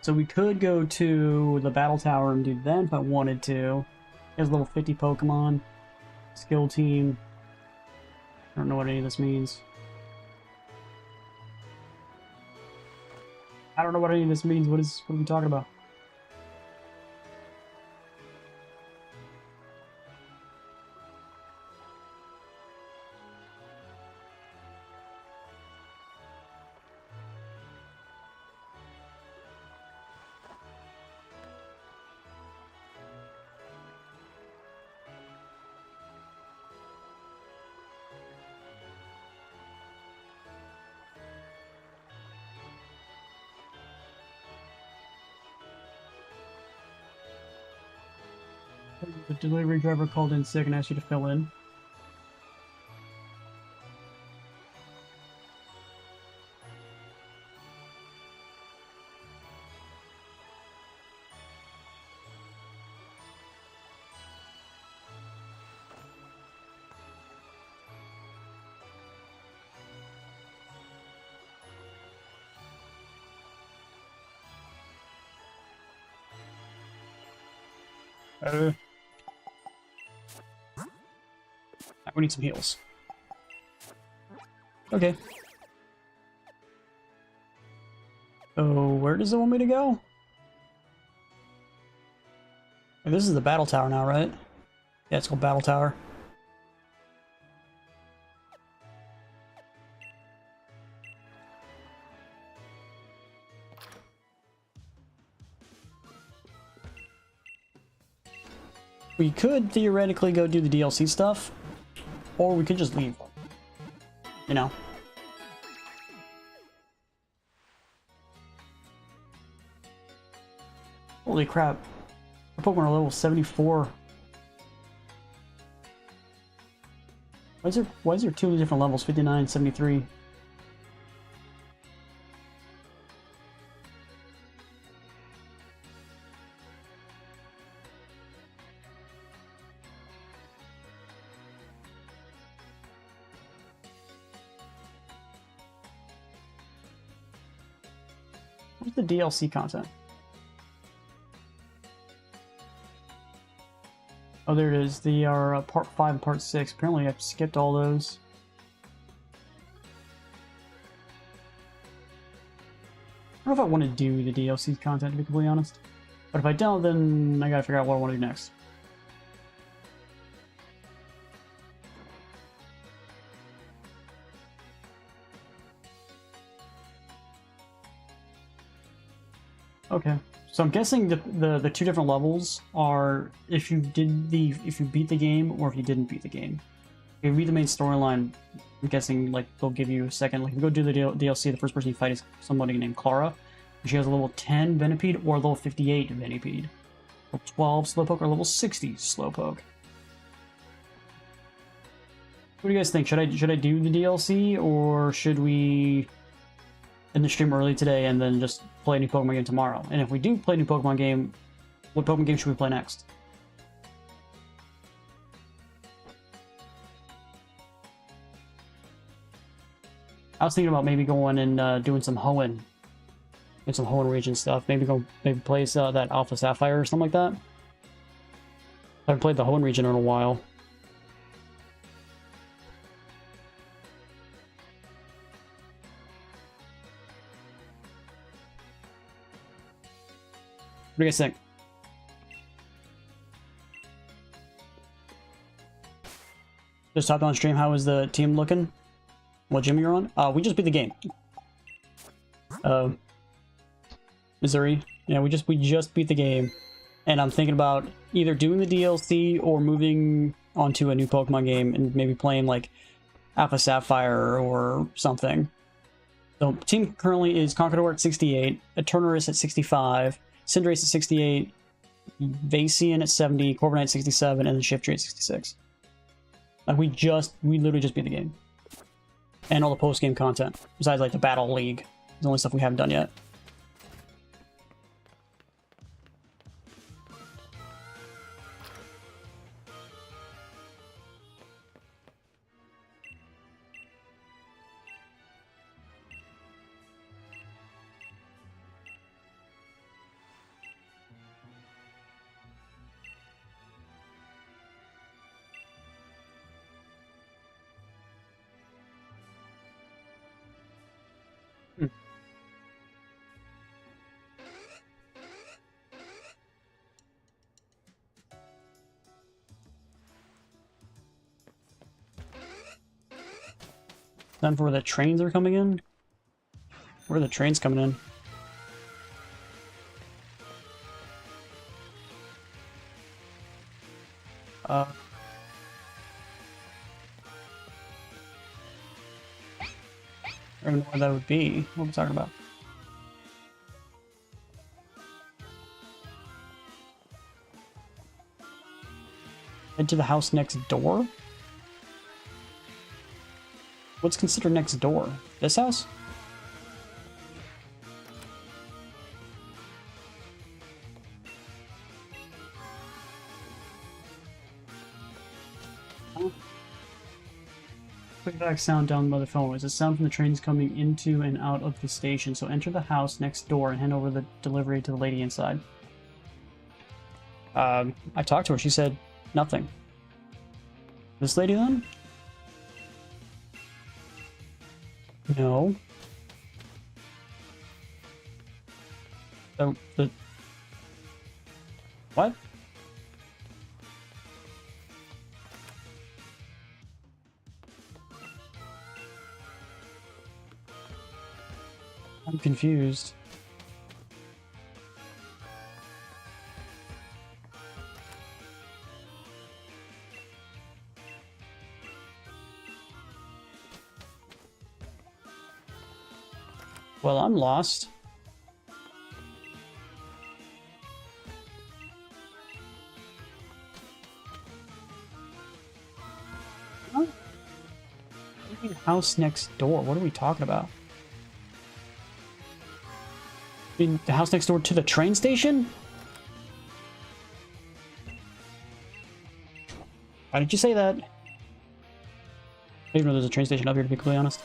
So we could go to the Battle Tower and do that if I wanted to. There's level 50 Pokemon. Skill team. I don't know what any of this means. I don't know what any of this means. What are we talking about? The delivery driver called in sick and asked you to fill in. We need some heals. Okay. Oh, where does it want me to go? Hey, this is the Battle Tower now, right? Yeah, it's called Battle Tower. We could theoretically go do the DLC stuff, or we could just leave. You know? Holy crap. Our Pokemon are level 74. Why is there two different levels, 59 and 73? Where's the DLC content? Oh, there it is. They are part 5 and part 6. Apparently I've skipped all those. I don't know if I want to do the DLC content, to be completely honest. But if I don't, then I gotta figure out what I want to do next. Okay. So I'm guessing the two different levels are if you beat the game or if you didn't beat the game. If you beat the main storyline, I'm guessing like they'll give you a second. Like if you go do the DLC, the first person you fight is somebody named Clara. She has a level 10 Venipede or level 58 Venipede. Level 12 Slowpoke or level 60 Slowpoke. What do you guys think? Should I do the DLC or should we end the stream early today and then just play a new Pokemon game tomorrow? And if we do play a new Pokemon game, what Pokemon game should we play next? I was thinking about maybe going and doing some Hoenn. And some Hoenn region stuff. Maybe play that Alpha Sapphire or something like that. I haven't played the Hoenn region in a while. What do you guys think? Just hopped on stream. How is the team looking? What gym you're on? We just beat the game. Missouri. Yeah, we just beat the game. And I'm thinking about either doing the DLC or moving onto a new Pokemon game and maybe playing like Alpha Sapphire or something. So team currently is Conqueror at 68, Eternatus at 65, Cinderace at 68, Vacian at 70, Corviknight at 67, and then Shiftry at 66. Like we literally just beat the game. And all the post-game content, besides like the Battle League. It's the only stuff we haven't done yet. Time for where the trains are coming in? Where are the trains coming in? I don't know where that would be. What am I talking about? Head to the house next door? What's considered next door? This house? Quick sound down by the phone. It's a sound from the trains coming into and out of the station. So enter the house next door and hand over the delivery to the lady inside. I talked to her. She said nothing. This lady then? No. What? I'm confused. Well, I'm lost. Huh? House next door. What are we talking about? I mean, the house next door to the train station? Why did you say that? I didn't even know there's a train station up here, to be completely honest.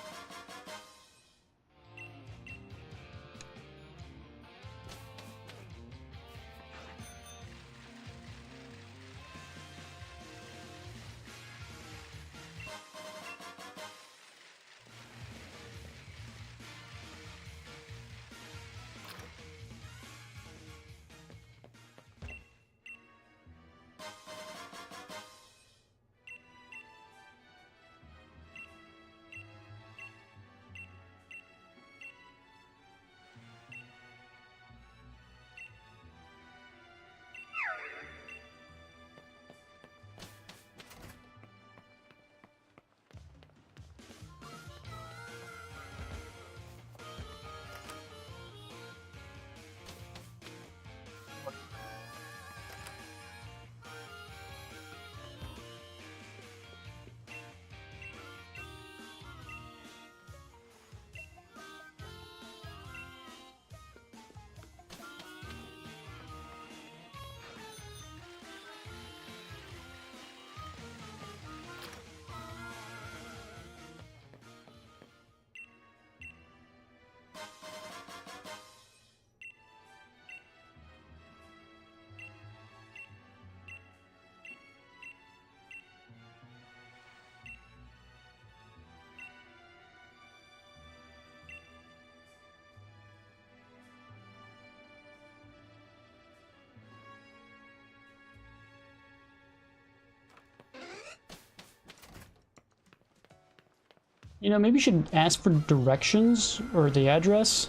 You know, maybe you should ask for directions or the address.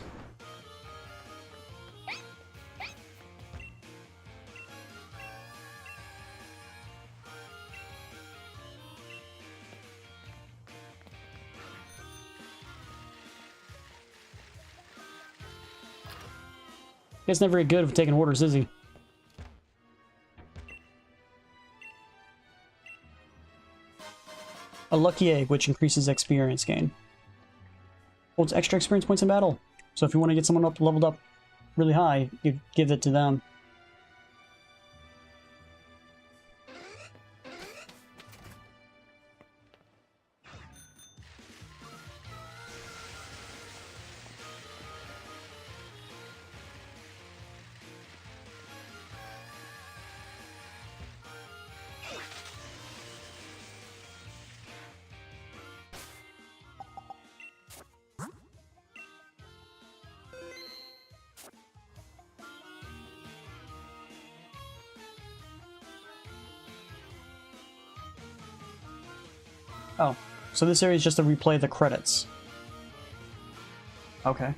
He's not very good at taking orders, is he? A lucky egg, which increases experience gain. Holds extra experience points in battle. So if you want to get someone up leveled up really high, you give it to them. Oh, so this area is just to replay the credits. Okay.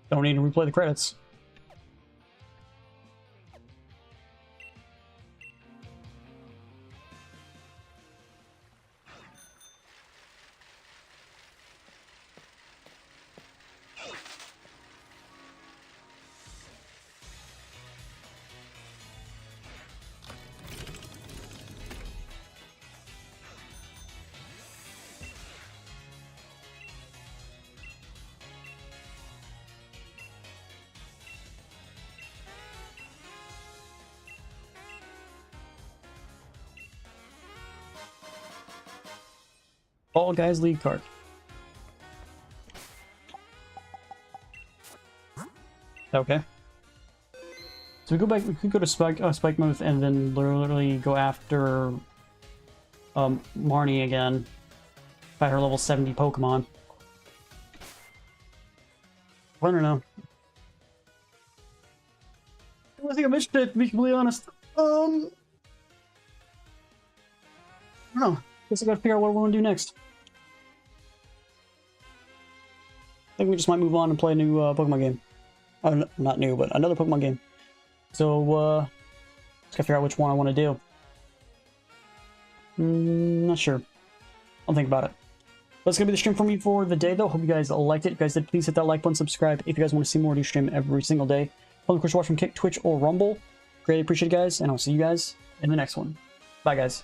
Don't need to replay the credits. All guys lead card. Okay. So we go back. We could go to Spike Mouth and then literally go after Marnie again by her level 70 Pokemon. I don't know. I think I missed it, to be completely honest. I don't know. Guess I gotta figure out what we want to do next. I think we just might move on and play a new Pokemon game. not new, but another Pokemon game. So, just gotta figure out which one I want to do. Not sure. I'll think about it. That's gonna be the stream for me for the day, though. Hope you guys liked it. If you guys did, please hit that like button, subscribe. If you guys want to see more, do stream every single day. Of course, watch from Kick, Twitch, or Rumble. Greatly appreciate it, guys, and I'll see you guys in the next one. Bye, guys.